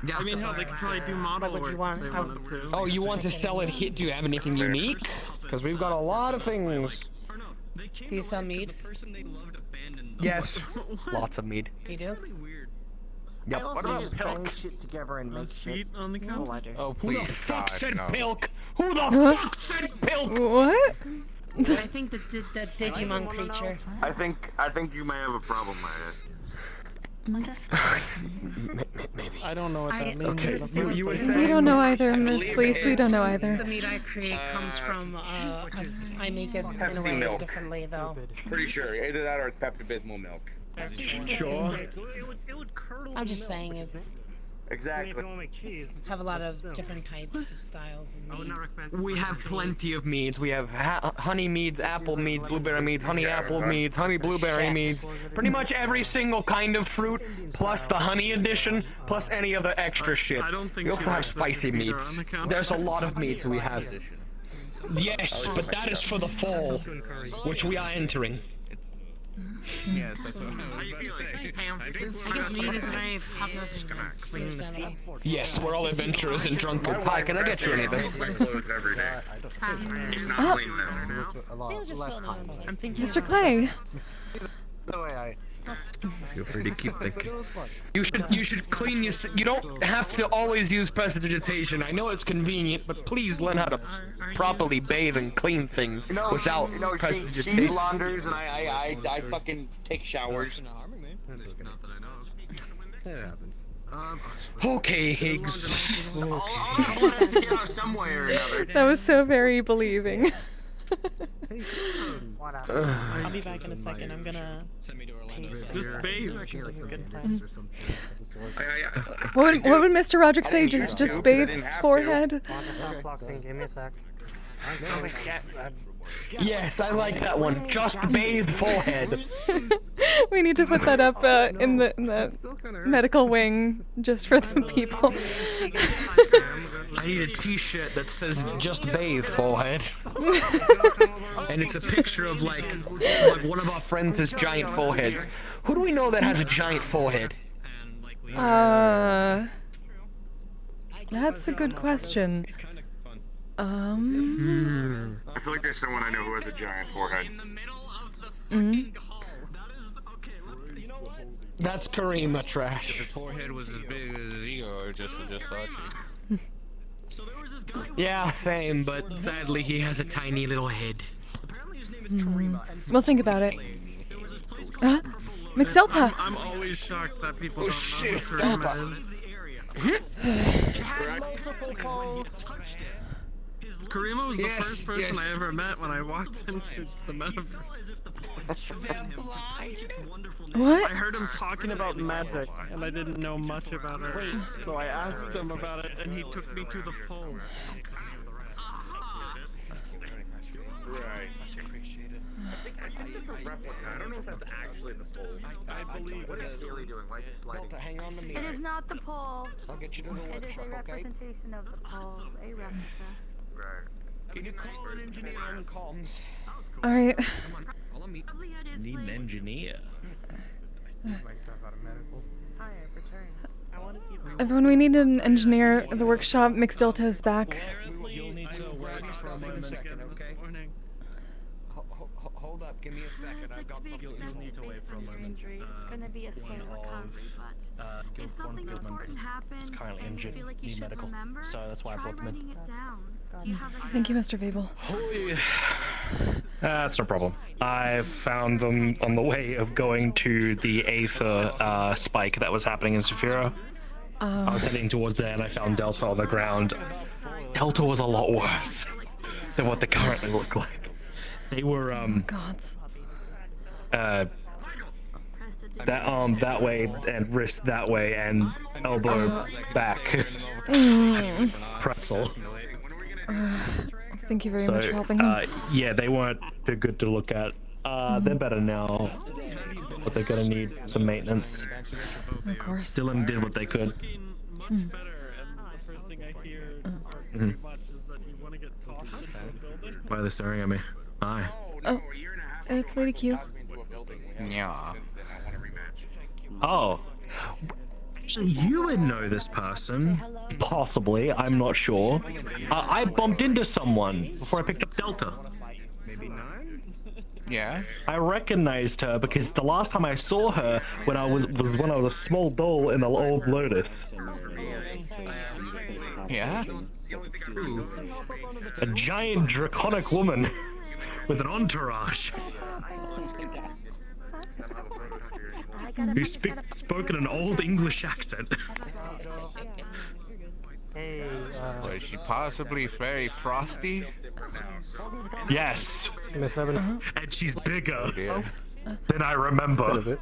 Speaker 17: Yeah.
Speaker 20: I mean, hell, they could probably do model work if they wanted to.
Speaker 17: Oh, you want to sell it here? Do you have anything unique? Because we've got a lot of things.
Speaker 8: Do you sell mead?
Speaker 17: Yes. Lots of mead.
Speaker 8: You do?
Speaker 17: Yep.
Speaker 5: What about putting shit together and make shit?
Speaker 20: On the couch?
Speaker 17: Oh, please. Who the fuck said pilk? Who the fuck said pilk?
Speaker 2: What?
Speaker 8: I think the Digimon creature.
Speaker 3: I think you may have a problem with
Speaker 17: Maybe.
Speaker 20: I don't know what that means.
Speaker 17: Okay. You were
Speaker 2: We
Speaker 17: saying...
Speaker 2: don't know either, Miss Fleece. We don't know either.
Speaker 8: The meat I create comes from, I make it in a
Speaker 3: Pepsi
Speaker 8: way
Speaker 3: milk.
Speaker 8: differently, though.
Speaker 3: Pretty sure. Either that or it's Pepto-Bismol milk.
Speaker 17: Sure.
Speaker 8: I'm just saying it's...
Speaker 3: Exactly.
Speaker 8: Have a lot of different types of styles of mead.
Speaker 17: We have plenty of meads. We have honey meads, apple meads, blueberry meads, honey apple meads, honey blueberry meads. Pretty much every single kind of fruit, plus the honey edition, plus any other extra shit. We also have spicy meats. There's a lot of meats we have. Yes, but that is for the fall, which we are entering.
Speaker 3: Yes, that's what I was about to say.
Speaker 8: I guess mead is a very popular thing.
Speaker 17: Yes, we're all adventurers and drunkards. Hi, can I get you anything?
Speaker 3: My clothes every day. It's not clean though.
Speaker 9: I'm thinking
Speaker 2: Mr. Clay.
Speaker 17: Feel free to keep thinking. You should clean your... You don't have to always use prestidigitation. I know it's convenient, but please learn how to properly bathe and clean things without prestidigitation.
Speaker 3: She launders and I fucking take showers.
Speaker 13: Not that I know of. It happens.
Speaker 17: Okay, Higgs.
Speaker 3: All has to get out some way or another.
Speaker 2: That was so very believing.
Speaker 9: I'll be back in a second. I'm gonna
Speaker 7: send me to Orlando.
Speaker 20: Just bathe.
Speaker 2: What would Mr. Roderick say? Just bathe forehead?
Speaker 12: Give me a sec.
Speaker 17: Yes, I like that one. Just bathe forehead.
Speaker 2: We need to put that up in the medical wing just for the people.
Speaker 17: I need a t-shirt that says just bathe forehead. And it's a picture of like one of our friends' giant foreheads. Who do we know that has a giant forehead?
Speaker 2: That's a good question.
Speaker 3: I feel like there's someone I know who has a giant forehead.
Speaker 17: That's Karima trash.
Speaker 15: If his forehead was as big as his ego, or just thought
Speaker 17: Yeah, same, but sadly he has a tiny little head.
Speaker 2: We'll think about it. McDelta!
Speaker 20: I'm always shocked that people don't know who
Speaker 17: Delta.
Speaker 20: Karima is. Karima was the first person I ever met when I walked into the metaverse.
Speaker 2: What?
Speaker 20: I heard him talking about magic, and I didn't know much about it. So I asked him about it, and he took me to the pole.
Speaker 3: Right. I think it's a replica. I don't know if that's actually the pole.
Speaker 20: I believe
Speaker 3: what is Silly doing? Why is he sliding?
Speaker 17: Hang on to me.
Speaker 8: It is not the pole.
Speaker 17: I'll get you to the
Speaker 8: It is a representation of the pole, a replica.
Speaker 3: Right.
Speaker 17: Can you call an engineer on comms?
Speaker 2: Alright.
Speaker 13: Need an engineer.
Speaker 2: Everyone, we need an engineer at the workshop. McDelta is back.
Speaker 17: You'll need to wait for a second, okay? Hold up, give me a second. I've got something.
Speaker 8: You'll need to wait for a moment. It's going to be a slow recovery, but if something important happens and you feel like you should remember, try writing it down. Do you have
Speaker 2: Thank you, Mr. Vabel.
Speaker 17: That's no problem. I found them on the way of going to the Aether spike that was happening in Saphira. I was heading towards there and I found Delta on the ground. Delta was a lot worse than what they currently look like. They were
Speaker 2: Gods.
Speaker 17: that arm that way and wrist that way and elbow back. Pretzel.
Speaker 2: Thank you very much for helping him.
Speaker 17: Yeah, they weren't too good to look at. They're better now, but they're gonna need some maintenance.
Speaker 2: Of course.
Speaker 17: Dylan did what they could.
Speaker 20: Much better, and the first thing I hear pretty much is that you want to get tossed into a building.
Speaker 17: Why are they staring at me? Hi.
Speaker 2: Oh, it's Lady Q.
Speaker 15: Yeah.
Speaker 17: Oh. So you would know this person? Possibly, I'm not sure. I bumped into someone before I picked up Delta.
Speaker 3: Maybe 9?
Speaker 15: Yeah.
Speaker 17: I recognized her because the last time I saw her when I was when I was a small doll in the old Lotus.
Speaker 15: Yeah?
Speaker 17: A giant draconic woman with an entourage. Who spoke in an old English accent.
Speaker 15: Was she possibly very frosty?
Speaker 17: Yes.
Speaker 12: Miss Evan.
Speaker 17: And she's bigger than I remember.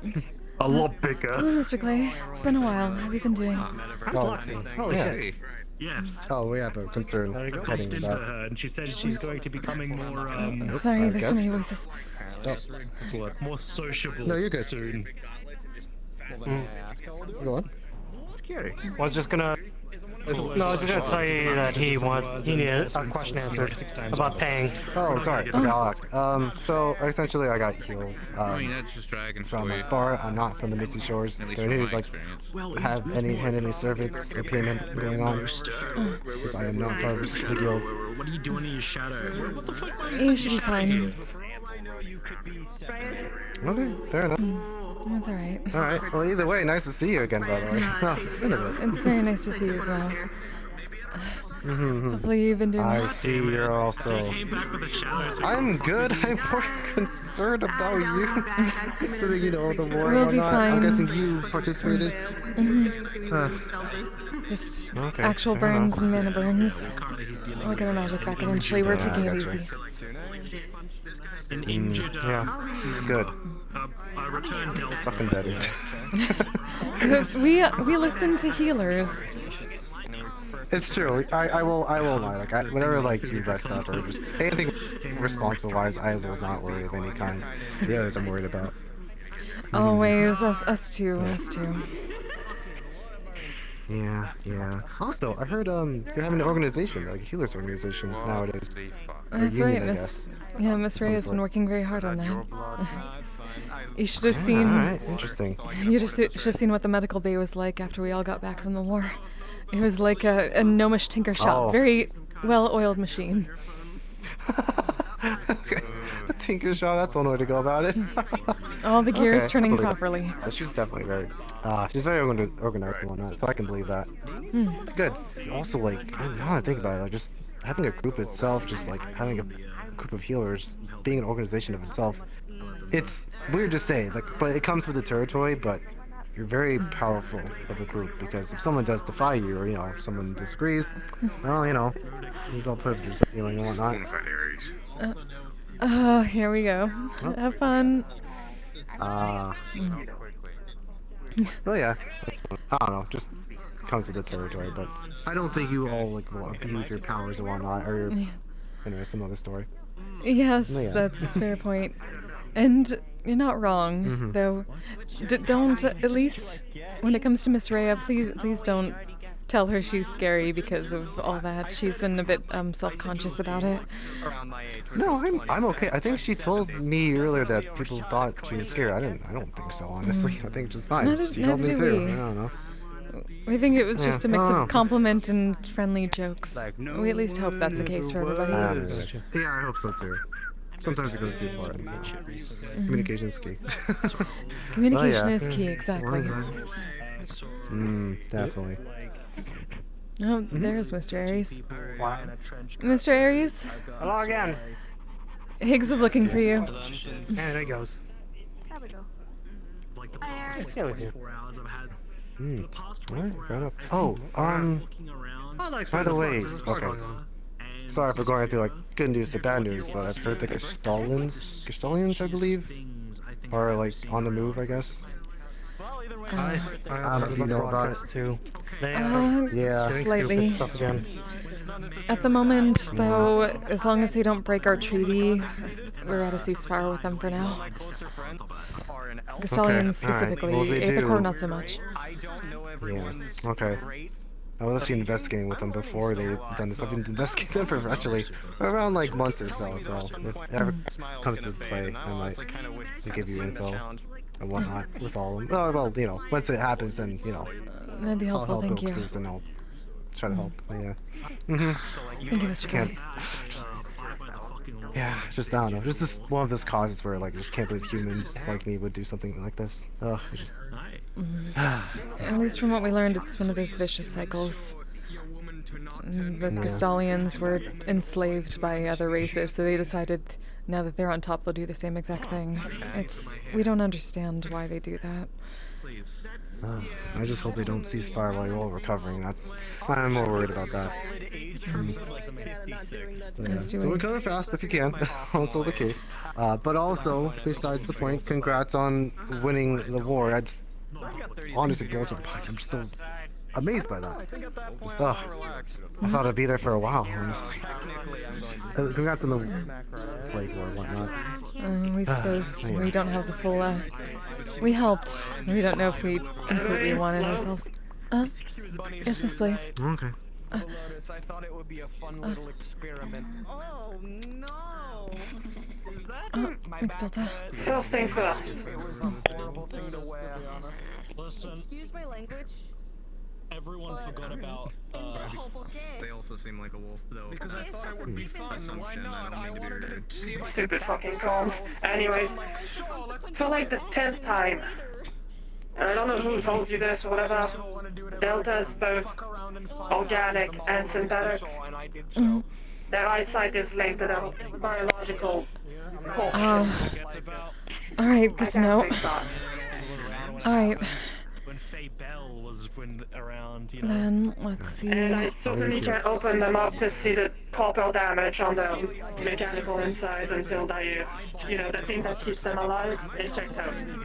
Speaker 17: A lot bigger.
Speaker 2: Hello, Mr. Clay. It's been a while. How have you been doing?
Speaker 12: Yeah.
Speaker 17: Yes.
Speaker 12: Oh, we have a concern heading
Speaker 17: Into
Speaker 12: about.
Speaker 17: her, and she said she's going to be becoming more
Speaker 2: Sorry, there's so many voices.
Speaker 17: That's what? More sociable.
Speaker 12: No, you're good.
Speaker 17: Soon.
Speaker 12: Go on.
Speaker 17: Scary.
Speaker 12: I was just gonna. No, I was just gonna tell you that he needed a question answered about paying. Oh, sorry. Okay, I'll ask. So essentially, I got healed.
Speaker 15: I mean, that's just dragon
Speaker 12: From
Speaker 15: for
Speaker 12: a
Speaker 15: you.
Speaker 12: spar. I'm not from the Misty Shores.
Speaker 15: At least
Speaker 12: Do I
Speaker 15: from
Speaker 12: need
Speaker 15: my
Speaker 12: to like
Speaker 15: experience.
Speaker 12: have any service or payment going on? Because I am not part of the guild.
Speaker 17: What are you doing in your shadow? What the fuck?
Speaker 2: You should be fine.
Speaker 12: Okay, fair enough.
Speaker 2: That's alright.
Speaker 12: All right. Well, either way, nice to see you again, by the way. Oh, it's been a bit.
Speaker 2: It's very nice to see you as well. Hopefully you've been doing
Speaker 12: I
Speaker 2: well.
Speaker 12: see you're also. I'm good. I'm more concerned about you. Considering you know the war
Speaker 2: We'll
Speaker 12: and
Speaker 2: be
Speaker 12: whatnot.
Speaker 2: fine.
Speaker 12: I'm guessing you participated.
Speaker 2: Just
Speaker 12: Okay,
Speaker 2: actual
Speaker 12: fair enough.
Speaker 2: burns and mana burns. We'll get our magic back eventually. We're taking it easy.
Speaker 17: An injured.
Speaker 12: Yeah. Good.
Speaker 17: I returned Delta.
Speaker 12: Fucking better.
Speaker 2: we listen to healers.
Speaker 12: It's true. I will lie. Like whenever like you rest up or just anything responsible wise, I will not worry of any kind. The others I'm worried about.
Speaker 2: Always us too.
Speaker 12: Yeah. Also, I heard you're having an organization, like a healers organization nowadays.
Speaker 2: That's
Speaker 12: union,
Speaker 2: right,
Speaker 12: I guess.
Speaker 2: Miss Ray has been working very hard on that. You should have
Speaker 12: Yeah,
Speaker 2: seen.
Speaker 12: alright, interesting.
Speaker 2: You just should have seen what the medical bay was like after we all got back from the war. It was like a gnomish tinker shop,
Speaker 12: Oh.
Speaker 2: very well-oiled machine.
Speaker 12: Tinker shop, that's one way to go about it.
Speaker 2: All the gears
Speaker 12: Okay,
Speaker 2: turning
Speaker 12: I believe it.
Speaker 2: properly.
Speaker 12: She's definitely very, she's very organized and whatnot, so I can believe that. It's good. Also, like, now that I think about it, like, just having a group itself, just like having a group of healers, being an organization of itself, it's weird to say, like, but it comes with the territory, but you're very powerful of a group, because if someone does defy you, or, if someone disagrees, well, there's all privileges of healing and whatnot.
Speaker 2: Oh, here we go. Have fun.
Speaker 12: Well, yeah, that's fun. I don't know, just comes with the territory, but I don't think you all, like, will abuse your powers and whatnot, or anyway, it's another story.
Speaker 2: Yes,
Speaker 12: Yeah.
Speaker 2: that's a fair point. And you're not wrong, though. Don't, at least when it comes to Miss Rhea, please don't tell her she's scary because of all that. She's been a bit self-conscious about it.
Speaker 12: No, I'm okay. I think she told me earlier that people thought she was scared. I don't think so, honestly. I think she's fine. She told me
Speaker 2: neither
Speaker 12: too.
Speaker 2: do we.
Speaker 12: I don't know.
Speaker 2: We think it was just a mix
Speaker 12: I don't know.
Speaker 2: of compliment and friendly jokes. We at least hope that's the case for everybody.
Speaker 12: Yeah, I hope so too. Sometimes it goes too far. Communication's key.
Speaker 2: Communication is key, exactly.
Speaker 12: Definitely.
Speaker 2: Oh, there's Mr. Aries. Mr. Aries?
Speaker 12: Hello again.
Speaker 2: Higgs was looking for you.
Speaker 12: And there he goes.
Speaker 7: Let's
Speaker 12: go with you. Alright, fair enough. Oh, by the way, okay. Sorry for going through like good news to bad news, but I've heard the Gestalians, I believe, are like on the move, I guess. I don't know if you know about it too.
Speaker 2: Slightly.
Speaker 12: Stuff again.
Speaker 2: At the moment, though, as long as they don't break our treaty, we're at a ceasefire with them for now. Gestalians specifically,
Speaker 12: Well, they
Speaker 2: Aether
Speaker 12: do.
Speaker 2: Core not so much.
Speaker 12: Yeah. Okay. I was actually investigating with them before they've done this. I've been investigating them for actually around like months or so. So if it ever comes to play, I might give you info and whatnot with all of them. Oh, well, once it happens, then
Speaker 2: That'd be helpful,
Speaker 12: I'll help
Speaker 2: thank you.
Speaker 12: please, and I'll try to help. But yeah.
Speaker 2: Thank you, Mr.
Speaker 12: Can't. Yeah, just I don't know. Just this one of those causes where like I just can't believe humans like me would do something like this. Ugh, it's just.
Speaker 2: At least from what we learned, it's one of those vicious cycles. The Gestalians were enslaved by other races, so they decided now that they're on top, they'll do the same exact thing. We don't understand why they do that.
Speaker 12: I just hope they don't cease fire while you're all recovering. I'm more worried about that. Yeah, so recover fast if you can. Also the case. But also, besides the point, congrats on winning the war. That's honestly, I'm still amazed by that. Just I thought I'd be there for a while, honestly. Congrats on the plague war and whatnot.
Speaker 2: We suppose we don't have the full, we helped. We don't know if we completely won it ourselves. Yes, Miss Blaze.
Speaker 12: Okay.
Speaker 17: Lotus, I thought it would be a fun little experiment. Oh no! Is that
Speaker 2: Mixed Delta.
Speaker 10: First things first.
Speaker 17: It was a horrible thing to wear.
Speaker 7: Listen,
Speaker 19: Excuse my language.
Speaker 7: everyone forgot about. They also seem like a wolf, though.
Speaker 17: Because I thought it would be fun. Why not? I wanted to see what
Speaker 10: Stupid fucking comms. Anyways, for like the 10th time, and I don't know who told you this or whatever, Delta is both organic and synthetic. Their eyesight is linked to their biological culture.
Speaker 2: Alright, good to know. Alright.
Speaker 7: doors when around, you know.
Speaker 2: Then let's see.
Speaker 10: And I certainly can't open them up to see the proper damage on the mechanical insides until they, you know, the thing that keeps them alive is checked out.
Speaker 7: When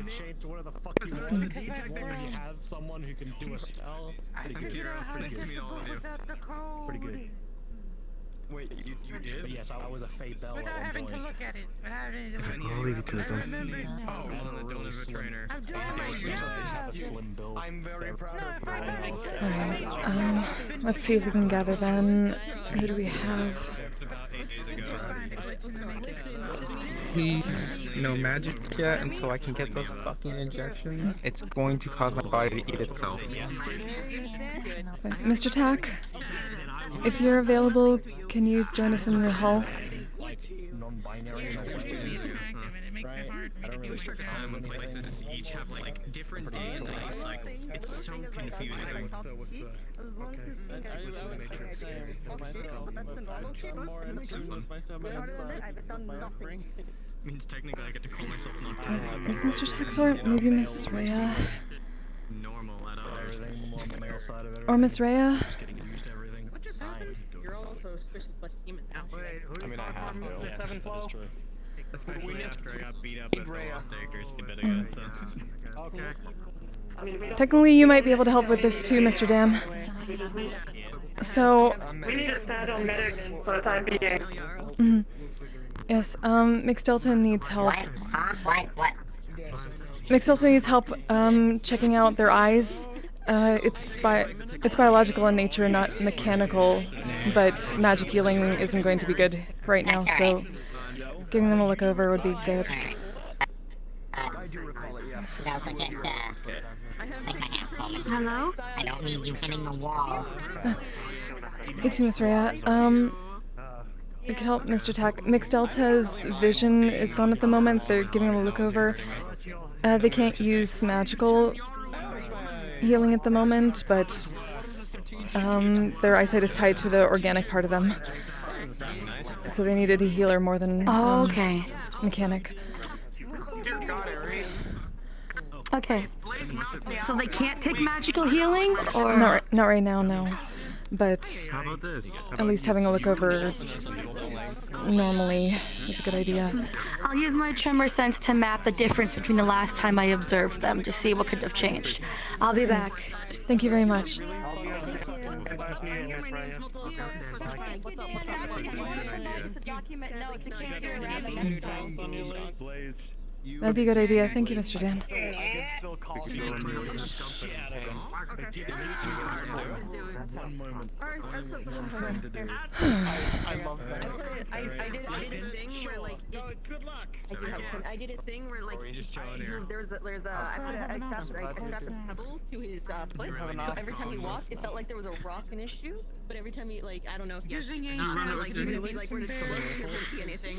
Speaker 7: you have someone who can do a spell, pretty good.
Speaker 13: Nice to meet all of you.
Speaker 7: Pretty good.
Speaker 13: Wait, you did?
Speaker 7: But yes, I was a Fate Bell
Speaker 9: Without
Speaker 7: at one
Speaker 9: having to
Speaker 7: point.
Speaker 9: look at it. Without having to look
Speaker 12: I'll leave it to it then.
Speaker 13: Oh, well, don't have a trainer.
Speaker 17: I'm very proud of you.
Speaker 2: Alright, let's see if we can gather then. Who do we have?
Speaker 19: Please, no magic yet until I can get those fucking injections. It's going to cause my body to eat itself.
Speaker 2: Mr. Tack, if you're available, can you join us in the hall?
Speaker 7: Non-binary in a way. Right? I don't really
Speaker 13: Common places each have like different day and night cycles. It's so confusing. Means technically I get to call myself nocturnal.
Speaker 2: Is Mr. Tax or maybe Miss Rhea?
Speaker 13: Normal at ours.
Speaker 2: Or Miss Rhea?
Speaker 13: Just getting used to everything.
Speaker 1: What just happened? You're also suspicious like human now.
Speaker 7: I mean, I have to. Yes, that is true.
Speaker 13: Especially after I got beat up at the Lost Acres a bit ago, so. Okay.
Speaker 2: Technically, you might be able to help with this too, Mr. Dan. So...
Speaker 10: We need a stand-on medic for the time being.
Speaker 2: Yes, McStelton needs help.
Speaker 14: What?
Speaker 2: McStelton needs help checking out their eyes. It's biological in nature, not mechanical, but magic healing isn't going to be good right now, so giving them a look over would be good.
Speaker 14: Hello? I don't need you hitting the wall.
Speaker 2: Me too, Miss Rhea. We could help Mr. Tack. McStelta's vision is gone at the moment. They're giving him a look over. They can't use magical healing at the moment, but their eyesight is tied to the organic part of them. So they needed a healer more than
Speaker 8: okay.
Speaker 2: Mechanic.
Speaker 8: Okay. So they can't take magical healing, or
Speaker 2: not right now, no. But
Speaker 13: How about this?
Speaker 2: at least having a look over normally is a good idea.
Speaker 8: I'll use my tremor sense to map the difference between the last time I observed them to see what could have changed. I'll be back.
Speaker 2: Thank you very much. That'd be a good idea. Thank you, Mr. Dan.
Speaker 1: I did a thing where like there's a I strapped a pebble to his foot. Every time he walked, it felt like there was a rock in his shoe. But every time he like I don't know if he using like even if he like were to see anything.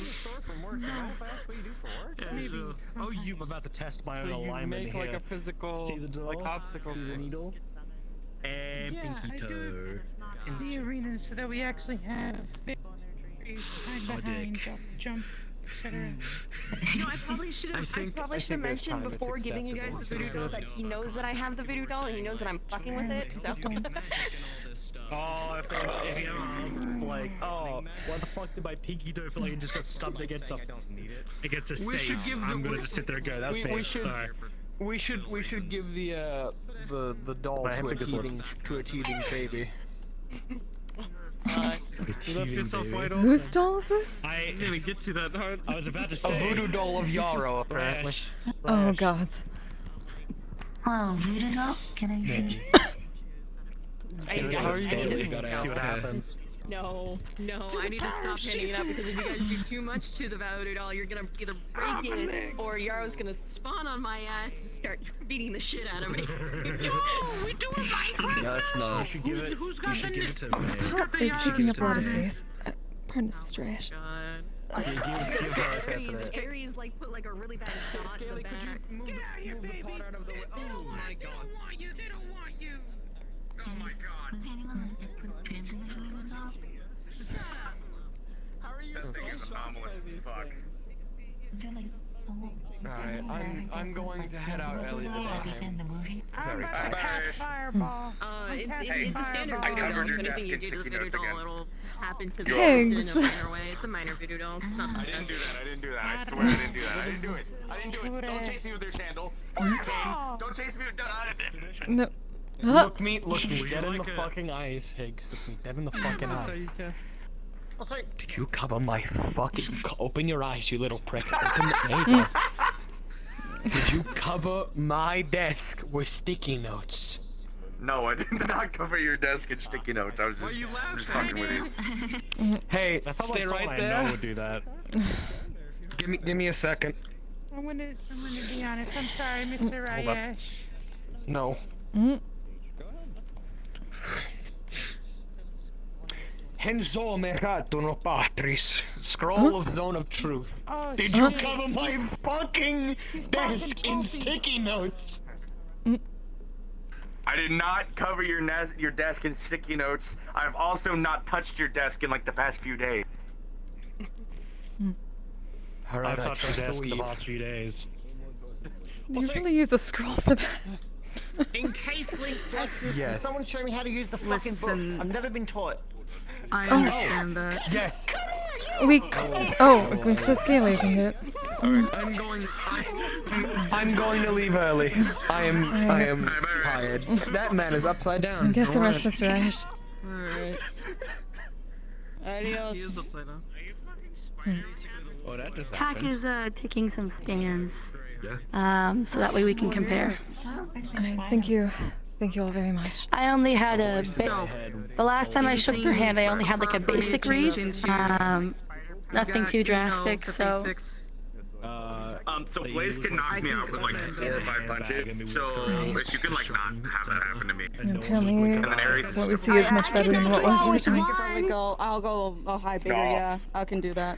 Speaker 7: Maybe. Oh, you about to test my own
Speaker 20: So you
Speaker 7: alignment
Speaker 20: make
Speaker 7: here.
Speaker 20: like a physical,
Speaker 7: See the door?
Speaker 20: like obstacle.
Speaker 7: See the needle? And pinky toe.
Speaker 9: in the arena so that we actually have hide behind, jump, etc.
Speaker 1: You know, I probably should have mentioned before giving you guys the voodoo doll that he knows that I have the voodoo doll and he knows that I'm fucking with it. So.
Speaker 7: Oh, if you ever like, oh, what the fuck did my pinky toe feel like it just got stubbed against a safe? I'm gonna just sit there and go, that's pain.
Speaker 17: We should give the doll to a teething baby.
Speaker 2: Whose doll is this?
Speaker 7: I didn't even get to that hard. I was about to say.
Speaker 17: A voodoo doll of Yarrow, apparently.
Speaker 2: Oh, God.
Speaker 8: Oh, voodoo doll? Can I see?
Speaker 1: I
Speaker 7: See what happens.
Speaker 1: No, I need to stop handing it out because if you guys do too much to the voodoo doll, you're gonna either break it or Yarrow's gonna spawn on my ass and start beating the shit out of me. No, we're doing Minecraft.
Speaker 17: No, it's not.
Speaker 7: You should give it. You should give it to me.
Speaker 2: Hot is taking up a lot of space. Pardon us, Mr. Ash.
Speaker 1: Aries like put like a really bad spot in the back.
Speaker 13: Get out of here, baby! Oh my god. They don't want you. They don't want you. Oh my god.
Speaker 8: Was anyone put pins in the voodoo doll?
Speaker 3: This thing is anomalous as fuck.
Speaker 8: Is there like someone
Speaker 17: Alright, I'm going to head out early today.
Speaker 10: I'm about to cast fireball.
Speaker 1: It's a standard
Speaker 3: I
Speaker 1: voodoo doll,
Speaker 3: covered
Speaker 1: so
Speaker 3: your desk
Speaker 1: anything you
Speaker 3: in
Speaker 1: do to the
Speaker 3: sticky
Speaker 1: voodoo
Speaker 3: notes
Speaker 1: doll,
Speaker 3: again.
Speaker 1: it'll happen to the
Speaker 2: Pigs.
Speaker 1: person in a minor way. It's a minor voodoo doll. It's not
Speaker 3: I didn't do that. I didn't do that. I swear I didn't do that. I didn't do it. I didn't do it. Don't chase me with your sandal or your cane. Don't chase me with.
Speaker 2: No.
Speaker 17: Look me dead in the fucking eyes, Higgs. Look me dead in the fucking eyes. Did you cover my fucking... Open your eyes, you little prick. Open the... There you go. Did you cover my desk with sticky notes?
Speaker 3: No, I did not cover your desk in sticky notes. I was just fucking with you.
Speaker 17: Hey,
Speaker 7: That's
Speaker 17: stay right
Speaker 7: I
Speaker 17: there.
Speaker 7: know would do that.
Speaker 17: Give me a second.
Speaker 10: I'm gonna be honest. I'm sorry, Mr.
Speaker 17: Hold up.
Speaker 10: Rayesh.
Speaker 17: No. Henzo Meratuno Patris, Scroll of Zone of Truth.
Speaker 10: Oh,
Speaker 17: Did you cover my fucking desk in sticky notes?
Speaker 3: I did not cover your desk in sticky notes. I've also not touched your desk in like the past few days.
Speaker 7: I've touched my desk the past few days.
Speaker 2: You really use a scroll for that.
Speaker 16: In case Link gets this,
Speaker 17: Yes.
Speaker 16: can someone show me how to use the fucking book? I've never been taught.
Speaker 1: I understand that.
Speaker 17: Yes.
Speaker 2: We supposed to scale using it.
Speaker 17: I'm going to leave early. I am tired. That man is upside down.
Speaker 2: Get some rest, Mr. Ash.
Speaker 1: Alright. Adios.
Speaker 8: Tack is taking some stands. So that way we can compare.
Speaker 2: Thank you. Thank you all very much.
Speaker 8: I only had a bit. The last time I shook your hand, I only had like a basic read. Nothing too drastic, so.
Speaker 3: So Blaze can knock me out with like 4 or 5 punches. So if you can like not have that happen to me.
Speaker 2: Apparently,
Speaker 3: then Aries
Speaker 2: what we see is much better than what was originally.
Speaker 1: I'll go a high bigger, yeah. I can do that.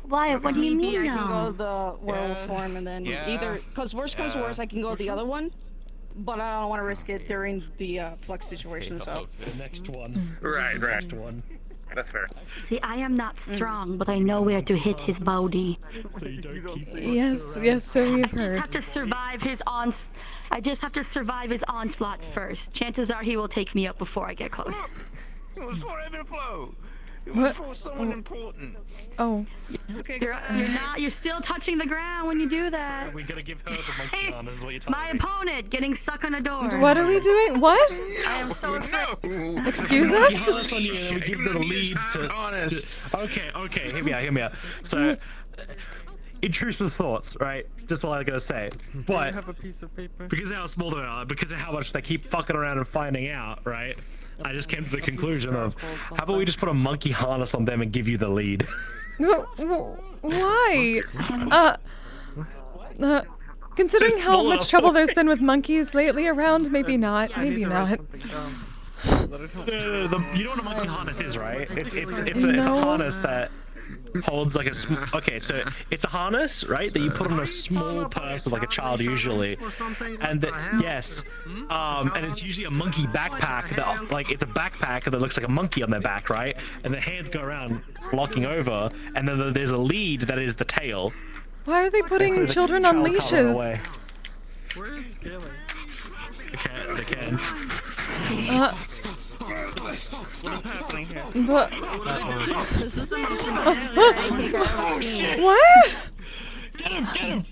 Speaker 8: Why? What do you mean,
Speaker 1: I can
Speaker 8: though?
Speaker 1: go the werewolf form and then either, because worst comes to worst, I can go the other one. But I don't want to risk it during the flex situation, so.
Speaker 7: The next one.
Speaker 3: Right.
Speaker 7: Next one.
Speaker 3: That's fair.
Speaker 8: See, I am not strong, but I know where to hit his body.
Speaker 7: So you don't keep
Speaker 2: Yes, sir, you've
Speaker 8: I just
Speaker 2: heard.
Speaker 8: have to survive his onslaught first. Chances are he will take me out before I get close.
Speaker 15: It was for Everflow. It
Speaker 2: What?
Speaker 15: was for someone important.
Speaker 2: Oh.
Speaker 8: You're still touching the ground when you do that.
Speaker 7: We're gonna give her the monkey on, this is what you're telling
Speaker 8: My
Speaker 7: me.
Speaker 8: opponent getting stuck on a door.
Speaker 2: What are we doing? What?
Speaker 8: I am so afraid.
Speaker 2: Excuse
Speaker 7: We
Speaker 2: us?
Speaker 7: harness on you and we give her the lead to... Okay, hear me out. So, intrusive thoughts, right? Just all I gotta say. But,
Speaker 20: have a piece of paper.
Speaker 7: because of how small they are, because of how much they keep fucking around and finding out, right? I just came to the conclusion of, how about we just put a monkey harness on them and give you the lead?
Speaker 2: Why? Considering
Speaker 7: They're
Speaker 2: how
Speaker 7: small
Speaker 2: much
Speaker 7: enough.
Speaker 2: trouble there's been with monkeys lately around, maybe not. Maybe not.
Speaker 7: You know what a monkey harness is, right? It's a harness that holds like a okay, so it's a harness, right, that you put on a small person, like a child usually, and yes, and it's usually a monkey backpack that, like, it's a backpack that looks like a monkey on their back, right, and the hands go around locking over, and then there's a lead that is the tail.
Speaker 2: Why are they putting
Speaker 7: So the
Speaker 2: children on
Speaker 7: child can't run
Speaker 2: leashes?
Speaker 7: away.
Speaker 20: Where is scaling?
Speaker 7: They can.
Speaker 20: What is happening here?
Speaker 2: But
Speaker 1: This is the most intense pancake I've ever seen.
Speaker 2: what?
Speaker 7: Get him!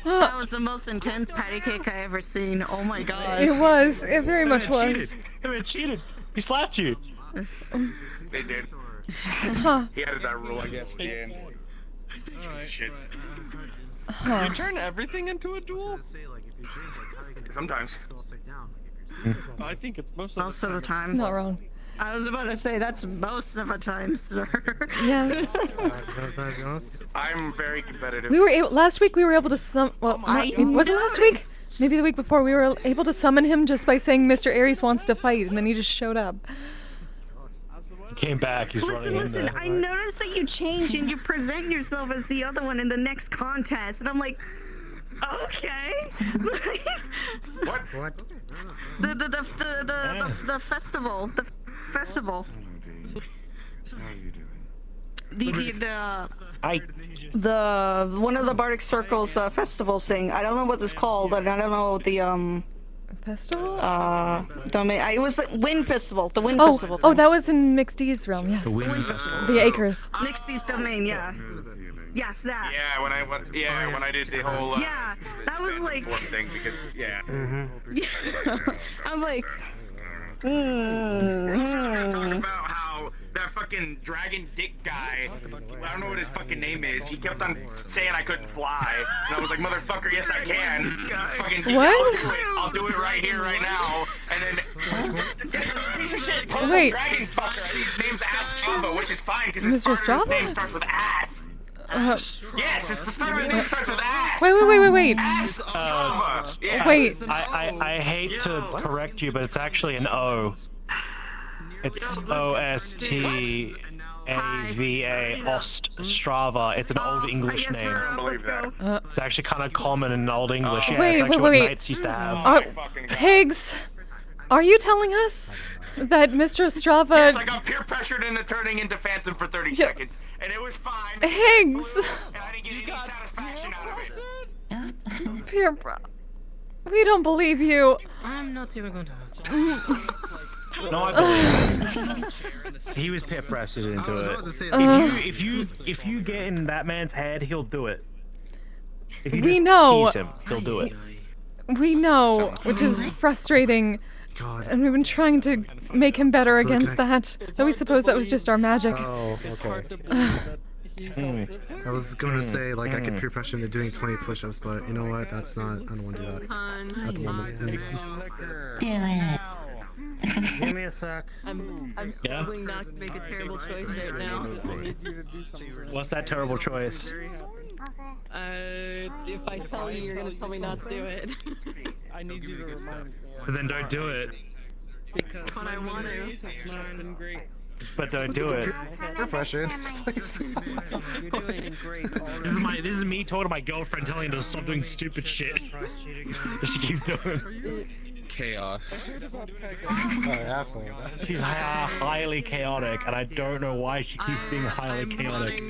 Speaker 1: That was the most intense patty cake I ever seen. Oh my gosh.
Speaker 2: It was. It very much was.
Speaker 7: He cheated. He slapped you.
Speaker 3: They did.
Speaker 2: Huh.
Speaker 3: He added that rule, I guess, at the end. Shit.
Speaker 2: Huh.
Speaker 20: You turn everything into a duel?
Speaker 3: Sometimes.
Speaker 20: I think it's most
Speaker 1: of the time.
Speaker 2: It's not wrong.
Speaker 1: I was about to say that's most of the time, sir.
Speaker 2: Yes.
Speaker 3: I'm very competitive.
Speaker 2: We were able last week. We were able to was it last week? Maybe the week before. We were able to summon him just by saying Mr. Aries wants to fight, and then he just showed up.
Speaker 7: He came back. He's running
Speaker 1: Listen,
Speaker 7: in there.
Speaker 1: I noticed that you change and you present yourself as the other one in the next contest, and I'm like, okay.
Speaker 3: What?
Speaker 1: The festival. The festival.
Speaker 15: How are you doing?
Speaker 8: the one of the Bardic Circles festivals thing. I don't know what it's called, and I don't know the
Speaker 2: festival.
Speaker 8: It was the Wind Festival. The Wind
Speaker 2: Oh,
Speaker 8: Festival.
Speaker 2: oh, that was in Mixty's realm. Yes.
Speaker 7: The Wind Festival.
Speaker 2: The Acres.
Speaker 18: Misty's domain, yeah. Yes, that.
Speaker 3: Yeah, when I did the whole
Speaker 18: yeah, that was like
Speaker 3: thing because yeah.
Speaker 18: I'm like.
Speaker 3: We're also gonna talk about how that fucking dragon dick guy, I don't know what his fucking name is, he kept on saying I couldn't fly, and I was like, motherfucker, yes I can. Fucking
Speaker 2: What?
Speaker 3: I'll do it right here, right now. And then piece of shit, purple
Speaker 2: Wait.
Speaker 3: dragon fucker. His name's Ass Strava, which is fine because his
Speaker 2: Mr.
Speaker 3: father's
Speaker 2: Strava?
Speaker 3: name starts with ass. Yes, the start of his name starts with ass.
Speaker 2: Wait.
Speaker 3: Ass Strava. Yeah.
Speaker 2: Wait.
Speaker 7: I hate to correct you, but it's actually an O. It's Ostrava. Ostrava. It's an old English name. It's actually kind of common in Old English. Yeah, it's actually what knights used to have.
Speaker 2: Higgs, are you telling us that Mr. Strava...
Speaker 3: Yes, I got peer pressured into turning into Phantom for 30 seconds, and it was fine.
Speaker 2: Higgs!
Speaker 3: And I didn't get any satisfaction out of it.
Speaker 2: We don't believe you.
Speaker 5: I'm not even going to.
Speaker 7: No, I believe it. He was peer pressured into it. If you get in that man's head, he'll do it. If you just
Speaker 2: know.
Speaker 7: tease him, he'll do it.
Speaker 2: We know, which is frustrating.
Speaker 12: God.
Speaker 2: And we've been trying to make him better against that. So we suppose that was just our magic.
Speaker 12: Oh, okay. I was going to say, like, I could peer pressure into doing 20 push-ups, but you know what? That's not... I don't want to do that. At the moment.
Speaker 14: Do it.
Speaker 19: Give me a sec.
Speaker 1: I'm struggling not to make a terrible choice right now.
Speaker 7: What's that terrible choice?
Speaker 1: If I tell you, you're gonna tell me not to do it.
Speaker 20: I need you to remind me.
Speaker 7: So then don't do it.
Speaker 1: But I want to.
Speaker 20: It's been great.
Speaker 7: But don't do it.
Speaker 12: Peer pressure.
Speaker 20: You're doing great.
Speaker 7: This is me talking to my girlfriend, telling her to stop doing stupid shit. That she keeps doing.
Speaker 13: Chaos.
Speaker 7: She's highly chaotic, and I don't know why she keeps being highly chaotic.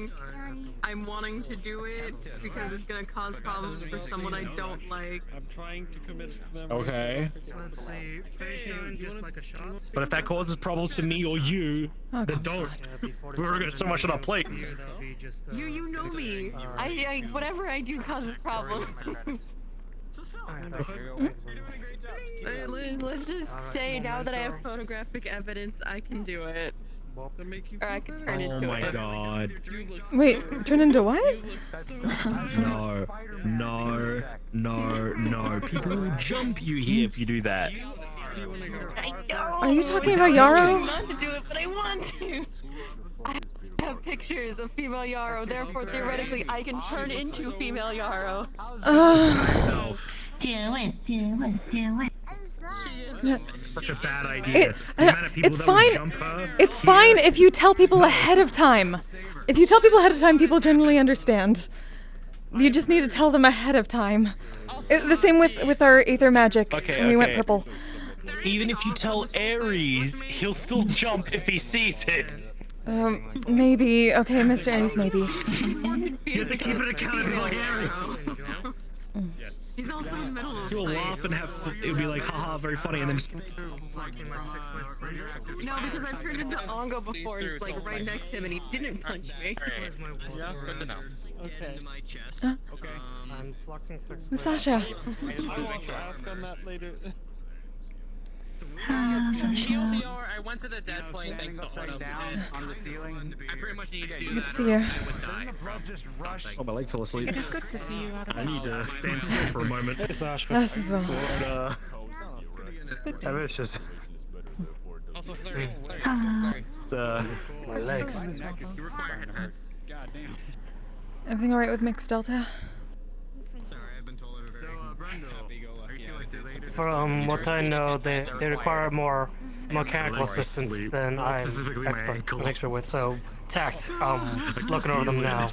Speaker 1: I'm wanting to do it because it's gonna cause problems for someone I don't like.
Speaker 20: I'm trying to commit to them.
Speaker 7: Okay.
Speaker 20: Let's see. Just like a shot.
Speaker 7: But if that causes problems to me or you, then don't. We're gonna get so much on our plate.
Speaker 1: You know me. I whatever I do causes problems. Let's just say now that I have photographic evidence, I can do it. Or I can turn into it.
Speaker 7: Oh my god.
Speaker 2: Wait, turn into what?
Speaker 7: No. People will jump you here if you do that.
Speaker 2: Are you talking about Yarrow?
Speaker 1: I'm not to do it, but I want to. I have pictures of female Yarrow, therefore theoretically I can turn into female Yarrow.
Speaker 14: Do it.
Speaker 7: Such a bad idea. The amount of people
Speaker 2: It's
Speaker 7: that
Speaker 2: fine.
Speaker 7: would jump her.
Speaker 2: It's fine if you tell people ahead of time. If you tell people ahead of time, people generally understand. You just need to tell them ahead of time. The same with our ether magic when we went purple.
Speaker 7: Even if you tell Ares, he'll still jump if he sees it.
Speaker 2: Maybe. Okay, Mr. Aries, maybe.
Speaker 7: You have to keep it accountable like Ares.
Speaker 1: He's also in the middle of
Speaker 7: He'll laugh and have it'll be like, haha, very funny, and then just...
Speaker 1: No, because I've turned into Ongo before, like right next to him, and he didn't punch me.
Speaker 20: Yeah, good to know. Okay.
Speaker 19: Okay. I'm fluxing 6.
Speaker 2: Sasha.
Speaker 20: I want to ask on that later.
Speaker 22: I went to the dead plane thanks to Autumn on the ceiling. I pretty much need to do
Speaker 2: Good to
Speaker 22: that.
Speaker 2: see you.
Speaker 7: Oh, my leg fell asleep.
Speaker 22: It is good to see you, Autumn.
Speaker 7: I need to stand still for a moment.
Speaker 2: Us as well.
Speaker 7: I mean, it's just...
Speaker 22: Also, Flurry.
Speaker 7: It's,
Speaker 12: my legs.
Speaker 2: Everything alright with Mixed Delta?
Speaker 19: From what I know, they require more mechanical assistance than I'm expert with. So, Tact, looking over them now.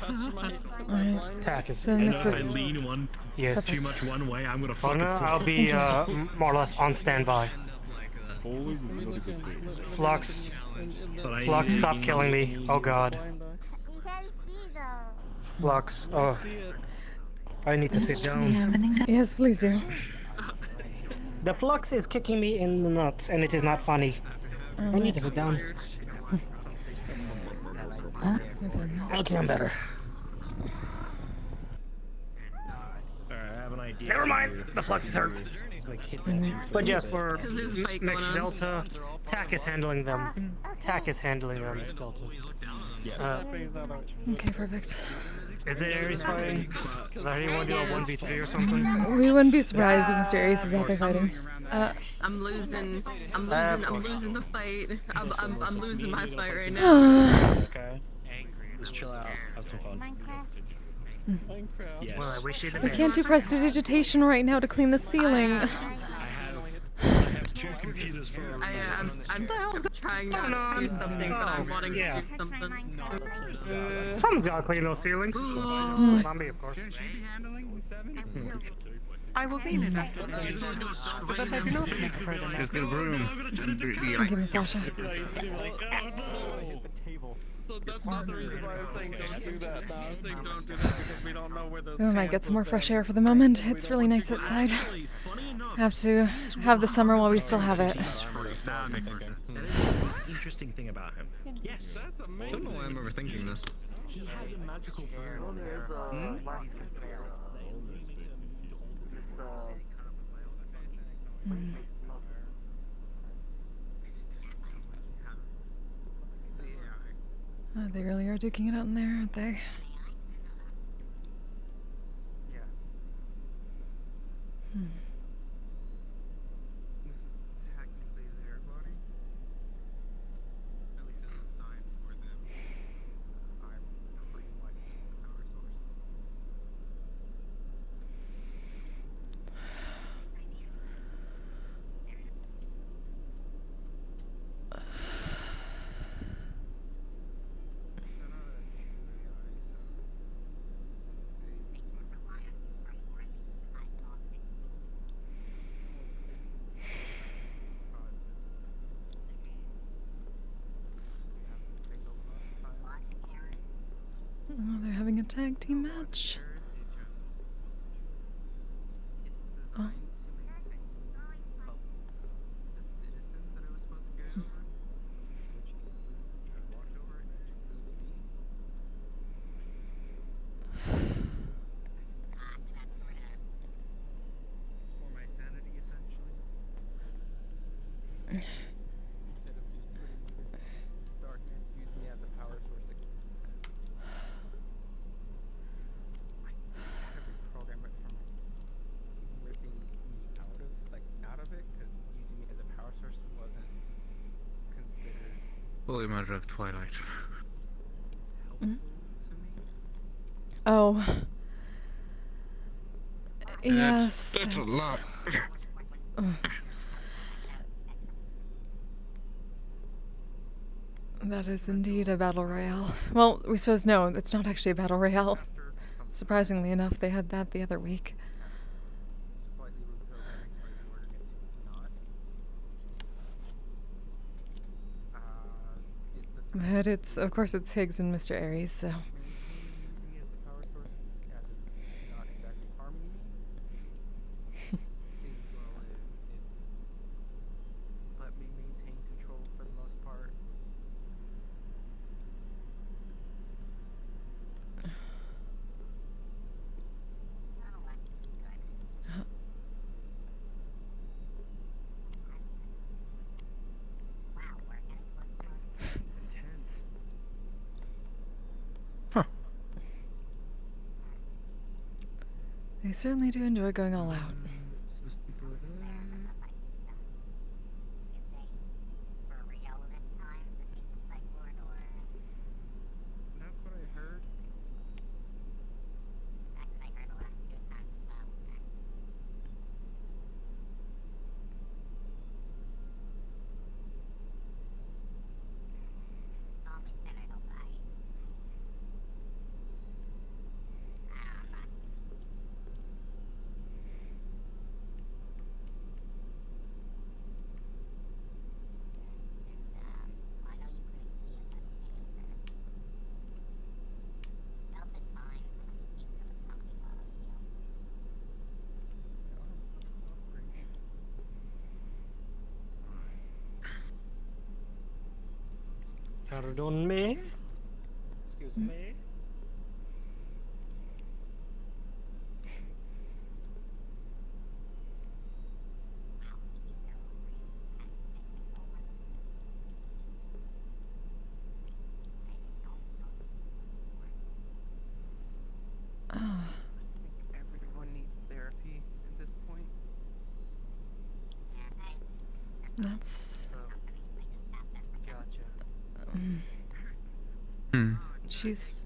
Speaker 2: Alright.
Speaker 19: Tact is.
Speaker 2: So mix
Speaker 7: if I
Speaker 2: it.
Speaker 7: lean too much one way, I'm gonna
Speaker 19: Well,
Speaker 7: fucking
Speaker 19: no,
Speaker 7: fall.
Speaker 19: I'll be more or less on standby. Flux, stop killing me. Oh god. Flux. Oh, I need to sit down.
Speaker 2: Yes, please do.
Speaker 19: The flux is kicking me in the nuts, and it is not funny. I need to sit down. Okay, I'm better.
Speaker 7: Alright, I have an idea.
Speaker 19: Never mind. The flux hurts. But yes, for
Speaker 1: 'Cause there's Mike
Speaker 19: next
Speaker 1: going on.
Speaker 19: Delta, TAC is handling them. TAC is handling them. Delta.
Speaker 2: Okay, perfect.
Speaker 19: Is it Ares fighting? Does anyone do a 1v3 or something?
Speaker 2: We wouldn't be surprised if Mr. Ares is out there fighting.
Speaker 1: I'm losing the fight. I'm losing my fight right now.
Speaker 7: Okay. Just chill out. Have some fun. Yes.
Speaker 19: Well, I wish you the
Speaker 2: We
Speaker 19: best.
Speaker 2: can't do prestidigitation right now to clean the ceiling.
Speaker 7: I have two computers for a reason.
Speaker 1: I'm trying not to do something, but I'm wanting to do something.
Speaker 19: Someone's gotta clean those ceilings. Not me, of course.
Speaker 1: I will clean it after
Speaker 15: Just get a broom.
Speaker 2: Give me Sasha.
Speaker 20: So that's not the reason why I'm saying don't do that. No, I'm saying don't do that because we don't know where those
Speaker 2: We might get some more fresh air for the moment. It's really nice outside. Have to have the summer while we still have it.
Speaker 7: That is the most interesting thing about him. Yes. That's amazing.
Speaker 13: I don't know why I'm overthinking this.
Speaker 7: He has a magical burn.
Speaker 2: Oh, they really are duking it out in there, aren't they?
Speaker 22: Yes. This is technically their body. At least it was designed for them. I'm pretty much just the power source.
Speaker 2: Oh, they're having a tag team match. Oh.
Speaker 22: For my sanity, essentially. Instead of just putting me to darkness, use me as a power source. I had to reprogram it from ripping me out of it, because using me as a power source wasn't considered
Speaker 13: Holy matter of Twilight.
Speaker 2: Oh. Yes.
Speaker 13: That's a lot.
Speaker 2: That is indeed a battle royale. Well, we suppose no, it's not actually a battle royale. Surprisingly enough, they had that the other week.
Speaker 22: slightly reprogramming, slightly ordering it to not.
Speaker 2: But it's, of course, it's Higgs and Mr. Ares, so.
Speaker 22: Using me as the power source as it's not exactly harming me. As well as it's let me maintain control for the most part.
Speaker 2: They certainly do enjoy going all out.
Speaker 22: That's what I heard.
Speaker 19: Pardon me? Excuse me?
Speaker 20: Everyone needs therapy at this point.
Speaker 2: That's... She's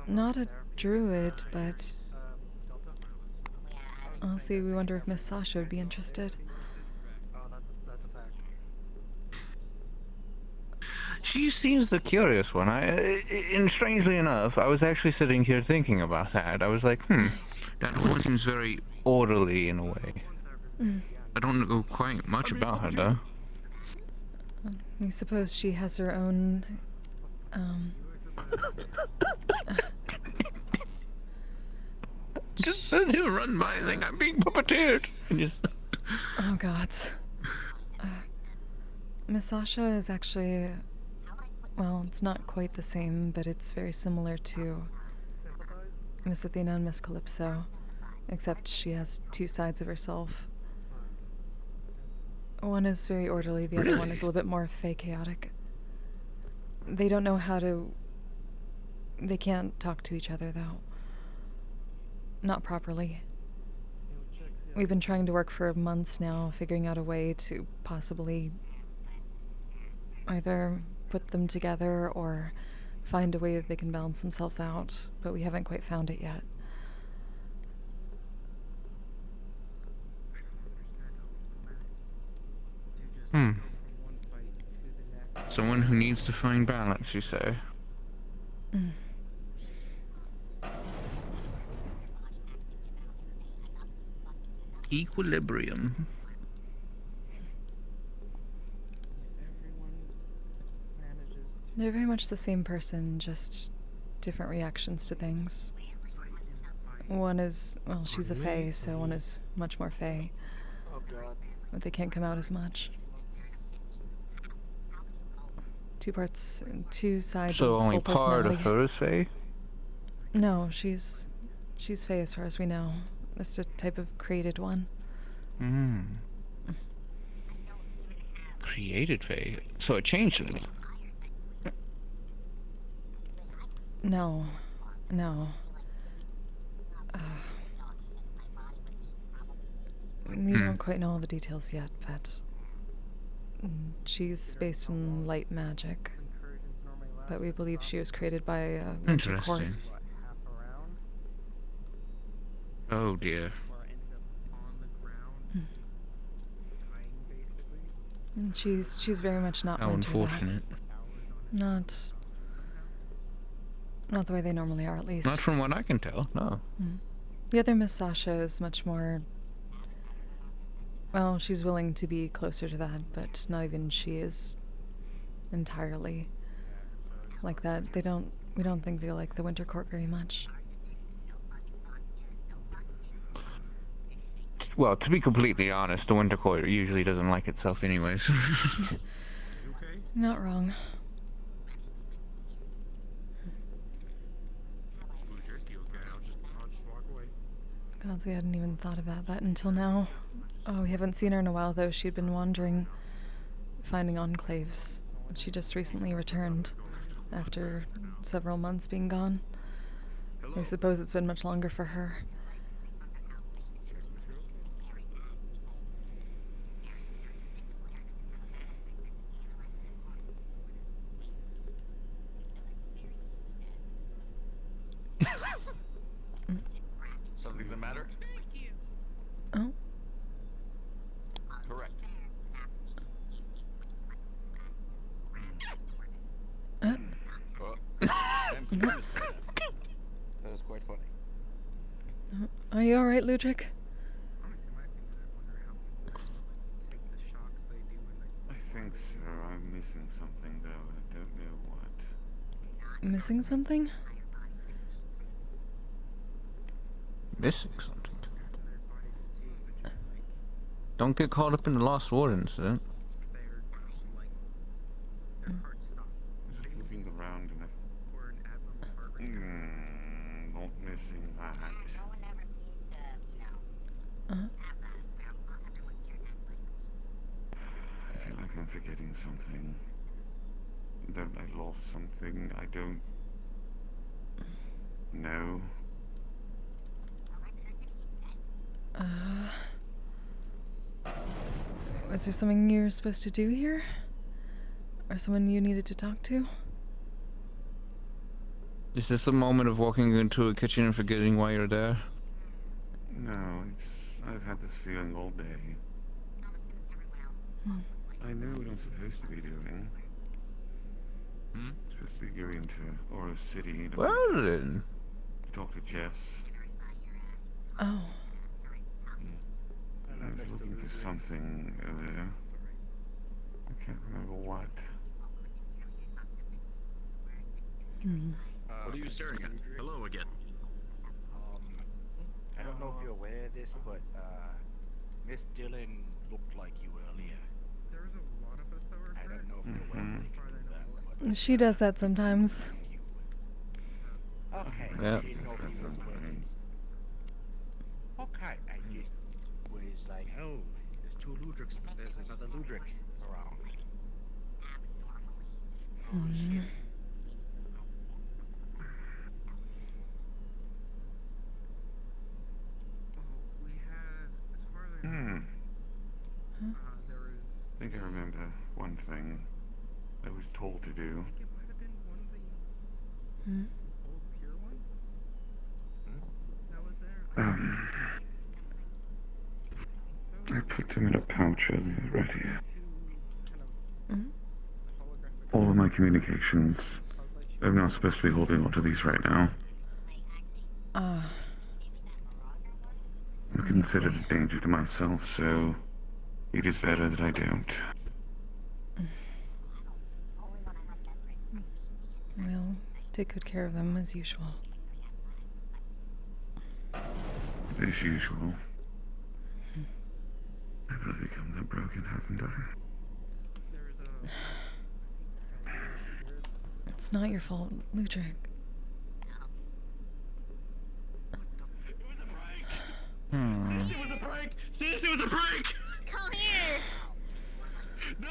Speaker 2: not a druid, but honestly, we wonder if Miss Sasha would be interested.
Speaker 15: She seems the curious one. And strangely enough, I was actually sitting here thinking about that. I was like, that one seems very orderly in a way. I don't know quite much about her, though.
Speaker 2: I suppose she has her own,
Speaker 15: Just let him run by thing. I'm being puppeteered. And just...
Speaker 2: Oh, gods. Miss Sasha is actually... Well, it's not quite the same, but it's very similar to Miss Athena and Miss Calypso, except she has two sides of herself. One is very orderly, the other one is a little bit more fey chaotic. They don't know how to... They can't talk to each other, though. Not properly. We've been trying to work for months now, figuring out a way to possibly either put them together or find a way that they can balance themselves out, but we haven't quite found it yet.
Speaker 15: Someone who needs to find balance, you say? Equilibrium.
Speaker 2: They're very much the same person, just different reactions to things. One is, well, she's a fae, so one is much more fae.
Speaker 16: Oh god.
Speaker 2: But they can't come out as much. Two parts, two sides
Speaker 15: So
Speaker 2: of
Speaker 15: only
Speaker 2: full
Speaker 15: part
Speaker 2: personality.
Speaker 15: of her is fae?
Speaker 2: No, she's fae as far as we know. Just a type of created one.
Speaker 15: Created fae? So it changed it.
Speaker 2: No. We don't quite know all the details yet, but she's based in light magic. But we believe she was created by a winter court.
Speaker 15: Interesting. Oh dear.
Speaker 2: And she's very much not
Speaker 15: How
Speaker 2: winter.
Speaker 15: unfortunate.
Speaker 2: Not the way they normally are, at least.
Speaker 15: Not from what I can tell, no.
Speaker 2: The other Miss Sasha is much more... Well, she's willing to be closer to that, but not even she is entirely like that. We don't think they like the Winter Court very much.
Speaker 15: Well, to be completely honest, the Winter Court usually doesn't like itself anyways.
Speaker 2: Not wrong. Gods, we hadn't even thought about that until now. Oh, we haven't seen her in a while, though. She'd been wandering, finding enclaves. She just recently returned, after several months being gone. I suppose it's been much longer for her.
Speaker 3: Something the matter?
Speaker 2: Oh?
Speaker 3: Correct. That is quite funny.
Speaker 2: Are you alright, Ludwig?
Speaker 6: I think so. I'm missing something though. I don't know what.
Speaker 2: Missing something?
Speaker 15: Missing something? Don't get caught up in the Lost Ward incident.
Speaker 6: around and not missing that. I feel like I'm forgetting something. That I lost something I don't know.
Speaker 2: Was there something you were supposed to do here? Or someone you needed to talk to?
Speaker 15: Is this a moment of walking into a kitchen and forgetting why you're there?
Speaker 6: No, I've had this feeling all day. I know what I'm supposed to be doing. Supposed to be going to Oro City to
Speaker 15: Well then.
Speaker 6: talk to Jess.
Speaker 2: Oh.
Speaker 6: I was looking for something earlier. I can't remember what.
Speaker 11: What are you staring at? Hello again.
Speaker 21: I don't know if you're aware of this, but Miss Dillon looked like you earlier.
Speaker 22: There's a lot of us that were
Speaker 21: I don't know if you're aware of that.
Speaker 2: She does that sometimes.
Speaker 21: Okay.
Speaker 15: Yeah.
Speaker 21: Didn't know if you were aware. Okay. I just was like, oh, there's two Ludrics. There's another Ludric around. Oh shit.
Speaker 22: we had, as far as I know, there was.
Speaker 6: I think I remember one thing I was told to do.
Speaker 22: I think it might have been one of the old pure ones that was there.
Speaker 6: I put them in a pouch earlier, right here. All of my communications. I'm not supposed to be holding onto these right now. I'm considered a danger to myself, so it is better that I don't.
Speaker 2: We'll take good care of them as usual.
Speaker 6: As usual. I've really become that broken, haven't I?
Speaker 2: It's not your fault, Ludric.
Speaker 11: Sis, it was a prank! Sis, it was a prank!
Speaker 1: Come here!
Speaker 11: No!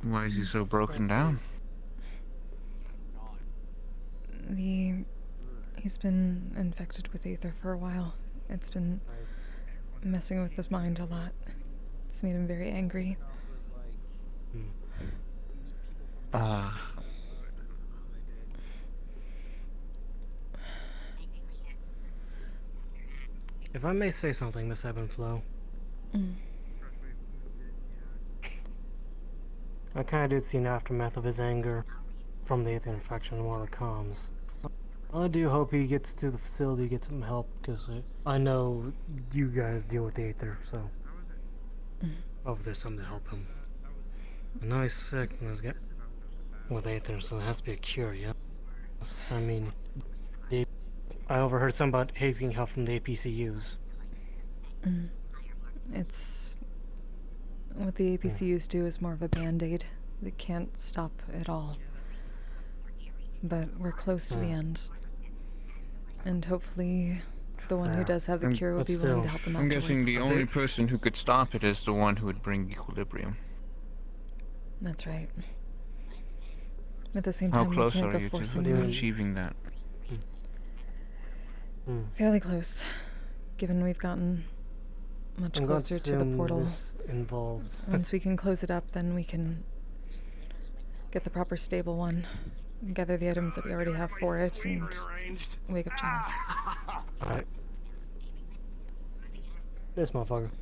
Speaker 15: Why is he so broken down?
Speaker 2: He's been infected with ether for a while. It's been messing with his mind a lot. It's made him very angry.
Speaker 19: If I may say something, Miss Ebb and Flow. I kinda did see an aftermath of his anger from the ether infection in one of the comms. I do hope he gets to the facility, gets some help, because I know you guys deal with the ether, so hope there's something to help him. I know he's sick and he's got with ether, so there has to be a cure, yeah? I mean, I overheard something about hazing help from the APCUs.
Speaker 2: It's... What the APCUs do is more of a band-aid. They can't stop it all. But we're close to the end. And hopefully the one who does have the cure will be willing to help them
Speaker 15: I'm
Speaker 2: afterwards.
Speaker 15: guessing the only person who could stop it is the one who would bring equilibrium.
Speaker 2: That's right. At the same
Speaker 15: How
Speaker 2: time, we
Speaker 15: close
Speaker 2: can't
Speaker 15: are
Speaker 2: go
Speaker 15: you
Speaker 2: forcing
Speaker 15: to
Speaker 2: them.
Speaker 15: achieving that?
Speaker 2: Fairly close, given we've gotten much
Speaker 19: I'm
Speaker 2: closer to the portal.
Speaker 19: Involves
Speaker 2: Once we can close it up, then we can get the proper stable one, gather the items that we already have for it, and wake up Janice.
Speaker 19: Alright. This motherfucker.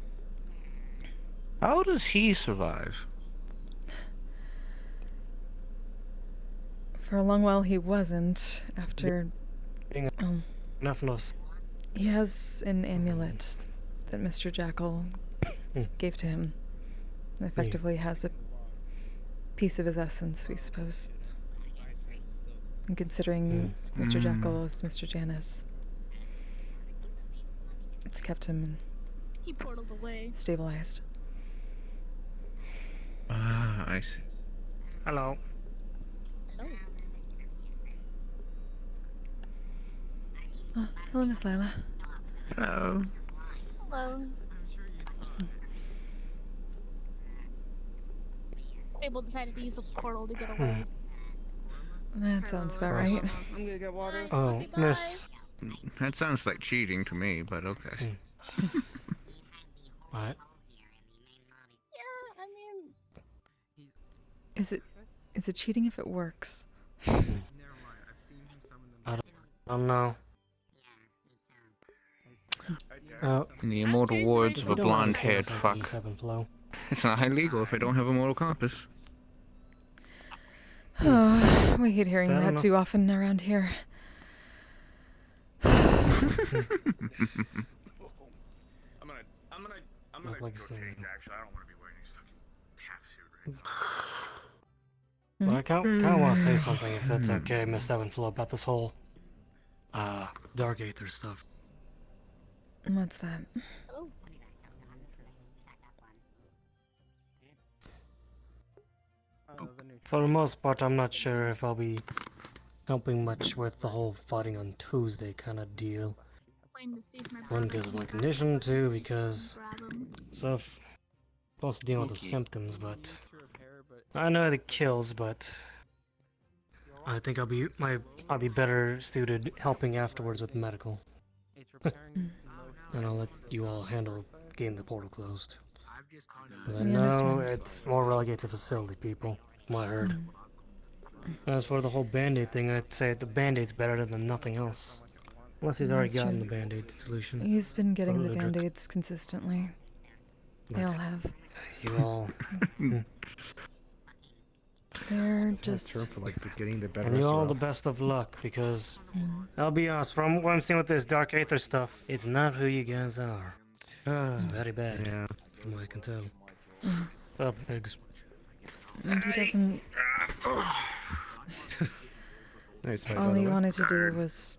Speaker 15: How does he survive?
Speaker 2: For a long while he wasn't, after... He has an amulet that Mr. Jackal gave to him. Effectively has a piece of his essence, we suppose. And considering Mr. Jackal is Mr. Janice, it's kept him
Speaker 8: He portaled away.
Speaker 2: stabilized.
Speaker 15: Ah, I see.
Speaker 19: Hello.
Speaker 2: Oh, hello, Miss Lila.
Speaker 15: Hello.
Speaker 8: Hello. Fable decided to use a portal to get away.
Speaker 2: That sounds about right.
Speaker 20: I'm gonna get water.
Speaker 19: Oh, Miss.
Speaker 15: That sounds like cheating to me, but okay.
Speaker 19: What?
Speaker 8: Yeah, I mean,
Speaker 2: Is it cheating if it works?
Speaker 19: I don't know.
Speaker 15: In the immortal words of a blonde-haired fuck, it's not illegal if I don't have a moral compass.
Speaker 2: Oh, we hate hearing
Speaker 19: Fair
Speaker 2: that
Speaker 19: enough.
Speaker 2: too often around here.
Speaker 3: I'm gonna
Speaker 19: like
Speaker 3: go
Speaker 19: saying.
Speaker 3: change. Actually, I don't want to be wearing this fucking half suit right now.
Speaker 19: Well, I kind of want to say something if it's okay, Miss Sevenflow, about this whole Dark Aether stuff.
Speaker 2: What's that?
Speaker 19: For the most part, I'm not sure if I'll be helping much with the whole fighting on Tuesday kind of deal. One, because of my condition, two, because stuff supposed to deal with the symptoms, but I know the kills, but I think I'll be better suited helping afterwards with medical. And I'll let you all handle getting the portal closed. Because I
Speaker 2: We
Speaker 19: know
Speaker 2: understand.
Speaker 19: it's more relegated to facility people, from what I heard. As for the whole Band-Aid thing, I'd say the Band-Aid's better than nothing else. Unless he's already
Speaker 2: That's
Speaker 19: gotten
Speaker 2: true.
Speaker 19: the Band-Aid solution.
Speaker 2: He's been getting the
Speaker 19: Ludwig.
Speaker 2: band-aids consistently. They all have.
Speaker 19: You all...
Speaker 2: They're
Speaker 12: That's
Speaker 2: just...
Speaker 12: true for like getting the better.
Speaker 19: And you all the best of luck, because I'll be honest, from what I'm seeing with this Dark Aether stuff, it's not who you guys are. It's very bad,
Speaker 12: Yeah.
Speaker 19: from what I can tell. Up, pigs.
Speaker 2: And he doesn't...
Speaker 12: Nice fight,
Speaker 2: All
Speaker 12: by the
Speaker 2: he
Speaker 12: way.
Speaker 2: wanted to do was...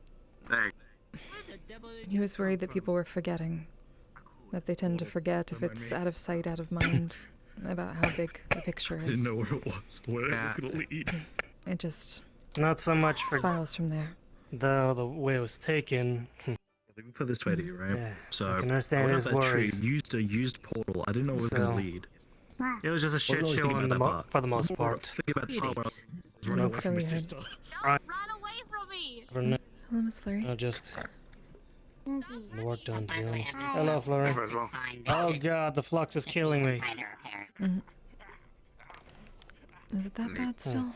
Speaker 2: He was worried that people were forgetting. That they tend to forget if it's out of sight, out of mind, about how big the picture
Speaker 11: I didn't
Speaker 2: is.
Speaker 11: know where it was, where it was gonna lead.
Speaker 2: It just
Speaker 19: Not so much for
Speaker 2: spirals from there.
Speaker 19: the way it was taken.
Speaker 11: Let me put this way to you, right?
Speaker 19: Yeah,
Speaker 11: So
Speaker 19: I can understand
Speaker 11: I went
Speaker 19: his
Speaker 11: up that tree,
Speaker 19: worries.
Speaker 11: used a used portal. I didn't know it was
Speaker 19: So-
Speaker 11: gonna lead.
Speaker 19: It was just a shit
Speaker 11: Wasn't really
Speaker 19: show
Speaker 11: thinking
Speaker 19: on
Speaker 11: about
Speaker 19: the
Speaker 11: that part.
Speaker 19: for the most part.
Speaker 11: Think about the part where I was
Speaker 2: Nope,
Speaker 11: running away from
Speaker 2: sorry,
Speaker 11: my
Speaker 2: Ed.
Speaker 11: sister.
Speaker 19: Right.
Speaker 2: Hello, Miss Flurry.
Speaker 19: I'll just the work done, to be honest. Hello, Flurry. Oh god, the flux is killing me.
Speaker 2: Mhm. Is it that bad still?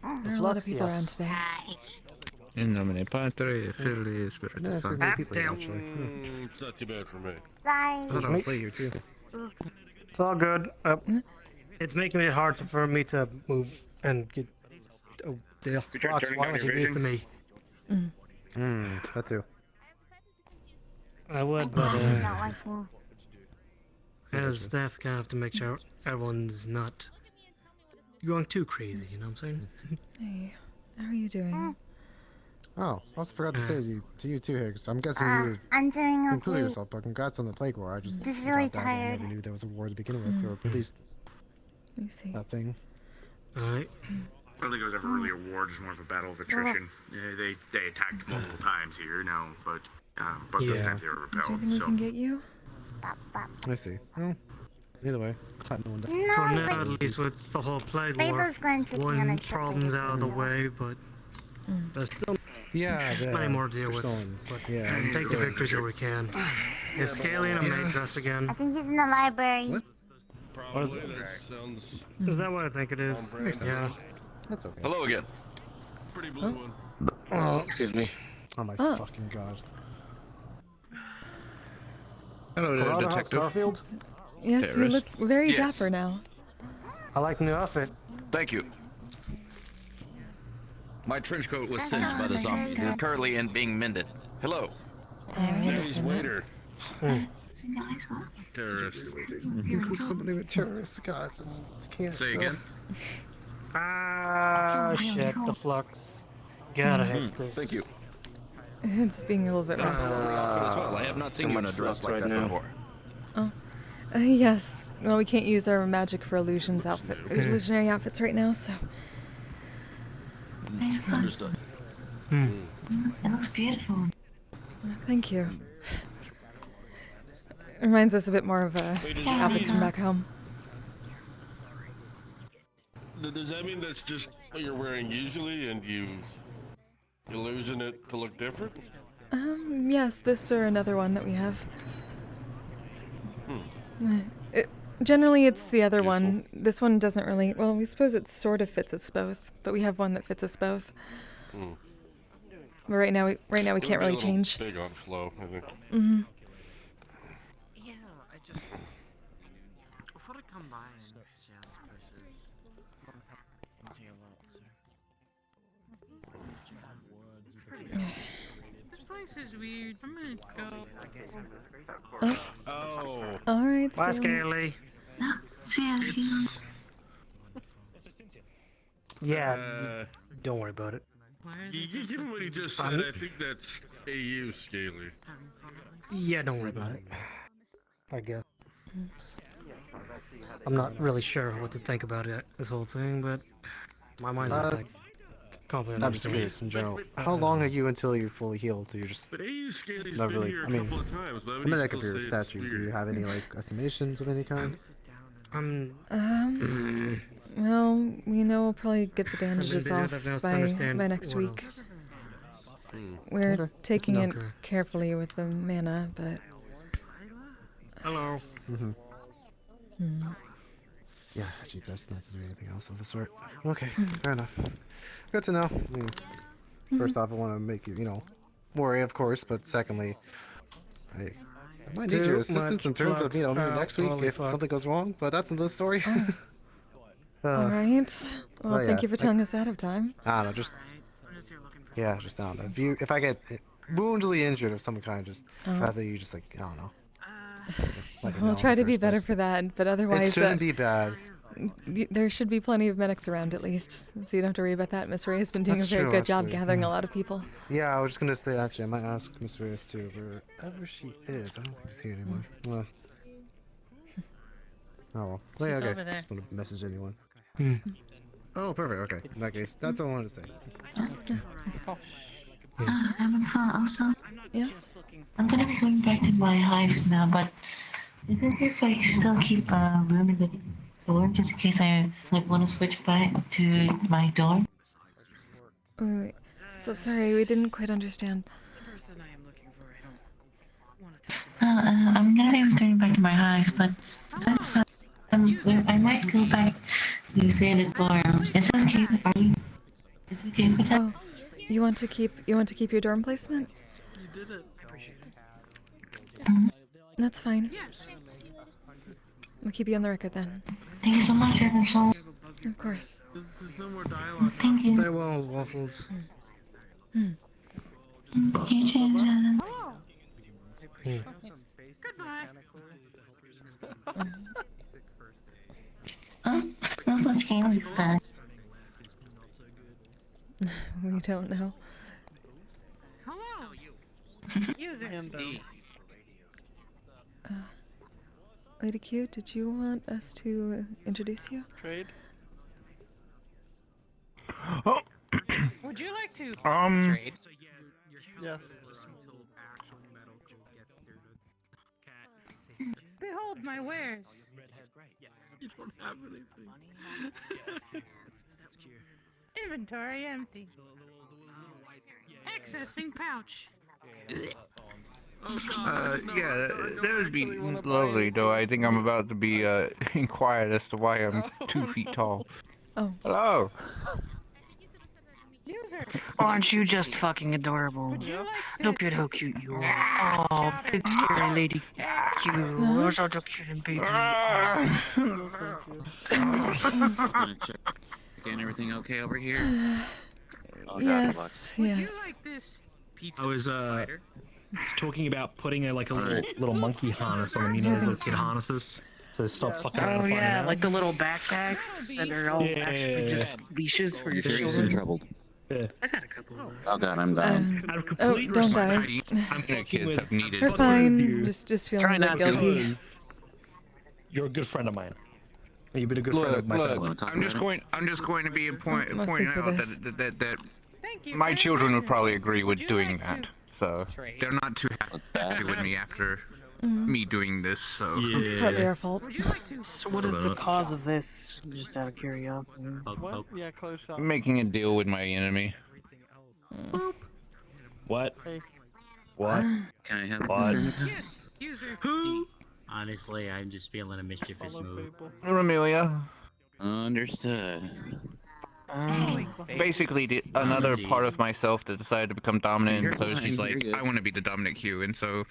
Speaker 2: There are a lot of people around today.
Speaker 15: In nomine Patri, Filii, Spiritus Sancti.
Speaker 21: It's not too bad for me.
Speaker 12: I thought I was late here too.
Speaker 19: It's all good. It's making it hard for me to move and get. Oh, the flux.
Speaker 3: turning
Speaker 19: Why
Speaker 3: down
Speaker 19: don't
Speaker 3: your
Speaker 19: you use to
Speaker 3: vision?
Speaker 19: me?
Speaker 12: That too.
Speaker 19: I would, but
Speaker 8: not like you.
Speaker 19: as staff, kind of have to make sure everyone's not going too crazy. You know what I'm saying?
Speaker 2: Hey, how are you doing?
Speaker 12: Oh, I also forgot to say to you too, Higgs. I'm guessing you
Speaker 8: I'm doing
Speaker 12: concluded
Speaker 8: okay.
Speaker 12: yourself, but congrats on the Plague War. I just
Speaker 8: Just
Speaker 12: thought
Speaker 8: really
Speaker 12: that I
Speaker 8: tired.
Speaker 12: never knew there was a war to begin with, or at least
Speaker 2: You see.
Speaker 12: that thing.
Speaker 19: Alright.
Speaker 3: I don't think it was ever really a war, just more of a battle of attrition. Yeah, they attacked multiple times here now, but both those
Speaker 12: Yeah.
Speaker 3: times they were
Speaker 2: Is there
Speaker 3: repelled.
Speaker 2: anything we
Speaker 3: So
Speaker 2: can get you?
Speaker 12: I see. Well, either way, glad no one died.
Speaker 8: No,
Speaker 19: For now,
Speaker 8: but
Speaker 19: at least with the whole plague war,
Speaker 8: Fable's going to take me on
Speaker 19: one
Speaker 8: a trip
Speaker 19: problem's
Speaker 8: later
Speaker 19: out of the
Speaker 8: tonight.
Speaker 19: way, but there's still
Speaker 12: Yeah,
Speaker 19: plenty more to deal with.
Speaker 12: Stones.
Speaker 19: But
Speaker 12: Yeah,
Speaker 19: take the victories where we can. Is Scalian a maid dress
Speaker 8: I
Speaker 19: again?
Speaker 8: think he's in the library.
Speaker 12: What?
Speaker 19: What is
Speaker 21: Probably.
Speaker 19: it?
Speaker 21: That sounds.
Speaker 19: Is that what I think it is?
Speaker 12: Makes sense.
Speaker 19: Yeah.
Speaker 12: That's okay.
Speaker 21: Hello again. Pretty blue one.
Speaker 19: Oh, excuse me.
Speaker 12: Oh my
Speaker 2: Oh.
Speaker 12: fucking god.
Speaker 15: Hello there,
Speaker 19: Colorado House
Speaker 15: detective.
Speaker 19: Garfield?
Speaker 2: Yes, you look very dapper now.
Speaker 19: I like the new outfit.
Speaker 4: Thank you. My trench coat was singed by the zombies. It is currently being mended. Hello.
Speaker 21: Daddy's waiter.
Speaker 12: Terrorist. You put somebody with terrorists. God, just can't.
Speaker 3: Say
Speaker 12: go.
Speaker 3: again?
Speaker 19: Ah, shit, the flux. Gotta hate this.
Speaker 4: Thank you.
Speaker 2: It's being a little bit rough.
Speaker 4: as well. I have not seen you in a dress like that before.
Speaker 2: Oh. Yes. Well, we can't use our magic for illusionary outfits right now, so.
Speaker 4: Understood.
Speaker 14: It looks beautiful.
Speaker 2: Thank you. Reminds us a bit more of outfits from back home.
Speaker 9: Does that mean that's just what you're wearing usually, and you illusion it to look different?
Speaker 2: Yes, this or another one that we have. Generally, it's the other one. This one doesn't really. Well, we suppose it sort of fits us both, but we have one that fits us both. But right now, we can't really change.
Speaker 9: Big on flow, I think.
Speaker 10: Yeah, I just before I come by and see how this place is.
Speaker 23: This place is weird. I'm gonna go.
Speaker 9: Oh.
Speaker 2: All right,
Speaker 19: Bye,
Speaker 2: Scaly.
Speaker 19: Scaly. Yeah, don't worry about it.
Speaker 9: Given what he just said, I think that's AU Scaly.
Speaker 19: Yeah, don't worry about it. I guess. I'm not really sure what to think about it, this whole thing, but my mind's not that confident.
Speaker 12: I'm just curious in general. How long are you until you're fully healed? Do you just
Speaker 9: But AU Scaly's
Speaker 12: not
Speaker 9: been
Speaker 12: really?
Speaker 9: here
Speaker 12: I
Speaker 9: a
Speaker 12: mean,
Speaker 9: couple of times, but
Speaker 12: I
Speaker 9: I
Speaker 12: mean,
Speaker 9: would
Speaker 12: like if
Speaker 9: still
Speaker 12: you're
Speaker 9: say
Speaker 12: a
Speaker 9: it's
Speaker 12: statue, do
Speaker 9: weird.
Speaker 12: you have any like estimations of any kind?
Speaker 2: Well, we know we'll probably get the bandages
Speaker 19: busy with
Speaker 2: off
Speaker 19: everything else to
Speaker 2: by
Speaker 19: understand
Speaker 2: next
Speaker 19: what
Speaker 2: week.
Speaker 19: else.
Speaker 2: We're
Speaker 12: Okay.
Speaker 2: taking it
Speaker 12: Okay.
Speaker 2: carefully with the mana, but.
Speaker 19: Hello.
Speaker 12: Yeah, actually, best not to do anything else of the sort. Okay, fair enough. Good to know. I mean, first off, I want to make you, worry, of course, but secondly, I might need your assistance in terms of, maybe next week if something goes wrong, but that's another story.
Speaker 2: All right. Well,
Speaker 12: yeah,
Speaker 2: thank you for telling us ahead of time.
Speaker 12: I don't know, just I don't know. If I get woundily injured of some kind, just rather you just I don't know.
Speaker 2: We'll try to be better for that, but otherwise.
Speaker 12: It shouldn't be bad.
Speaker 2: There should be plenty of medics around at least, so you don't have to worry about that. Miss Ray has been doing
Speaker 12: That's
Speaker 2: a very
Speaker 12: true,
Speaker 2: good job
Speaker 12: actually.
Speaker 2: gathering a lot of people.
Speaker 12: Yeah, I was just gonna say actually, I might ask Miss Reyes too, wherever she is. I don't think she's here anymore. Well. Oh well.
Speaker 23: She's
Speaker 12: okay.
Speaker 23: over there.
Speaker 12: Just want to message anyone. Oh, perfect. Okay. In that case, that's all I wanted to say.
Speaker 14: Also,
Speaker 2: yes.
Speaker 14: I'm gonna be going back to my hive now, but is it if I still keep room in the dorm just in case I want to switch back to my dorm?
Speaker 2: Wait. So sorry, we didn't quite understand.
Speaker 14: I'm gonna be returning back to my hive, but I might go back to stay in the dorm. Is that okay? Is it okay with that?
Speaker 2: Oh, you want to keep your dorm placement?
Speaker 20: You did it.
Speaker 2: That's fine. We'll keep you on the record then.
Speaker 14: Thank you so much, everyone.
Speaker 2: Of course.
Speaker 20: There's no more dialogue.
Speaker 14: Thank you.
Speaker 19: Stay well, Waffles.
Speaker 14: You too.
Speaker 23: Goodbye.
Speaker 14: Rumple's Galen's back.
Speaker 2: We don't know.
Speaker 23: Hello. User.
Speaker 2: Lady Q, did you want us to introduce you?
Speaker 20: Trade.
Speaker 15: Oh.
Speaker 23: Would you like to
Speaker 15: Trade?
Speaker 20: Yes.
Speaker 23: Behold my wares.
Speaker 20: You don't have anything.
Speaker 23: Inventory empty. Accessing pouch.
Speaker 15: Yeah, that would be lovely, though I think I'm about to be inquired as to why I'm 2 feet tall.
Speaker 2: Oh.
Speaker 15: Hello.
Speaker 23: User.
Speaker 24: Aren't you just fucking adorable? Look at how cute you are. Oh, big scary lady. You are such a cute and baby.
Speaker 4: Again, everything okay over here?
Speaker 2: Yes, yes.
Speaker 7: I was talking about putting a little monkey harness on them. You know those little kid harnesses, so they stop fucking around.
Speaker 24: Oh
Speaker 7: and finding
Speaker 24: yeah,
Speaker 7: out.
Speaker 24: like the little backpacks that are all actually just leashes for your children. I've had a couple of those.
Speaker 4: Oh god, I'm dying.
Speaker 2: Out of complete don't die.
Speaker 4: I'm kids have needed.
Speaker 2: We're fine. Just feeling a bit guilty.
Speaker 7: You're a good friend of mine. You've been a good friend of my family.
Speaker 4: I'm just going to be pointing out that my
Speaker 23: you
Speaker 4: children would probably agree with doing that. So they're not too happy with me after me doing this. So
Speaker 2: It's partly our fault.
Speaker 24: So what is the cause of this? Just out of curiosity.
Speaker 20: What? Yeah, close shot.
Speaker 4: making a deal with my enemy.
Speaker 7: What?
Speaker 20: Hey.
Speaker 7: What?
Speaker 10: Can I help?
Speaker 7: What?
Speaker 10: Who? Honestly, I'm just feeling a mischievous mood.
Speaker 4: Ramelia.
Speaker 10: Understood.
Speaker 4: Basically, another part of myself that decided to become dominant,
Speaker 10: You're
Speaker 4: so
Speaker 10: fine,
Speaker 4: she's
Speaker 10: you're
Speaker 4: like,
Speaker 10: good.
Speaker 4: I want to be the dominant Q, and so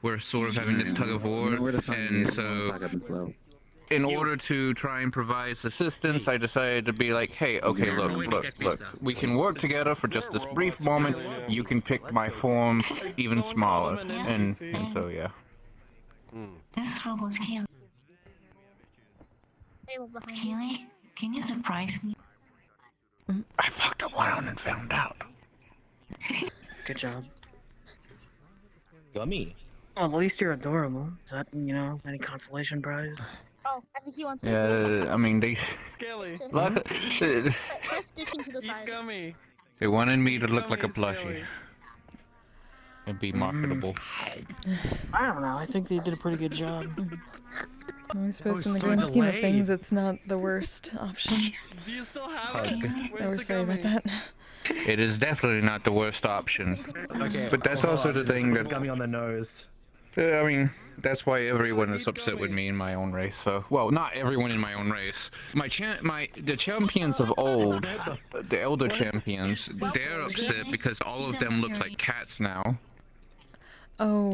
Speaker 4: we're sort of having this tug of war, and so in order to try and provide assistance, I decided to be like, hey, okay, look, we can work together for just this brief moment. You can pick my form even smaller, and so yeah.
Speaker 14: This robo's Kaylee. Kaylee, can you surprise me?
Speaker 4: I fucked around and found out.
Speaker 24: Good job.
Speaker 7: Gummy.
Speaker 24: Well, at least you're adorable. Is that, any consolation prize?
Speaker 8: Oh, I think he wants
Speaker 4: Yeah, I mean, they...
Speaker 20: Skelly. Gummy.
Speaker 4: They wanted me to look like a plushie. And be marketable.
Speaker 24: I don't know. I think they did a pretty good job.
Speaker 2: I suppose in the grand scheme of things, it's not the worst option.
Speaker 20: Do you still have it?
Speaker 2: We're sorry about that.
Speaker 4: It is definitely not the worst option.
Speaker 7: Okay,
Speaker 4: But that's also the thing that...
Speaker 7: Gummy on the nose.
Speaker 4: I mean, that's why everyone is upset with me in my own race. So, well, not everyone in my own race. The champions of old, the elder champions, they're upset because all of them look like cats now.
Speaker 2: Oh.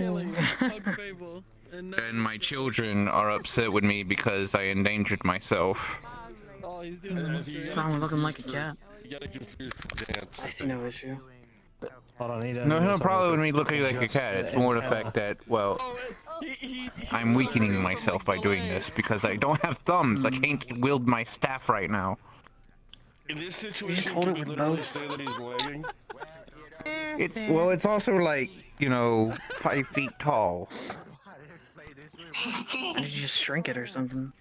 Speaker 4: And my children are upset with me because I endangered myself.
Speaker 20: Oh, he's doing the
Speaker 24: What's wrong with looking like a cat?
Speaker 9: You gotta confuse the dance.
Speaker 24: I see no issue.
Speaker 7: Hold on,
Speaker 4: No, no problem with me looking like a cat. It's more the fact that, well, I'm weakening myself by doing this because I don't have thumbs. I can't wield my staff right now.
Speaker 9: In this situation, can we literally say that he's lagging?
Speaker 4: It's also like, 5 feet tall.
Speaker 24: Did you just shrink it or something?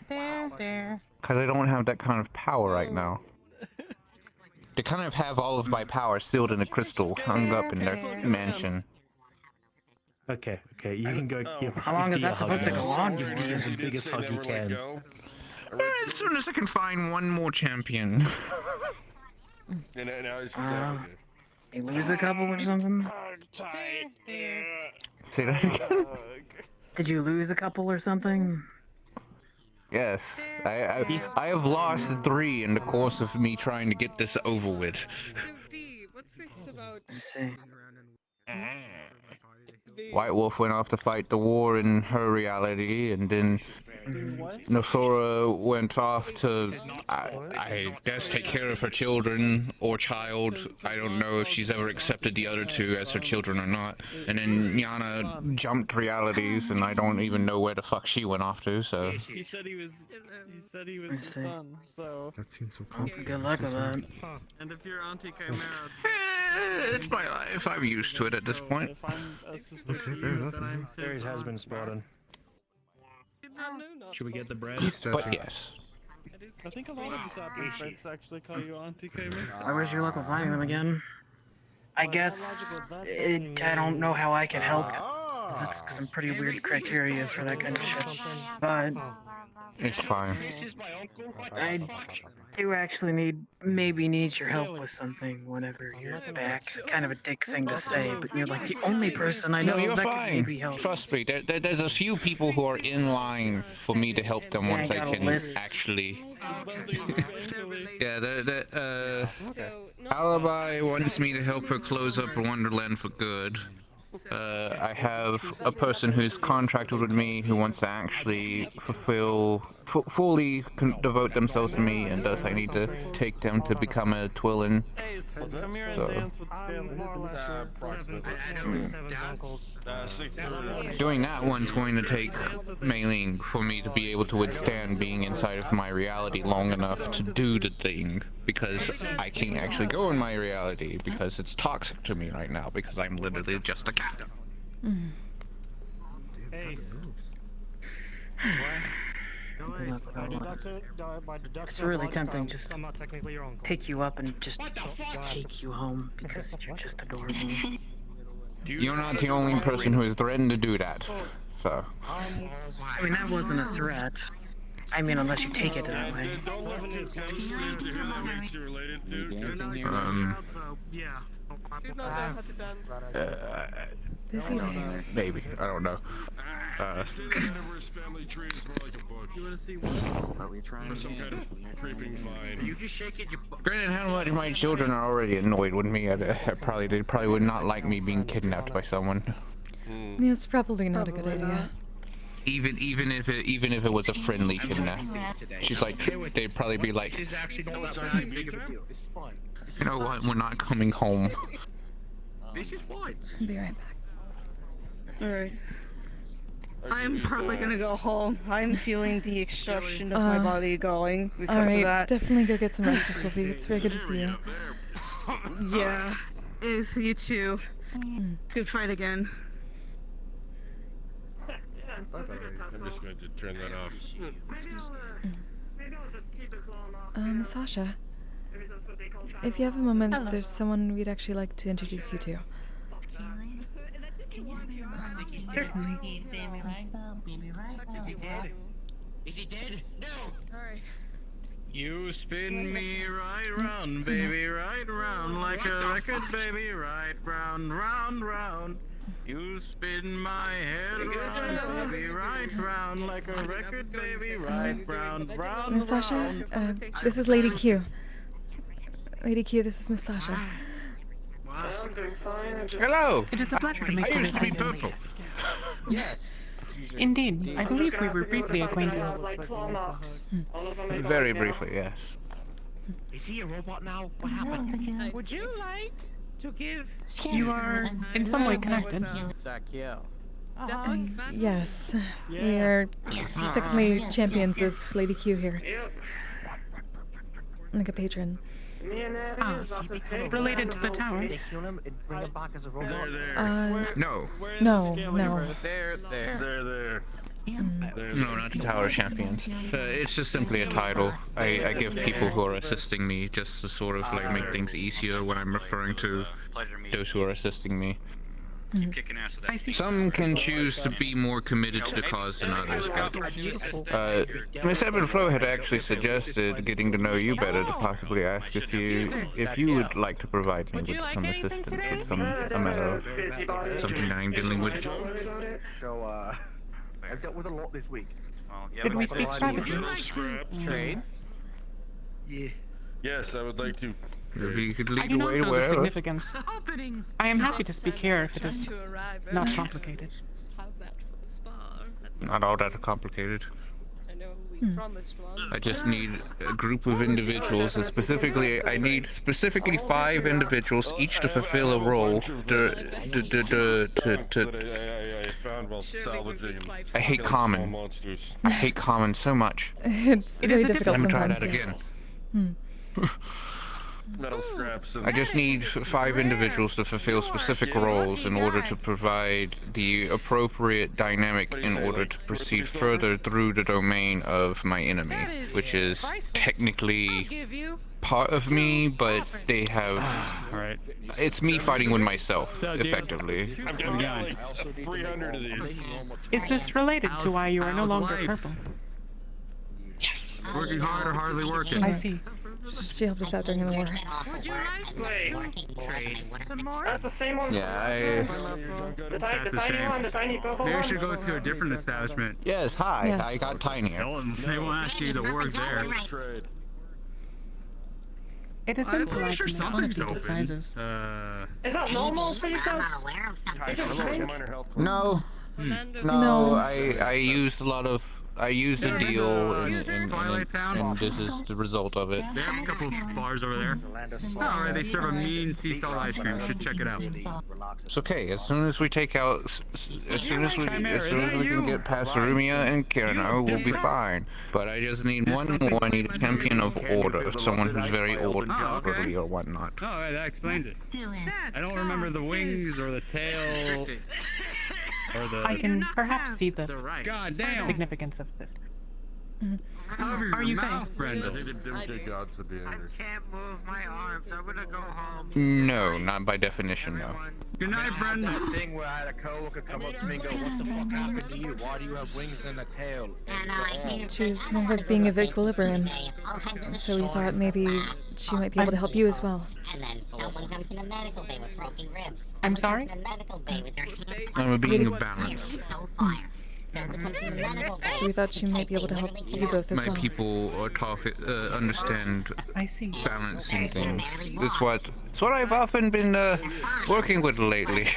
Speaker 23: There.
Speaker 4: Because I don't have that kind of power right now. They kind of have all of my power sealed in a crystal, hung up in their mansion.
Speaker 7: Okay, you can go give
Speaker 24: How long is that supposed to go on?
Speaker 7: Give D the biggest hug you can.
Speaker 4: As soon as I can find one more champion.
Speaker 9: And now he's
Speaker 24: You lose a couple or something?
Speaker 4: Say that again?
Speaker 24: Did you lose a couple or something?
Speaker 4: Yes, I have lost 3 in the course of me trying to get this over with.
Speaker 23: What's this about?
Speaker 24: Let's see.
Speaker 4: White Wolf went off to fight the war in her reality, and then Nosora went off to, I guess, take care of her children or child. I don't know if she's ever accepted the other 2 as her children or not. And then Yana jumped realities, and I don't even know where the fuck she went off to. So
Speaker 20: He said he was your son, so...
Speaker 6: That seems so complicated.
Speaker 24: Good luck with that.
Speaker 20: And if you're Auntie Chimera...
Speaker 4: it's my life. I'm used to it at this point.
Speaker 20: If I'm a sister
Speaker 6: Okay,
Speaker 20: to
Speaker 6: fair
Speaker 20: you,
Speaker 6: enough,
Speaker 20: then
Speaker 6: isn't
Speaker 20: I'm
Speaker 6: it?
Speaker 20: his
Speaker 7: has been spotted. Should we get the bread?
Speaker 4: But yes.
Speaker 20: I think a lot of disciple friends actually call you Auntie Chimera.
Speaker 24: I wish your luck with finding them again. I guess I don't know how I can help. That's some pretty weird criteria for that kind of shit. But
Speaker 4: It's fine.
Speaker 24: I do actually maybe need your help with something whenever you're back. Kind of a dick thing to say, but you're like the only person I know
Speaker 4: No, you're
Speaker 24: that could
Speaker 4: fine.
Speaker 24: maybe help.
Speaker 4: Trust me, there's a few people who are in line for me to help them once I
Speaker 24: got a
Speaker 4: can
Speaker 24: list.
Speaker 4: actually. Yeah, Alibi wants me to help her close up Wonderland for good.
Speaker 15: I have a person who's contracted with me who wants to actually fully devote themselves to me, and thus I need to take them to become a twillin. So, doing that one's going to take mailing for me to be able to withstand being inside of my reality long enough to do the thing, because I can't actually go in my reality because it's toxic to me right now, because I'm literally just a cat.
Speaker 24: It's really tempting just to pick you up and just take you home because you're just adorable.
Speaker 15: You're not the only person who has threatened to do that, so.
Speaker 24: I mean, that wasn't a threat. I mean, unless you take it that way.
Speaker 2: Busy day.
Speaker 15: Maybe, I don't know.
Speaker 10: You want to see what we're trying
Speaker 9: some kind of creeping vine.
Speaker 10: You just shake it.
Speaker 15: Granted, how much my children are already annoyed with me, they probably would not like me being kidnapped by someone.
Speaker 2: Yeah, it's probably not a good idea.
Speaker 15: Even if it was a friendly kidnap, she's like, they'd probably be like, you know what, we're not coming home.
Speaker 10: This is fine.
Speaker 2: I'll be right back.
Speaker 5: Alright. I'm probably gonna go home. I'm feeling the exhaustion of my body going because of that.
Speaker 2: Definitely go get some rest, Miss Wolfie. It's very good to see you.
Speaker 5: Yeah. You too. Good fight again.
Speaker 9: I'm just going to turn that off.
Speaker 2: Sasha, if you have a moment, there's someone we'd actually like to introduce you to.
Speaker 14: Certainly. Is he dead? No!
Speaker 10: Alright. You spin me right round, baby, right round, like a record, baby, right round, round, round. You spin my head round, baby, right round, like a record, baby, right round, round,
Speaker 2: Miss Sasha, this is Lady Q. Lady Q, this is Miss Sasha.
Speaker 10: I'm doing fine.
Speaker 15: Hello!
Speaker 24: It is a pleasure to make
Speaker 15: I
Speaker 24: your
Speaker 15: used to be
Speaker 24: acquaintance.
Speaker 15: purple.
Speaker 10: Yes.
Speaker 24: Indeed, I believe we were briefly acquainted.
Speaker 15: Very briefly, yes.
Speaker 16: Is he a robot now? What happened?
Speaker 23: Would you like to give?
Speaker 24: You are in some way connected.
Speaker 2: Yes, we are technically champions of Lady Q here. Like a patron.
Speaker 24: Related to the tower.
Speaker 15: No.
Speaker 2: No.
Speaker 9: They're there.
Speaker 15: No, not the Tower of Champions. It's just simply a title. I give people who are assisting me just to sort of like make things easier when I'm referring to those who are assisting me.
Speaker 13: Keep kicking ass with that.
Speaker 15: Some can choose to be more committed to the cause than others, but Miss Ebb and Flo had actually suggested getting to know you better to possibly ask us if you would like to provide me with some assistance with a matter of something that I'm dealing with.
Speaker 21: So, I've dealt with a lot this week.
Speaker 24: Did we speak strategy?
Speaker 21: Trade? Yeah.
Speaker 9: Yes, I would like to.
Speaker 15: If you could lead
Speaker 24: I do
Speaker 15: the
Speaker 24: not
Speaker 15: way
Speaker 24: know the
Speaker 15: where.
Speaker 24: significance. I am happy to speak here if it is not complicated.
Speaker 15: Not all that complicated. I just need a group of individuals, and specifically, I need specifically 5 individuals, each to fulfill a role. I hate common. I hate common so much.
Speaker 2: It's really difficult
Speaker 15: Let me try
Speaker 2: sometimes.
Speaker 15: that again.
Speaker 2: Yes.
Speaker 9: Metal scraps.
Speaker 15: I just need 5 individuals to fulfill specific roles in order to provide the appropriate dynamic in order to proceed further through the domain of my enemy, which is technically part of me, but they have... It's me fighting with myself, effectively.
Speaker 9: I'm going. 300 of these.
Speaker 24: Is this related to why you are no longer purple?
Speaker 10: Yes. Working hard or hardly working?
Speaker 24: I see.
Speaker 2: She helped us out during the war.
Speaker 23: Would you like to trade some more?
Speaker 17: That's the same one.
Speaker 15: Yeah,
Speaker 17: The tiny one, the tiny purple
Speaker 11: Maybe
Speaker 17: one.
Speaker 11: we should go to a different establishment.
Speaker 15: Yes, hi.
Speaker 2: Yes.
Speaker 15: I got tinier.
Speaker 11: They won't ask you to work there.
Speaker 24: It is
Speaker 10: I'm
Speaker 24: impolite
Speaker 10: pretty sure
Speaker 24: to make fun of
Speaker 10: something's
Speaker 24: people's
Speaker 10: open.
Speaker 24: sizes.
Speaker 17: Is that normal for you folks?
Speaker 9: It's just
Speaker 4: No, no, I used a lot of, I used a deal, and this is the result of it.
Speaker 10: They have a couple bars over there. Alright, they serve a mean sea salt ice cream. You should check it out.
Speaker 4: It's okay. As soon as we take out, as soon as we can get past Rumia and Kirano, we'll be fine. But I just need one more. I need a champion of order, someone who's very orderly or whatnot.
Speaker 10: Oh, right, that explains it. I don't remember the wings or the tail or the.
Speaker 24: I can perhaps see the
Speaker 10: goddamn
Speaker 24: significance of this.
Speaker 10: Cover your
Speaker 24: Are you
Speaker 10: mouth,
Speaker 24: okay?
Speaker 10: Brenda.
Speaker 9: I think the Dimday gods would be in there.
Speaker 21: Can't move my arms. I'm gonna go home.
Speaker 4: No, not by definition, no.
Speaker 10: Good night, Brenda.
Speaker 21: That thing where I had a coworker come up to me and go, "What the fuck happened to you? Why do you have wings and a tail?"
Speaker 2: She's more like being of equilibrium, so we thought maybe she might be able to help you as well.
Speaker 1: And then someone comes to the medical bay with broken ribs.
Speaker 24: I'm sorry?
Speaker 1: The medical bay with their hands.
Speaker 4: I'm a being of balance.
Speaker 1: So fire.
Speaker 2: So we thought she might be able to help you both as
Speaker 4: My
Speaker 2: well.
Speaker 4: people are understand
Speaker 24: I see.
Speaker 4: balancing things. It's what I've often been working with lately,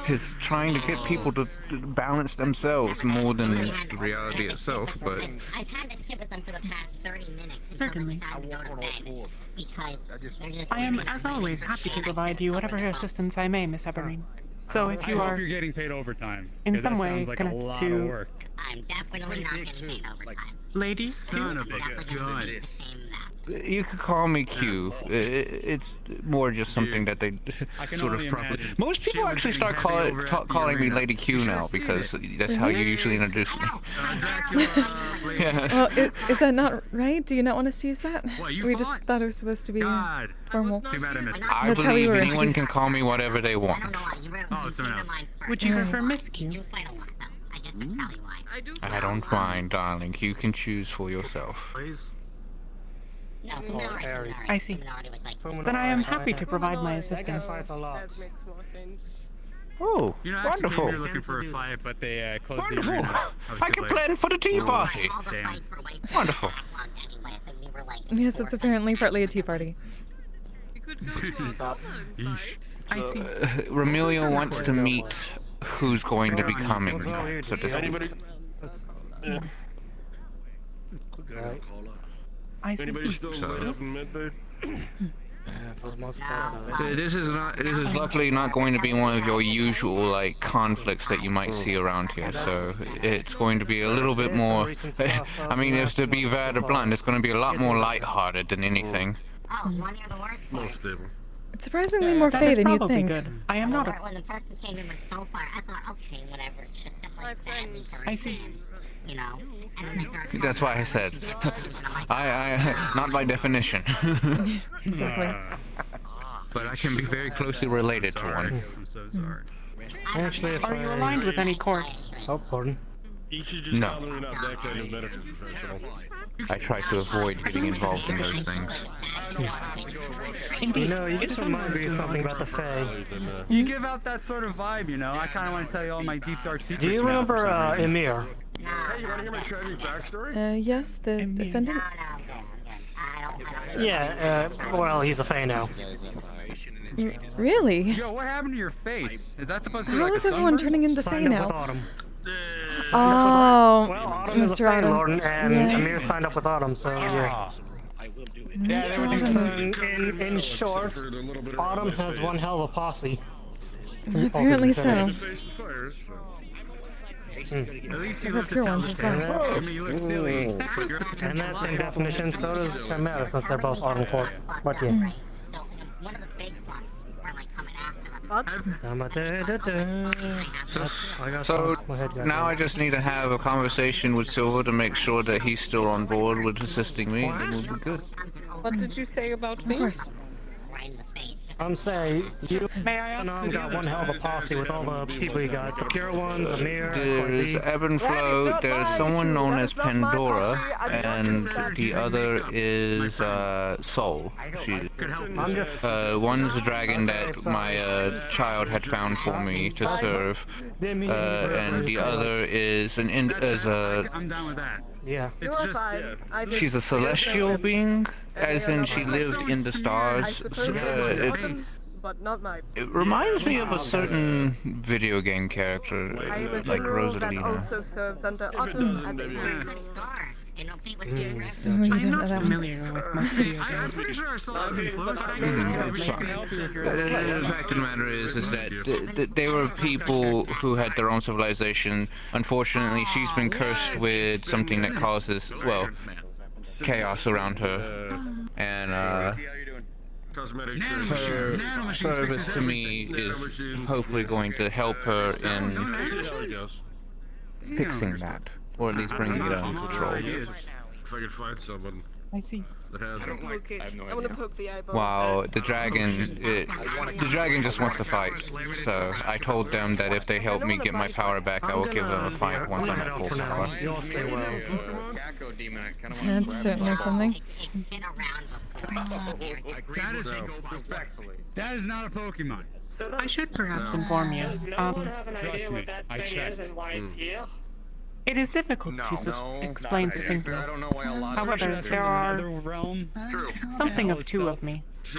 Speaker 4: is trying to get people to balance themselves more than the reality itself. But
Speaker 1: I've had to sit with them for the past 30 minutes.
Speaker 24: Certainly.
Speaker 1: Because they're just.
Speaker 24: I am, as always, happy to provide you whatever assistance I may, Miss Eberine. So if you
Speaker 10: I hope
Speaker 24: are
Speaker 10: you're getting paid overtime.
Speaker 24: in
Speaker 10: 'cause
Speaker 24: some
Speaker 10: that
Speaker 24: way
Speaker 10: sounds like a
Speaker 24: connected
Speaker 10: lot
Speaker 24: to
Speaker 10: of work.
Speaker 1: I'm definitely not getting paid overtime.
Speaker 24: Lady,
Speaker 10: Son of a gun.
Speaker 4: you could call me Q. It's more just something that they sort of probably. Most people actually start calling me Lady Q now because that's how you usually introduce me. Yes.
Speaker 2: Well, is that not right? Do you not want us to use that?
Speaker 10: What, you
Speaker 2: We just
Speaker 10: fought?
Speaker 2: thought it was supposed to be formal.
Speaker 10: Too bad I missed it.
Speaker 4: I
Speaker 2: That's how we
Speaker 4: believe
Speaker 2: were
Speaker 4: anyone
Speaker 2: introduced.
Speaker 4: can call me whatever they want.
Speaker 10: Oh, it's someone else.
Speaker 24: would you prefer Miss Q?
Speaker 4: I don't mind, darling. You can choose for yourself.
Speaker 10: Please.
Speaker 24: I see. Then I am happy to provide my assistance.
Speaker 20: That makes more sense.
Speaker 4: Oh,
Speaker 10: You know, I actually
Speaker 4: wonderful.
Speaker 10: came here looking for a fight, but they closed the
Speaker 4: Wonderful.
Speaker 10: arena. was
Speaker 4: I
Speaker 10: too
Speaker 4: can
Speaker 10: late.
Speaker 4: plan for the tea party.
Speaker 10: Damn.
Speaker 4: Wonderful.
Speaker 2: Yes, it's apparently partly a tea party.
Speaker 23: We could go to a couple and fight.
Speaker 24: I see.
Speaker 4: Ramelia wants to meet who's going to be coming, so to speak.
Speaker 9: Anybody?
Speaker 24: I see.
Speaker 9: Anybody still laid up in medbay?
Speaker 19: For the most part.
Speaker 4: This is luckily not going to be one of your usual like conflicts that you might see around here. So it's going to be a little bit more. I mean, if to be very blunt, it's going to be a lot more lighthearted than anything.
Speaker 9: Most stable.
Speaker 2: It's surprisingly more
Speaker 24: That
Speaker 2: Faye
Speaker 24: is
Speaker 2: than you'd
Speaker 24: probably
Speaker 2: think.
Speaker 24: good. I am not a...
Speaker 1: When the person came in with so far, I thought, okay, whatever. It's just simply badly for
Speaker 24: I see.
Speaker 1: you know. And then they started
Speaker 4: That's why I said, I not by definition.
Speaker 2: Exactly.
Speaker 4: But I can be very closely related to one.
Speaker 10: I'm so sorry.
Speaker 19: Actually, if
Speaker 24: Are you aligned with any courts?
Speaker 19: Oh, pardon.
Speaker 9: You should just
Speaker 4: No.
Speaker 9: call me not that kind of medical professional.
Speaker 4: I try to avoid getting involved in those things.
Speaker 19: You know, you just remind me of something about the Fae.
Speaker 3: You give out that sort of vibe, you know. I kind of want to tell you all my deep dark secrets.
Speaker 19: Do you
Speaker 3: now
Speaker 19: remember
Speaker 3: for some reason.
Speaker 19: Emir?
Speaker 9: Hey, you want to hear my tragic backstory?
Speaker 2: Yes, the Ascendant?
Speaker 19: Yeah, well, he's a Fae now.
Speaker 2: Really?
Speaker 3: Yo, what happened to your face? Is that supposed to be
Speaker 2: How
Speaker 3: like
Speaker 2: is
Speaker 3: a
Speaker 2: everyone
Speaker 3: sunburn?
Speaker 2: turning into Fae
Speaker 19: Signed up
Speaker 2: now?
Speaker 19: with Autumn.
Speaker 2: Oh,
Speaker 19: Well, Autumn is a
Speaker 2: Mr.
Speaker 19: Fae
Speaker 2: Autumn.
Speaker 19: Lord, and
Speaker 2: Yes.
Speaker 19: Emir signed up with Autumn, so yeah.
Speaker 2: Mr. Autumn.
Speaker 19: In short, Autumn has one hell of a posse.
Speaker 2: Apparently so.
Speaker 10: At least you
Speaker 2: Her
Speaker 10: look
Speaker 2: pure
Speaker 10: the
Speaker 2: ones as well.
Speaker 10: I mean, you look silly.
Speaker 19: And that's in definition, so does Chimera, since they're both Autumn Court. But yeah.
Speaker 1: One of the big ones were like coming after them.
Speaker 4: So now I just need to have a conversation with Silver to make sure that he's still on board with assisting me, and we'll be good.
Speaker 20: What did you say about me?
Speaker 2: Of course.
Speaker 19: I'm saying, you
Speaker 20: May I ask who the
Speaker 19: got one hell of a posse with all the people you got. The pure ones, Amir,
Speaker 4: There's
Speaker 19: XYZ.
Speaker 4: Ebb and Flow, there's someone known as Pandora, and the other is Soul. One's a dragon that my child had found for me to serve, and the other is
Speaker 10: I'm down with that.
Speaker 19: Yeah.
Speaker 10: It's just.
Speaker 4: She's a celestial being. as in she lived in the stars.
Speaker 2: I suppose but not my.
Speaker 4: It reminds me of a certain video game character,
Speaker 2: I am a
Speaker 4: like
Speaker 2: general that
Speaker 4: Rosalina.
Speaker 2: also serves under Autumn as a
Speaker 23: I'm not familiar with most video games.
Speaker 3: I'm pretty sure I saw it in close.
Speaker 4: The fact of the matter is that they were people who had their own civilization. Unfortunately, she's been cursed with something that causes, well, chaos around her. And, her service to me is hopefully going to help her in fixing that, or at least bringing it under control.
Speaker 9: If I could find someone
Speaker 23: I see.
Speaker 9: that has it.
Speaker 23: I have no
Speaker 2: I want to poke the eyeball.
Speaker 4: Wow, the dragon just wants to fight. So I told them that if they help me get my power back, I will give them a fight once I'm at full power.
Speaker 19: You'll stay well.
Speaker 2: That's certainly something.
Speaker 3: That is not a Pokemon.
Speaker 23: I should perhaps inform you.
Speaker 3: Trust me, I checked.
Speaker 23: It is difficult to explain succinctly. However, there are something of two of me.
Speaker 4: Miss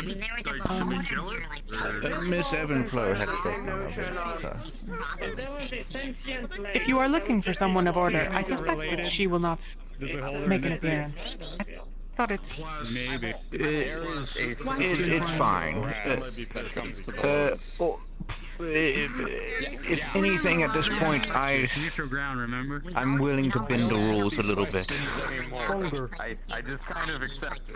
Speaker 4: Evanflow had spoken of it, so.
Speaker 23: If you are looking for someone of order, I suspect that she will not make an appearance. I thought it.
Speaker 3: Maybe.
Speaker 4: It's fine. If anything, at this point,
Speaker 3: Neutral ground, remember?
Speaker 4: I'm willing to bend the rules a little bit.
Speaker 10: I just kind of accept it.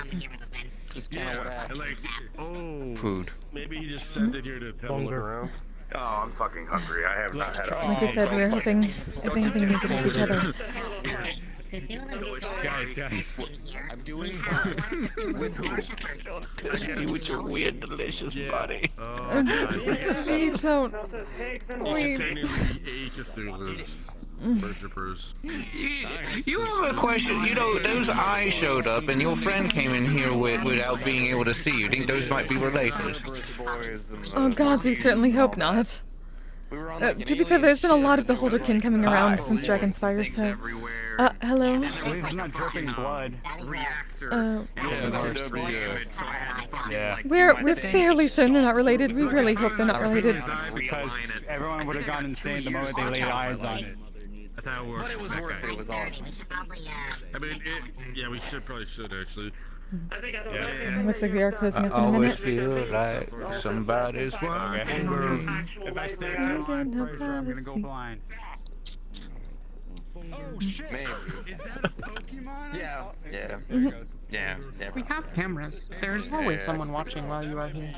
Speaker 10: Just kind of what happened.
Speaker 9: Like, oh.
Speaker 4: Food.
Speaker 9: Maybe he just sent it here to tell me around.
Speaker 6: Oh, I'm fucking hungry. I have not had a
Speaker 2: Like I said, we're hoping, if anything, we could help each other.
Speaker 3: Guys.
Speaker 10: I'm doing fine. With who?
Speaker 4: You with your weird, delicious body.
Speaker 2: Please don't. Please.
Speaker 4: You have a question. You know, those eyes showed up, and your friend came in here without being able to see you. Think those might be related?
Speaker 2: Oh gods, we certainly hope not. To be fair, there's been a lot of Beholderkin coming around since Dragonspire, so... hello?
Speaker 3: At least it's not dripping blood.
Speaker 2: We're fairly certain they're not related. We really hope they're not related.
Speaker 3: Because everyone would have gone insane the moment they laid eyes on it.
Speaker 9: That's how it works.
Speaker 10: But it was worth it. It was awesome.
Speaker 9: I mean, yeah, we probably should actually.
Speaker 2: Looks like we are closing up
Speaker 4: I
Speaker 2: in a
Speaker 4: always
Speaker 2: minute.
Speaker 4: feel like somebody's watching.
Speaker 3: If I stay too long, I'm gonna go blind. Oh shit!
Speaker 10: Maybe.
Speaker 3: Is that a Pokemon?
Speaker 10: Yeah. Yeah.
Speaker 23: We have cameras. There is always someone watching while you are here.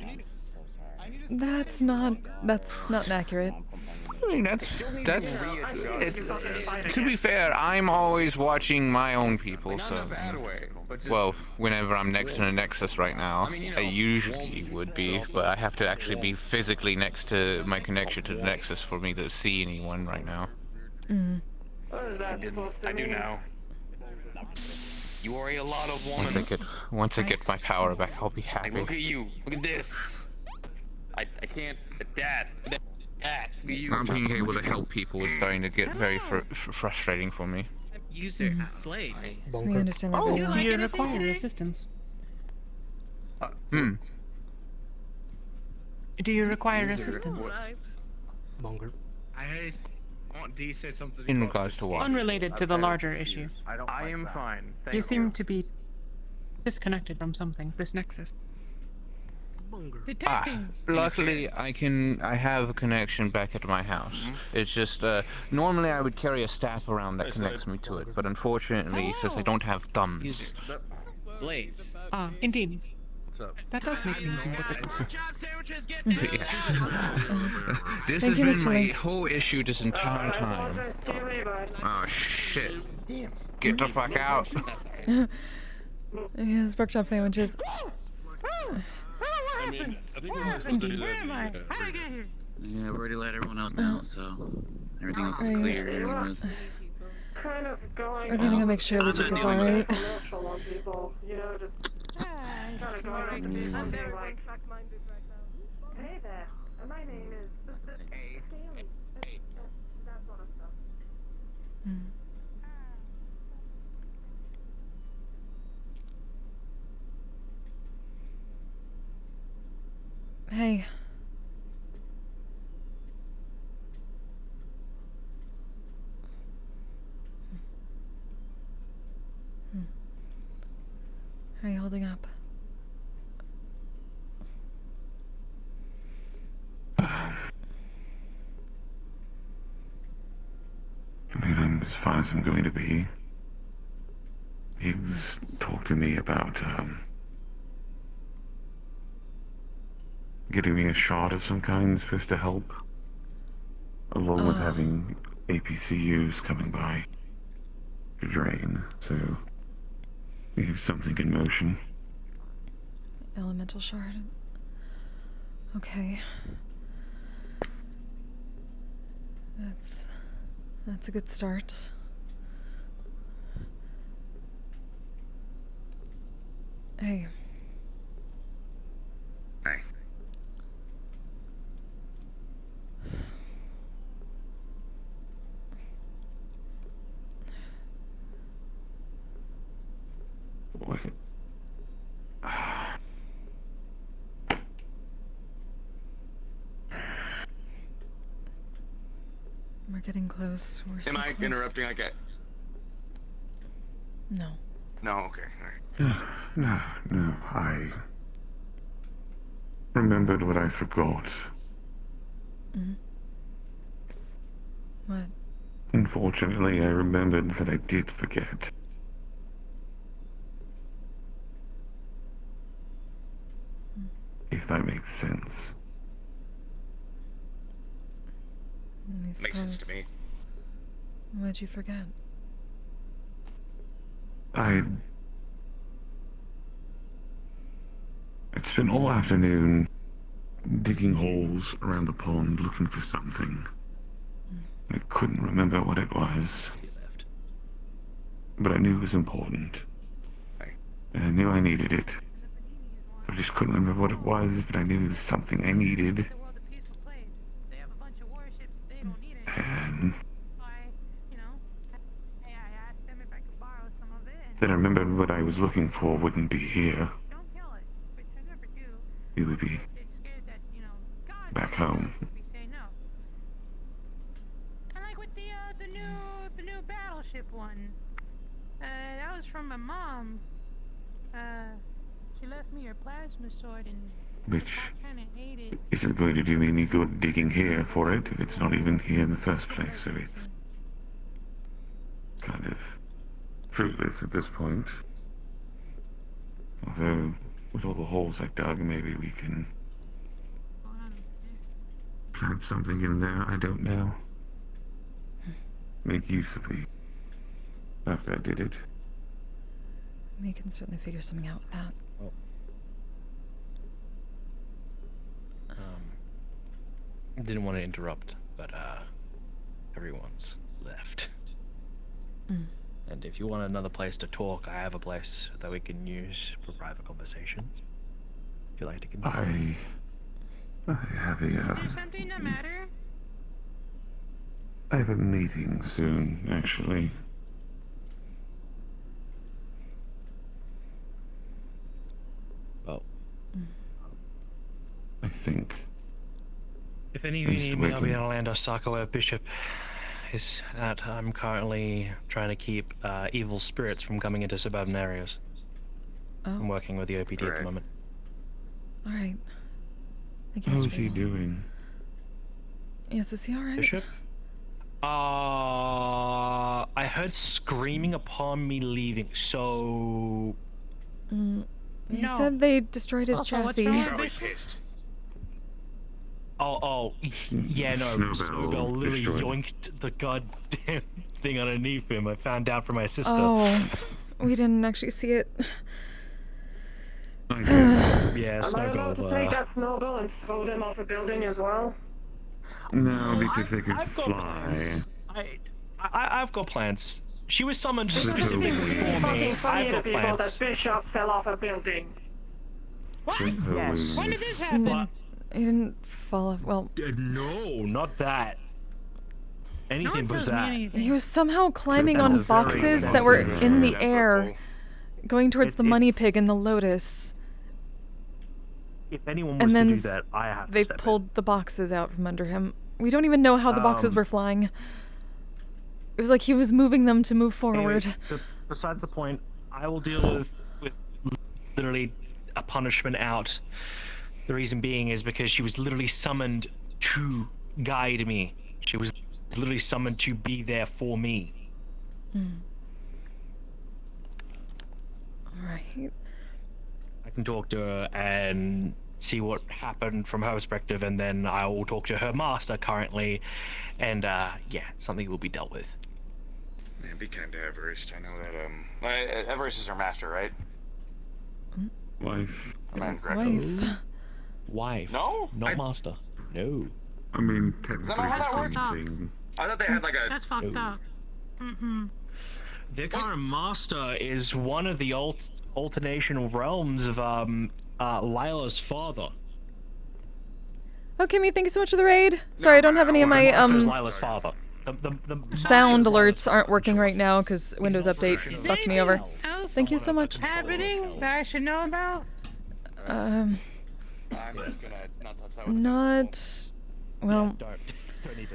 Speaker 2: That's not accurate.
Speaker 4: I mean, to be fair, I'm always watching my own people, so. Well, whenever I'm next to the Nexus right now, I usually would be, but I have to actually be physically next to my connection to the Nexus for me to see anyone right now.
Speaker 2: Mm.
Speaker 10: I do now. You worry a lot of woman.
Speaker 4: Once I get my power back, I'll be happy.
Speaker 10: Like, look at you. Look at this. I can't. Dad.
Speaker 4: Not being able to help people is starting to get very frustrating for me.
Speaker 23: User slave.
Speaker 2: We understand that very well.
Speaker 23: Do you require assistance? Do you require assistance?
Speaker 19: Bunker.
Speaker 10: I Aunt D said something.
Speaker 4: In regards to what?
Speaker 23: Unrelated to the larger issue.
Speaker 10: I am fine. Thank
Speaker 23: You seem to be disconnected from something. This nexus.
Speaker 4: Luckily, I have a connection back at my house. It's just, normally I would carry a staff around that connects me to it, but unfortunately, since I don't have thumbs.
Speaker 10: Blaze.
Speaker 23: Indeed.
Speaker 9: What's up?
Speaker 23: That does make things more difficult.
Speaker 4: This has been my whole issue this entire time. Oh shit. Get the fuck out.
Speaker 2: Yes, pork chop sandwiches.
Speaker 9: I mean, I think we're supposed to do this.
Speaker 23: How did I get here?
Speaker 13: Yeah, we've already let everyone else know, so everything else is clear. Everyone is...
Speaker 2: We're gonna go make sure Lucic is alright.
Speaker 8: Hey there, my name is Scaly. That sort of stuff.
Speaker 2: Hey. How are you holding up?
Speaker 6: I mean, I'm as fine as I'm going to be. He was talking to me about, getting me a shot of some kind supposed to help. Along with having APCUs coming by to drain, so we have something in motion.
Speaker 2: Elemental shard. Okay. That's a good start. Hey.
Speaker 6: Hey. What?
Speaker 2: We're getting close. We're so
Speaker 7: Am I
Speaker 2: close.
Speaker 7: interrupting? I get.
Speaker 2: No.
Speaker 7: No, okay, alright.
Speaker 6: No, I remembered what I forgot.
Speaker 2: What?
Speaker 6: Unfortunately, I remembered that I did forget. If that makes sense.
Speaker 7: Makes sense to me.
Speaker 2: What'd you forget?
Speaker 6: I'd spent all afternoon digging holes around the pond looking for something. I couldn't remember what it was. But I knew it was important. And I knew I needed it. I just couldn't remember what it was, but I knew it was something I needed. And then I remembered what I was looking for wouldn't be here. It would be back home.
Speaker 23: And like with the new battleship one, that was from my mom. She left me her plasma sword and
Speaker 6: Which
Speaker 23: I kind of hate it.
Speaker 6: isn't going to do me any good digging here for it if it's not even here in the first place, so it's kind of fruitless at this point. Although, with all the holes I dug, maybe we can plant something in there, I don't know. Make use of the fact that I did it.
Speaker 2: We can certainly figure something out with that.
Speaker 12: Well, didn't want to interrupt, but everyone's left. And if you want another place to talk, I have a place that we can use for private conversations. If you like to continue.
Speaker 6: I have
Speaker 23: Is there something the matter?
Speaker 6: I have a meeting soon, actually.
Speaker 12: Well,
Speaker 6: I think.
Speaker 12: if any of you need me, I'll be in Orlando, Saka, where Bishop is at. I'm currently trying to keep evil spirits from coming into suburban areas. I'm working with the OPD at the moment.
Speaker 2: Alright.
Speaker 6: How's he doing?
Speaker 2: Yes, is he alright?
Speaker 12: Bishop? I heard screaming upon me leaving, so...
Speaker 2: He said they destroyed his chassis.
Speaker 12: Yeah, no, Snowbell literally yoinked the goddamn thing underneath him. I found out from my sister.
Speaker 2: Oh, we didn't actually see it.
Speaker 12: Yeah,
Speaker 8: Am I allowed to
Speaker 12: Snowbell,
Speaker 8: take that Snowball and throw them off a building as well?
Speaker 6: No, because they could fly.
Speaker 12: I've got plans. She was summoned specifically for me.
Speaker 8: Fucking funny
Speaker 12: I've
Speaker 8: to
Speaker 12: got
Speaker 8: people
Speaker 12: plans.
Speaker 8: that Bishop fell off a building.
Speaker 23: What?
Speaker 6: Yes.
Speaker 23: When did this happen?
Speaker 2: He didn't fall off. Well,
Speaker 12: no, not that. Anything but that.
Speaker 2: he was somehow climbing on boxes that were in the air, going towards the money pig and the lotus.
Speaker 12: if anyone
Speaker 2: And
Speaker 12: was to
Speaker 2: then
Speaker 12: do that, I have to
Speaker 2: they
Speaker 12: step
Speaker 2: pulled the boxes out from under him. We don't even know how the boxes were flying. It was like he was moving them to move forward.
Speaker 12: Anyway, besides the point, I will deal with literally a punishment out. The reason being is because she was literally summoned to guide me. She was literally summoned to be there for me.
Speaker 2: Alright.
Speaker 12: I can talk to her and see what happened from her perspective, and then I will talk to her master currently, and yeah, something will be dealt with.
Speaker 7: Yeah, be kind to Everest. I know that, Everest is her master, right?
Speaker 6: Wife.
Speaker 7: Am I incorrect?
Speaker 12: Wife.
Speaker 7: No?
Speaker 12: Not master. No.
Speaker 6: I mean,
Speaker 7: Is
Speaker 6: technically
Speaker 7: that not how
Speaker 6: the
Speaker 7: that
Speaker 6: same
Speaker 7: works?
Speaker 6: thing.
Speaker 7: I thought they had like a...
Speaker 23: That's fucked up.
Speaker 12: Their current master is one of the alternational realms of Lila's father.
Speaker 2: Oh, Kimmy, thank you so much for the raid. Sorry, I don't have any of my
Speaker 12: Master is Lila's father.
Speaker 2: sound alerts aren't working right now because Windows Update fucked me over. Thank you so much.
Speaker 23: Happening that I should know about?
Speaker 7: I'm just gonna not touch that with
Speaker 2: Not... Well,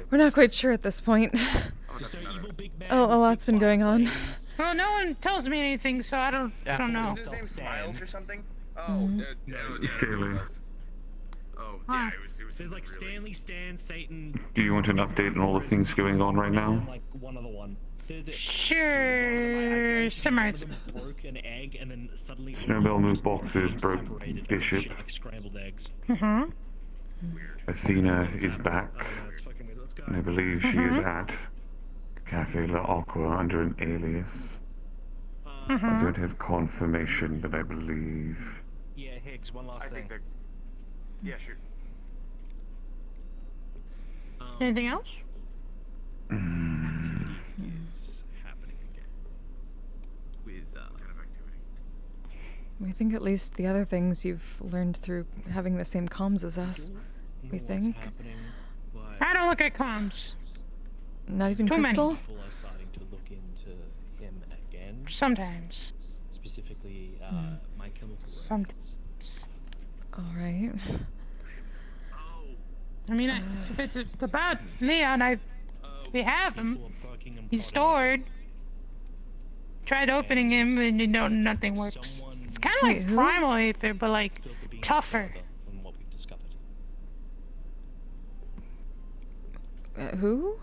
Speaker 2: we're not quite sure at this point. Oh, a lot's been going on.
Speaker 23: Well, no one tells me anything, so I don't know.
Speaker 7: Is his name Smiles or something? Oh,
Speaker 6: Scaly.
Speaker 7: Oh,
Speaker 23: yeah,
Speaker 7: it was
Speaker 11: like Stanley, Stan, Satan.
Speaker 6: Do you want an update on all the things going on right now?
Speaker 12: Like one other one.
Speaker 23: Sure. Summarize.
Speaker 12: Broke an egg and then suddenly
Speaker 6: Snowbell moved boxes, broke Bishop.
Speaker 12: like scrambled eggs.
Speaker 6: Athena is back. And I believe she is at Cafe La Aqua under an alias. I don't have confirmation, but I believe.
Speaker 12: Yeah, Higgs, one last thing.
Speaker 7: Yeah, sure.
Speaker 23: Anything else?
Speaker 11: Is happening again. With
Speaker 2: We think at least the other things you've learned through having the same comms as us. We think.
Speaker 23: I don't look at comms.
Speaker 2: Not even
Speaker 23: Too many.
Speaker 2: Crystal?
Speaker 12: People are starting to look into him again.
Speaker 23: Sometimes.
Speaker 12: Specifically, My Chemical
Speaker 23: Sometimes.
Speaker 2: Alright.
Speaker 23: I mean, if it's about Leon, we have him. He's stored. Tried opening him, and nothing works. It's kind of like Primal Aether, but like tougher.
Speaker 2: Who?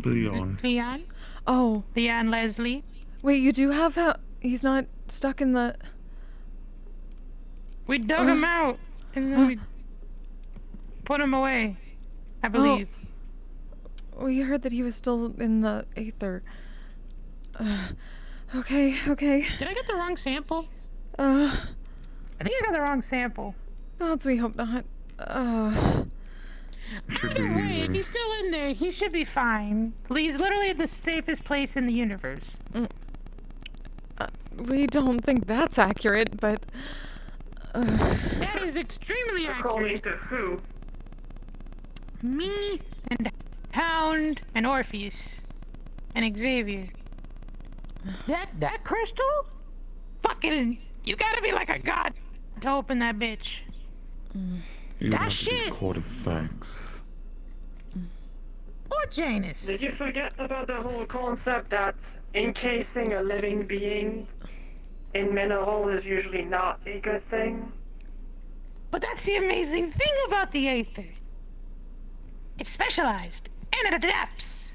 Speaker 6: Leon.
Speaker 23: Leon?
Speaker 2: Oh.
Speaker 23: Leon Leslie.
Speaker 2: Wait, you do have he's not stuck in the...
Speaker 23: We dug him out, and then we put him away, I believe.
Speaker 2: We heard that he was still in the Aether. Okay.
Speaker 23: Did I get the wrong sample? I think I got the wrong sample.
Speaker 2: Gods, we hope not.
Speaker 23: Either way, if he's still in there, he should be fine. He's literally the safest place in the universe.
Speaker 2: We don't think that's accurate, but...
Speaker 23: That is extremely accurate.
Speaker 8: According to who?
Speaker 23: Me and Hound and Orpheus and Xavier. That crystal? Fucking, you gotta be like a god to open that bitch.
Speaker 6: You
Speaker 23: That
Speaker 6: have to be
Speaker 23: shit.
Speaker 6: a court of facts.
Speaker 23: Or Janus.
Speaker 8: Did you forget about the whole concept that encasing a living being in mineral is usually not a good thing?
Speaker 23: But that's the amazing thing about the Aether. It's specialized, and it adapts.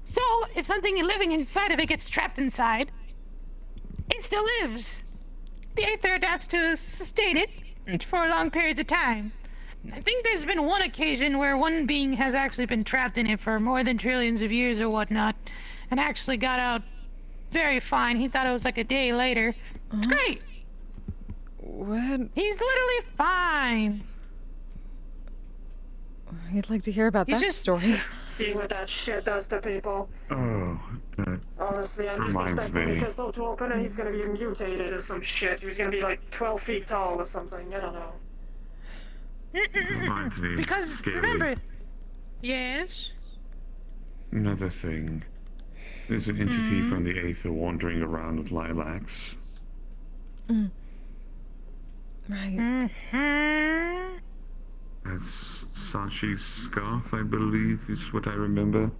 Speaker 23: So, if something living inside of it gets trapped inside, it still lives. The Aether adapts to sustain it for long periods of time. I think there's been one occasion where one being has actually been trapped in it for more than trillions of years or whatnot, and actually got out very fine. He thought it was like a day later. It's great.
Speaker 2: What?
Speaker 23: He's literally fine.
Speaker 2: I'd like to hear about
Speaker 23: He's
Speaker 2: that
Speaker 23: just-
Speaker 2: story.
Speaker 8: See what that shit does to people.
Speaker 6: Oh, that
Speaker 8: Honestly, I'm just
Speaker 6: reminds
Speaker 8: expecting the
Speaker 6: me.
Speaker 8: crystal to open and he's gonna be mutated or some shit. He's gonna be like 12 feet tall or something. I don't know.
Speaker 6: Reminds me.
Speaker 23: Because
Speaker 6: Scaly.
Speaker 23: remember, yes.
Speaker 6: Another thing. There's an entity from the Aether wandering around with lilacs.
Speaker 2: Right.
Speaker 6: That's Sachi's scarf, I believe, is what I remember.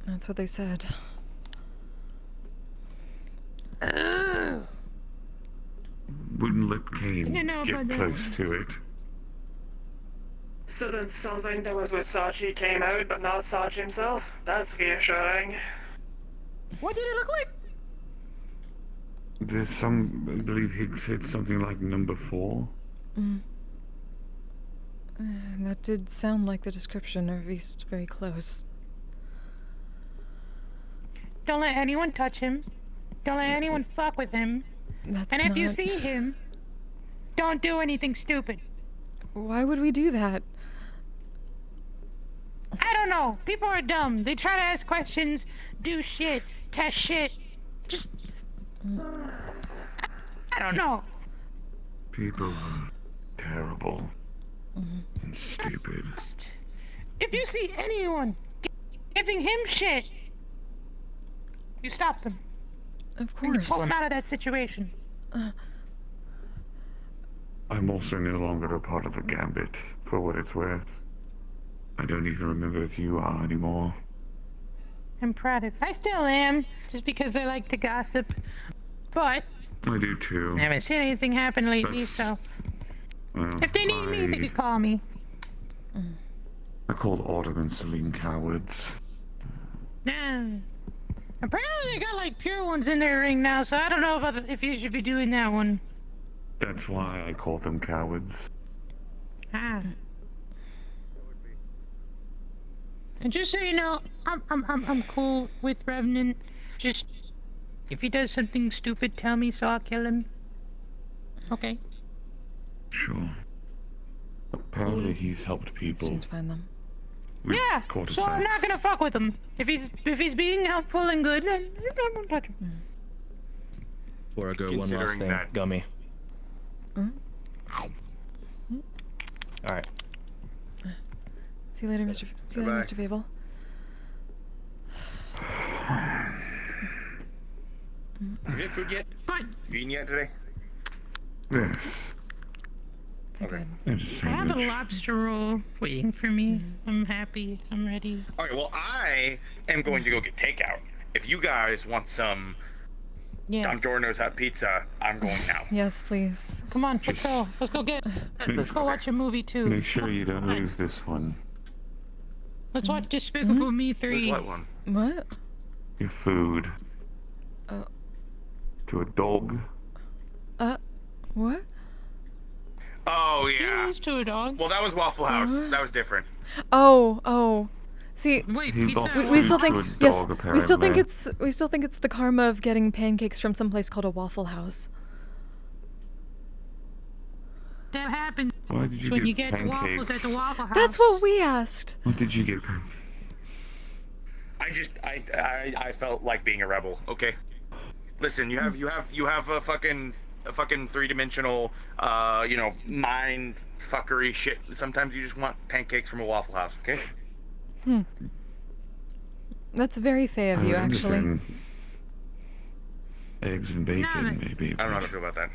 Speaker 2: That's what they said.
Speaker 6: Wouldn't let Kane
Speaker 23: Didn't know
Speaker 6: get
Speaker 23: about that.
Speaker 6: close to it.
Speaker 8: So then something that was with Sachi came out, but not Sachi himself? That's reassuring.
Speaker 23: What did it look like?
Speaker 6: There's some, I believe Higgs said something like number 4.
Speaker 2: That did sound like the description, or at least very close.
Speaker 23: Don't let anyone touch him. Don't let anyone fuck with him.
Speaker 2: That's
Speaker 23: And if you
Speaker 2: not-
Speaker 23: see him, don't do anything stupid.
Speaker 2: Why would we do that?
Speaker 23: I don't know. People are dumb. They try to ask questions, do shit, test shit. Just... I don't know.
Speaker 6: People are terrible and stupid.
Speaker 23: If you see anyone giving him shit, you stop them.
Speaker 2: Of
Speaker 23: And you
Speaker 2: course.
Speaker 23: pull them out of that situation.
Speaker 6: I'm also no longer a part of the Gambit, for what it's worth. I don't even remember if you are anymore.
Speaker 23: I'm proud of. I still am, just because I like to gossip. But
Speaker 6: I do too.
Speaker 23: I haven't seen anything happen lately, so
Speaker 6: Well,
Speaker 23: if they need me, they could call me.
Speaker 6: I called Autumn and Celine cowards.
Speaker 23: Nah. Apparently they got like pure ones in their ring now, so I don't know about if you should be doing that one.
Speaker 6: That's why I call them cowards.
Speaker 23: Ah. And just so you know, I'm cool with Revenant. Just if he does something stupid, tell me so I'll kill him. Okay.
Speaker 6: Sure. Apparently he's helped people.
Speaker 2: Soon to find them.
Speaker 23: Yeah.
Speaker 6: caught his
Speaker 23: So I'm not
Speaker 6: face.
Speaker 23: gonna fuck with him. If he's being helpful and good, then I won't touch him.
Speaker 12: Before I go, one last
Speaker 7: Considering
Speaker 12: thing,
Speaker 7: that-
Speaker 12: Gummy.
Speaker 2: Mm?
Speaker 12: All right.
Speaker 2: See you later, Mr. See you later, Mr. Fable.
Speaker 7: Have you had food yet? You eaten yet today?
Speaker 6: Yes.
Speaker 7: Okay.
Speaker 23: I have a lobster roll waiting for me. I'm happy. I'm ready.
Speaker 7: Okay, well, I am going to go get takeout. If you guys want some Don Giorno's hot pizza, I'm going now.
Speaker 2: Yes, please.
Speaker 23: Come on, let's go. Let's go get. Let's go watch a movie too.
Speaker 6: Make sure you don't lose this one.
Speaker 23: Let's watch Despicable Me 3.
Speaker 7: Lose what one?
Speaker 2: What?
Speaker 6: Your food.
Speaker 2: Oh.
Speaker 6: To a dog.
Speaker 2: What?
Speaker 7: Oh, yeah.
Speaker 23: Used to a dog.
Speaker 7: Well, that was Waffle House. That was different.
Speaker 2: Oh. See,
Speaker 23: Wait,
Speaker 6: He
Speaker 23: pizza.
Speaker 6: lost
Speaker 2: we still
Speaker 6: food
Speaker 2: think
Speaker 6: to a
Speaker 2: yes,
Speaker 6: dog,
Speaker 2: we still think
Speaker 6: apparently.
Speaker 2: it's the karma of getting pancakes from some place called a Waffle House.
Speaker 23: That happens
Speaker 6: Why did you
Speaker 23: when
Speaker 6: get
Speaker 23: you get waffles
Speaker 6: pancakes?
Speaker 23: at the Waffle House.
Speaker 2: That's what we asked.
Speaker 6: What did you get?
Speaker 7: I felt like being a rebel. Okay. Listen, you have a fucking three-dimensional, mind fuckery shit. Sometimes you just want pancakes from a Waffle House. Okay.
Speaker 2: That's very fey of you,
Speaker 6: I
Speaker 2: actually.
Speaker 6: understand. Eggs and bacon, maybe.
Speaker 7: I don't know how to feel about that.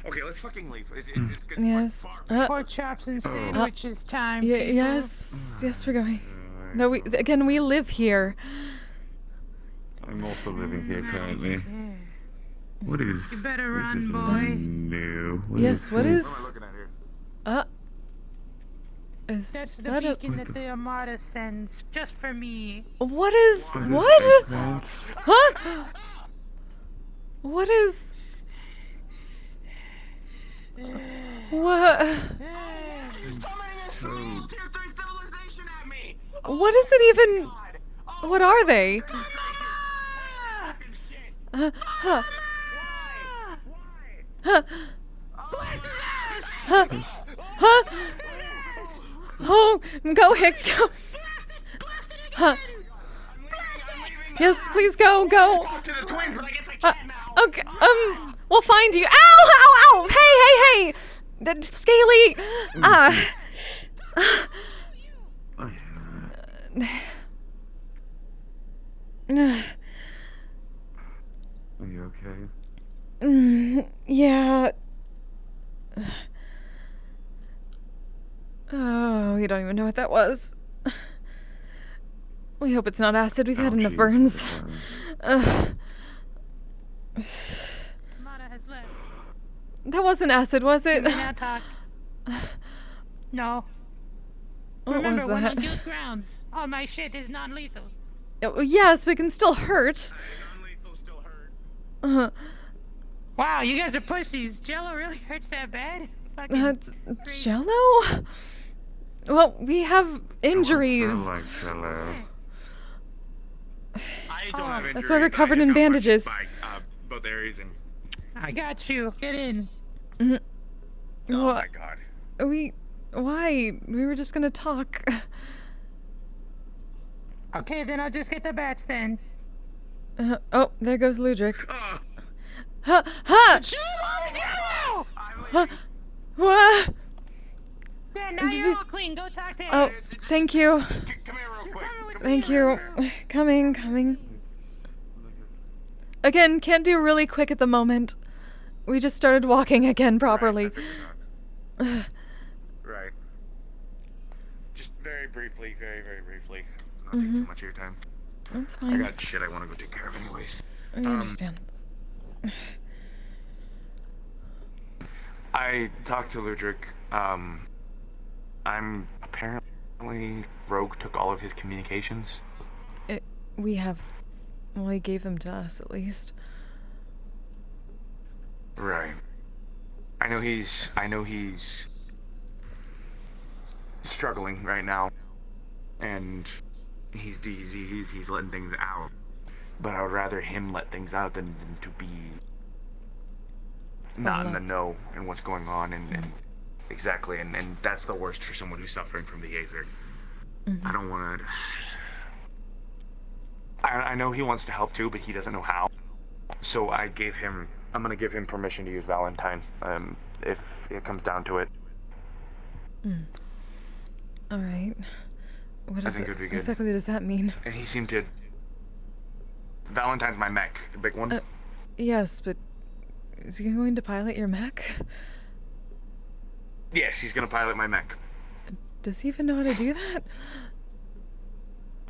Speaker 7: Okay, let's fucking leave. It's good.
Speaker 2: Yes.
Speaker 23: Pork chops and sandwiches time.
Speaker 2: Yes, we're going. No, we live here.
Speaker 6: I'm also living here currently. What is?
Speaker 23: You better
Speaker 6: this
Speaker 23: run,
Speaker 6: is
Speaker 23: boy.
Speaker 6: New.
Speaker 2: Yes, what
Speaker 6: this?
Speaker 2: is?
Speaker 7: What am I looking at here?
Speaker 2: Is
Speaker 23: That's the
Speaker 2: that
Speaker 23: beacon that the Armada sends just for me.
Speaker 2: What is?
Speaker 6: What is
Speaker 2: What?
Speaker 6: eggplant?
Speaker 2: Huh? What is? What? What is it even? What are they? Huh? Huh? Huh? Oh, go, Hicks, go. Huh? Yes, please go.
Speaker 7: Talk to the twins, but I guess I can't now.
Speaker 2: Okay, we'll find you. Ow! Hey! Scaly!
Speaker 6: Are you okay?
Speaker 2: Yeah. Oh, we don't even know what that was. We hope it's not acid. We've had enough burns. That wasn't acid, was it?
Speaker 23: You may now talk. No.
Speaker 2: What
Speaker 23: Remember,
Speaker 2: was
Speaker 23: when
Speaker 2: that?
Speaker 23: on guilt grounds, all my shit is non-lethal.
Speaker 2: Oh, yes, but it can still hurt.
Speaker 23: Wow, you guys are pussies. Jello really hurts that bad? Fucking
Speaker 2: That's Jello? Well, we have injuries.
Speaker 6: Like Jello.
Speaker 7: I don't have injuries.
Speaker 2: That's why we're covered
Speaker 7: I just
Speaker 2: in
Speaker 7: got
Speaker 2: bandages.
Speaker 7: punched by, both areas and...
Speaker 23: I got you. Get in.
Speaker 2: Oh
Speaker 7: my god.
Speaker 2: Why? We were just gonna talk.
Speaker 23: Okay, then I'll just get the batch then.
Speaker 2: Oh, there goes Ludric. Ha! Ha! Huh? What?
Speaker 23: There, now you're all clean. Go talk to him.
Speaker 2: Oh, thank you. Thank you. Coming. Again, can't do really quick at the moment. We just started walking again properly.
Speaker 7: Right. Just very briefly, very briefly. Not taking too much of your time.
Speaker 2: That's fine.
Speaker 7: I got shit I want to go take care of anyways.
Speaker 2: I understand.
Speaker 7: I talked to Ludric. I'm apparently Rogue took all of his communications.
Speaker 2: We have... Well, he gave them to us, at least.
Speaker 7: Right. I know he's struggling right now, and he's letting things out. But I would rather him let things out than to be not in the know and what's going on and exactly, and that's the worst for someone who's suffering from the Aether. I don't want to. I know he wants to help too, but he doesn't know how. So I'm gonna give him permission to use Valentine, if it comes down to it.
Speaker 2: All right. What
Speaker 7: I think it would be good.
Speaker 2: exactly does that mean?
Speaker 7: And he seemed to. Valentine's my mech, the big one.
Speaker 2: Yes, but is he going to pilot your mech?
Speaker 7: Yes, he's gonna pilot my mech.
Speaker 2: Does he even know how to do that?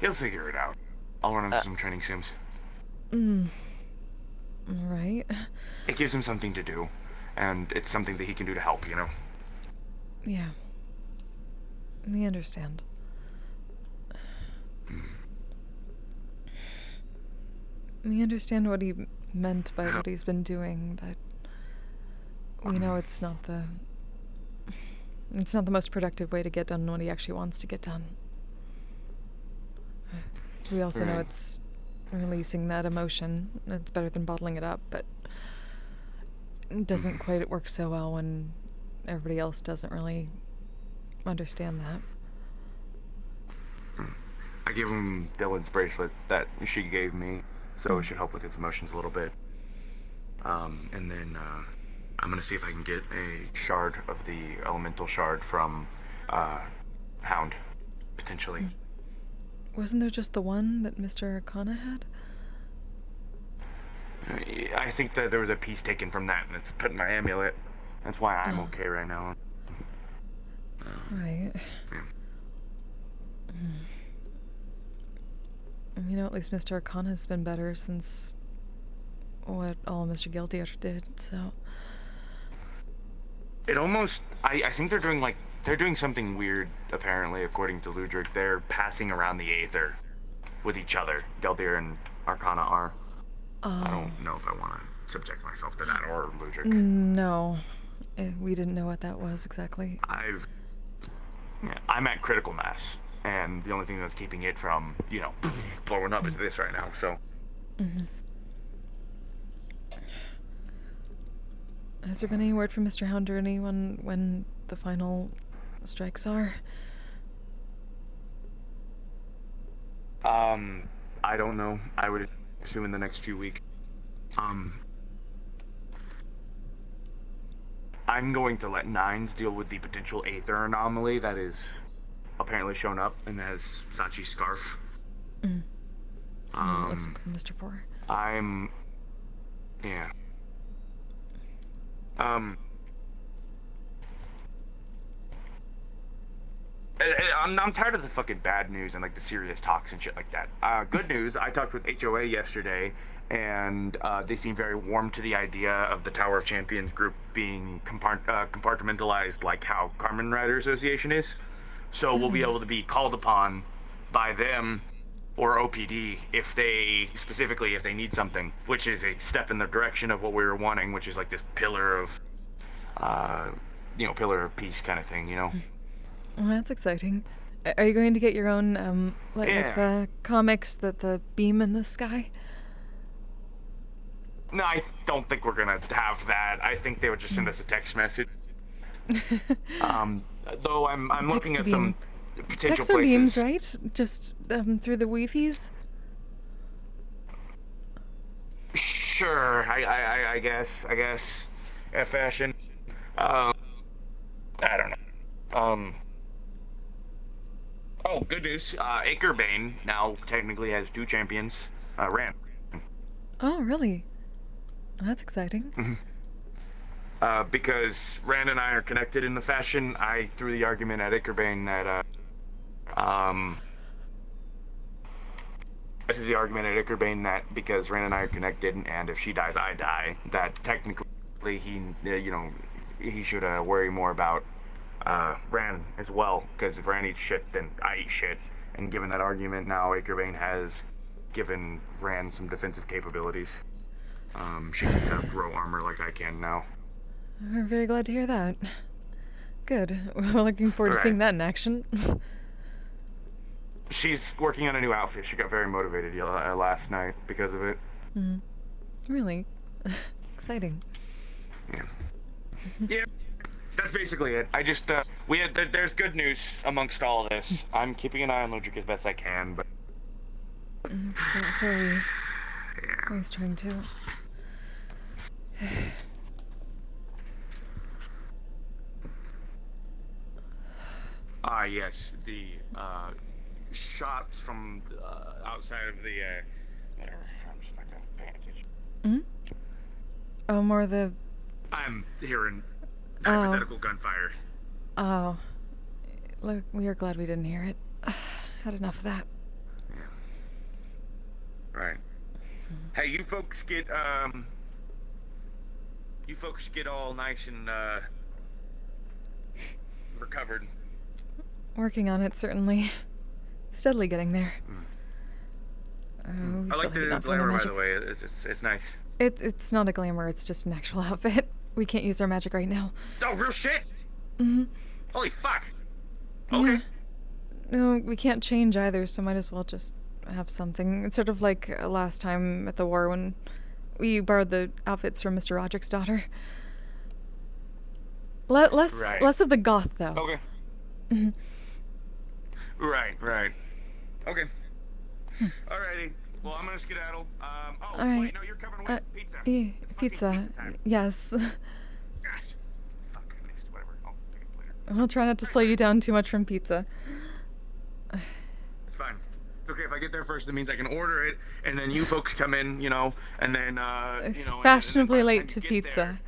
Speaker 7: He'll figure it out. I'll run him some training sims.
Speaker 2: Right.
Speaker 7: It gives him something to do, and it's something that he can do to help, you know?
Speaker 2: Yeah. We understand. We understand what he meant by what he's been doing, but we know it's not the most productive way to get done what he actually wants to get done. We also know it's releasing that emotion. It's better than bottling it up, but it doesn't quite work so well when everybody else doesn't really understand that.
Speaker 7: I gave him Dylan's bracelet that she gave me, so it should help with his emotions a little bit. And then I'm gonna see if I can get a shard of the elemental shard from Hound, potentially.
Speaker 2: Wasn't there just the one that Mr. Arcana had?
Speaker 7: I think that there was a piece taken from that, and it's put in my amulet. That's why I'm okay right now.
Speaker 2: Right.
Speaker 7: Yeah.
Speaker 2: You know, at least Mr. Arcana's been better since what all Mr. Guilty did, so...
Speaker 7: It almost... I think they're doing something weird, apparently, according to Ludric. They're passing around the Aether with each other. Geldir and Arcana are. I don't know if I want to subject myself to that, or Ludric.
Speaker 2: No. We didn't know what that was exactly.
Speaker 7: I'm at critical mass, and the only thing that's keeping it from, blowing up is this right now, so...
Speaker 2: Has there been any word from Mr. Hound or anyone when the final strikes are?
Speaker 7: I don't know. I would assume in the next few weeks. I'm going to let Nines deal with the potential Aether anomaly that is apparently shown up and has Sachi's scarf.
Speaker 2: Looks like Mr. 4.
Speaker 7: Yeah. I'm tired of the fucking bad news and like the serious talks and shit like that. Good news, I talked with HOA yesterday, and they seem very warm to the idea of the Tower of Champions group being compartmentalized like how Carmen Rider Association is. So we'll be able to be called upon by them or OPD if they need something, which is a step in the direction of what we were wanting, which is like this pillar of pillar of peace kind of thing, you know.
Speaker 2: Well, that's exciting. Are you going to get your own, like the comics, the beam in the sky?
Speaker 7: No, I don't think we're gonna have that. I think they would just send us a text message. Though I'm looking at some potential
Speaker 2: Texts are
Speaker 7: places.
Speaker 2: beams, right? Just through the Wi-Fi's?
Speaker 7: Sure, I guess. Fashion. I don't know. Oh, good news. Acrebane now technically has 2 champions. Ran.
Speaker 2: Oh, really? Well, that's exciting.
Speaker 7: Because Rand and I are connected in the fashion, I threw the argument at Acrebane that because Rand and I are connected, and if she dies, I die, that technically he should worry more about Ran as well, because if Ran eats shit, then I eat shit. And given that argument, now Acrebane has given Ran some defensive capabilities. She can kind of grow armor like I can now.
Speaker 2: We're very glad to hear that. Good. We're looking forward to seeing that in action.
Speaker 7: She's working on a new outfit. She got very motivated last night because of it.
Speaker 2: Really? Exciting.
Speaker 7: Yeah. That's basically it. I just, there's good news amongst all of this. I'm keeping an eye on Ludwig as best I can, but...
Speaker 2: So are we. Yeah. He's trying to.
Speaker 7: Yes, the, shots from, outside of the, whatever. I'm just not gonna pay attention.
Speaker 2: Oh, more of the...
Speaker 7: I'm hearing hypothetical gunfire.
Speaker 2: Oh. Look, we are glad we didn't hear it. Had enough of that.
Speaker 7: Right. Hey, you folks get all nice and recovered.
Speaker 2: Working on it, certainly. Steadily getting there.
Speaker 7: I like the glamour, by the way. It's nice.
Speaker 2: It's not a glamour, it's just an actual outfit. We can't use our magic right now.
Speaker 7: Oh, real shit? Holy fuck.
Speaker 2: Okay. Yeah. No, we can't change either, so might as well just have something. It's sort of like last time at the war when we borrowed the outfits from Mr. Roderick's daughter. Less of the goth, though.
Speaker 7: Okay. Right. Okay. Alrighty. Well, I'm gonna skedaddle. Wait, no, you're covering with pizza.
Speaker 2: Pizza. Yes.
Speaker 7: Gosh. Fuck, I missed whatever. I'll pick it later.
Speaker 2: I'll try not to slow you down too much from pizza.
Speaker 7: It's fine. It's okay if I get there first. That means I can order it, and then you folks come in, and then
Speaker 2: fashionably late to pizza.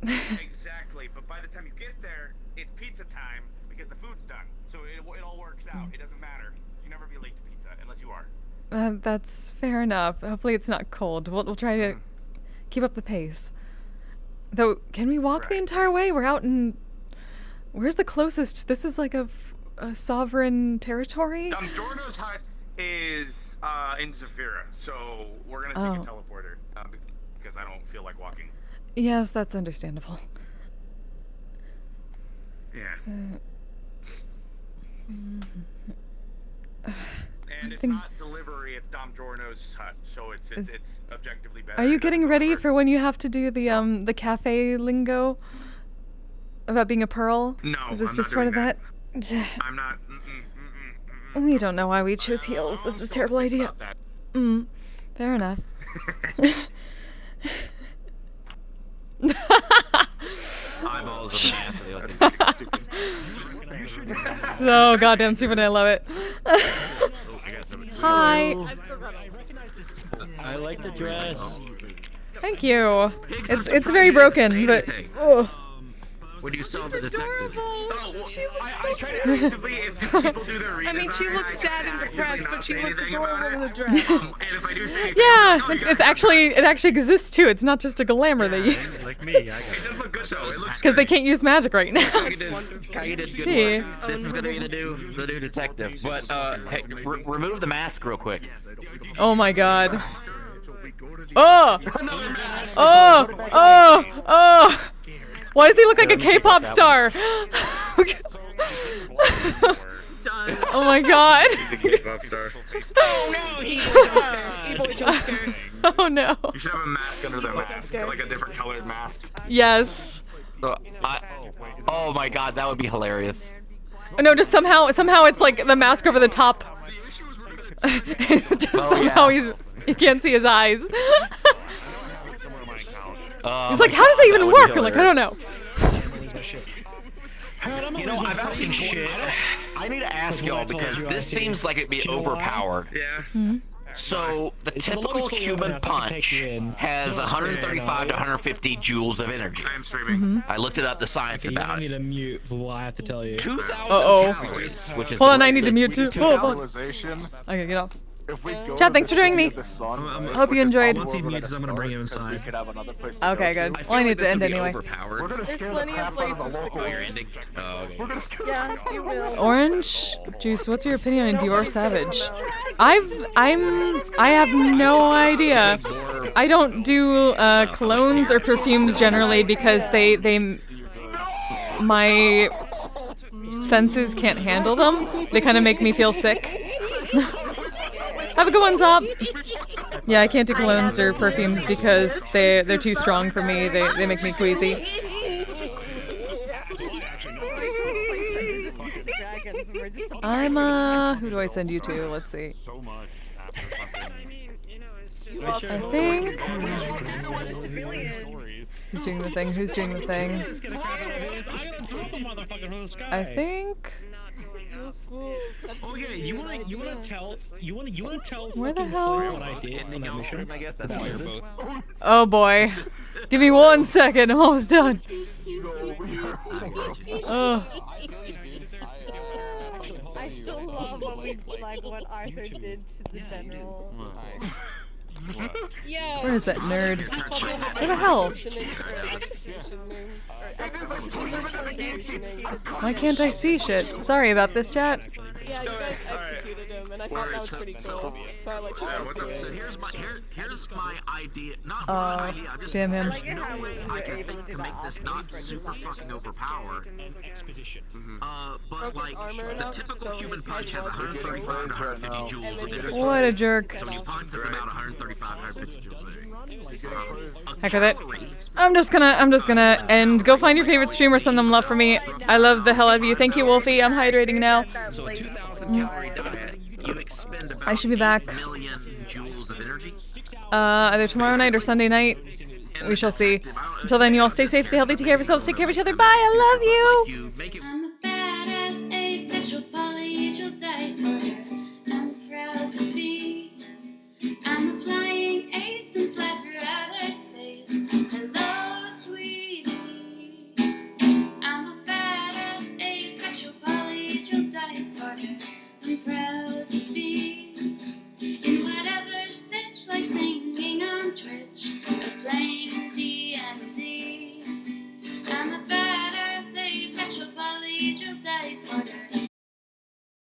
Speaker 7: Exactly, but by the time you get there, it's pizza time because the food's done. So it all works out. It doesn't matter. You never be late to pizza unless you are.
Speaker 2: That's fair enough. Hopefully it's not cold. We'll try to keep up the pace. Though, can we walk the entire way? We're out in... Where's the closest? This is like a sovereign territory?
Speaker 7: Jorno's hut is in Zafira, so we're gonna take a teleporter because I don't feel like walking.
Speaker 2: Yes, that's understandable.
Speaker 7: Yeah. And it's not delivery, it's Dom Jorno's hut, so it's objectively better.
Speaker 2: Are you getting ready for when you have to do the cafe lingo about being a pearl?
Speaker 7: No,
Speaker 2: is this
Speaker 7: I'm
Speaker 2: just
Speaker 7: not
Speaker 2: part of
Speaker 7: doing
Speaker 2: that?
Speaker 7: I'm not.
Speaker 2: We don't know why we chose heels. This is a terrible idea. Fair enough.
Speaker 10: Eyeballs on the ass of the
Speaker 2: So goddamn stupid, I love it. Hi.
Speaker 5: I like the dress.
Speaker 2: Thank you.
Speaker 10: Pigs, I'm
Speaker 2: It's
Speaker 10: surprised
Speaker 2: very
Speaker 10: you didn't say
Speaker 2: broken, but
Speaker 10: anything.
Speaker 2: ugh.
Speaker 10: When you saw the detective.
Speaker 7: I try to actively, if people do their redesign,
Speaker 17: I mean, she looks sad and depressed, but she looks
Speaker 7: anything
Speaker 17: adorable
Speaker 7: about
Speaker 17: in
Speaker 7: it.
Speaker 17: the dress.
Speaker 7: And if I do say anything,
Speaker 2: Yeah,
Speaker 7: I'm like,
Speaker 2: it actually exists too. It's not just a glamour they use.
Speaker 10: Like me, I got
Speaker 7: it does look good though. It looks
Speaker 2: Because they can't use magic right now.
Speaker 10: Kagi did good
Speaker 2: Yeah.
Speaker 10: work. This is gonna be the new detective. But hey, remove the mask real quick.
Speaker 2: Oh my god. Oh! Oh! Oh! Oh! Why does he look like a K-pop star? Oh my god.
Speaker 7: He's a K-pop star.
Speaker 17: Oh no, evil jump scare.
Speaker 2: Oh no.
Speaker 7: You should have a mask under their mask, like a different colored mask.
Speaker 2: Yes.
Speaker 10: Oh my god, that would be hilarious.
Speaker 2: No, just somehow it's like the mask over the top. It's just somehow you can't see his eyes. He's like, how does that even work? I'm like, I don't know.
Speaker 10: You know, I've actually shit. I need to ask y'all because this seems like it'd be overpowered.
Speaker 7: Yeah.
Speaker 10: So the typical human punch has 135 to 150 joules of energy.
Speaker 7: I am streaming.
Speaker 10: I looked it up, the science about it.
Speaker 16: I need to mute for what I have to tell you.
Speaker 10: 2,000 calories, which is
Speaker 2: Hold on,
Speaker 10: the
Speaker 2: I need to mute too. Oh, fuck. Okay, get off. Chad, thanks for joining me. Hope you enjoyed.
Speaker 10: Once he mutes, I'm gonna bring him inside.
Speaker 2: Okay, good. Well, I need to end anyway.
Speaker 17: There's plenty of places to go.
Speaker 10: Oh, you're ending? Oh, okay.
Speaker 17: Yeah, you will.
Speaker 2: Orange Juice, what's your opinion on Dior Savage? I have no idea. I don't do colognes or perfumes generally because my senses can't handle them. They kind of make me feel sick. Have a good one, Zob. Yeah, I can't do colognes or perfumes because they're too strong for me. They make me queasy. Who do I send you to? Let's see. I think who's doing the thing? Who's doing the thing? I think.
Speaker 16: Oh yeah, you wanna tell
Speaker 2: Where the
Speaker 16: fucking
Speaker 2: hell?
Speaker 16: Flare what I did on that mission?
Speaker 10: I guess that's why you're both.
Speaker 2: Oh boy. Give me 1 second. I'm almost done. Oh.
Speaker 17: I still love what Arthur did to the general. Yeah.
Speaker 2: Where is that nerd? Where the hell? Why can't I see shit? Sorry about this, chat.
Speaker 17: Yeah, you guys executed him, and I thought that was pretty cool. So I let you guys do it.
Speaker 10: So here's my idea. Not
Speaker 2: Oh,
Speaker 10: my idea. I'm just
Speaker 2: damn him.
Speaker 10: There's no way I can think to make this not super fucking overpowered. But like the typical human punch has 135 to 150 joules of energy.
Speaker 2: What a jerk.
Speaker 10: So when you punch, it's about 135 to 150 joules of energy.
Speaker 2: Heck with it. I'm just gonna end. Go find your favorite streamer, send them love for me. I love the hell out of you. Thank you, Wolfie. I'm hydrating now.
Speaker 10: So a 2,000 calorie diet, you expend about
Speaker 2: I should be back.
Speaker 10: 1 million joules of energy.
Speaker 2: Either tomorrow night or Sunday night. We shall see. Until then, you all stay safe, stay healthy, take care of yourselves, take care of each other. Bye. I love you.
Speaker 10: You make it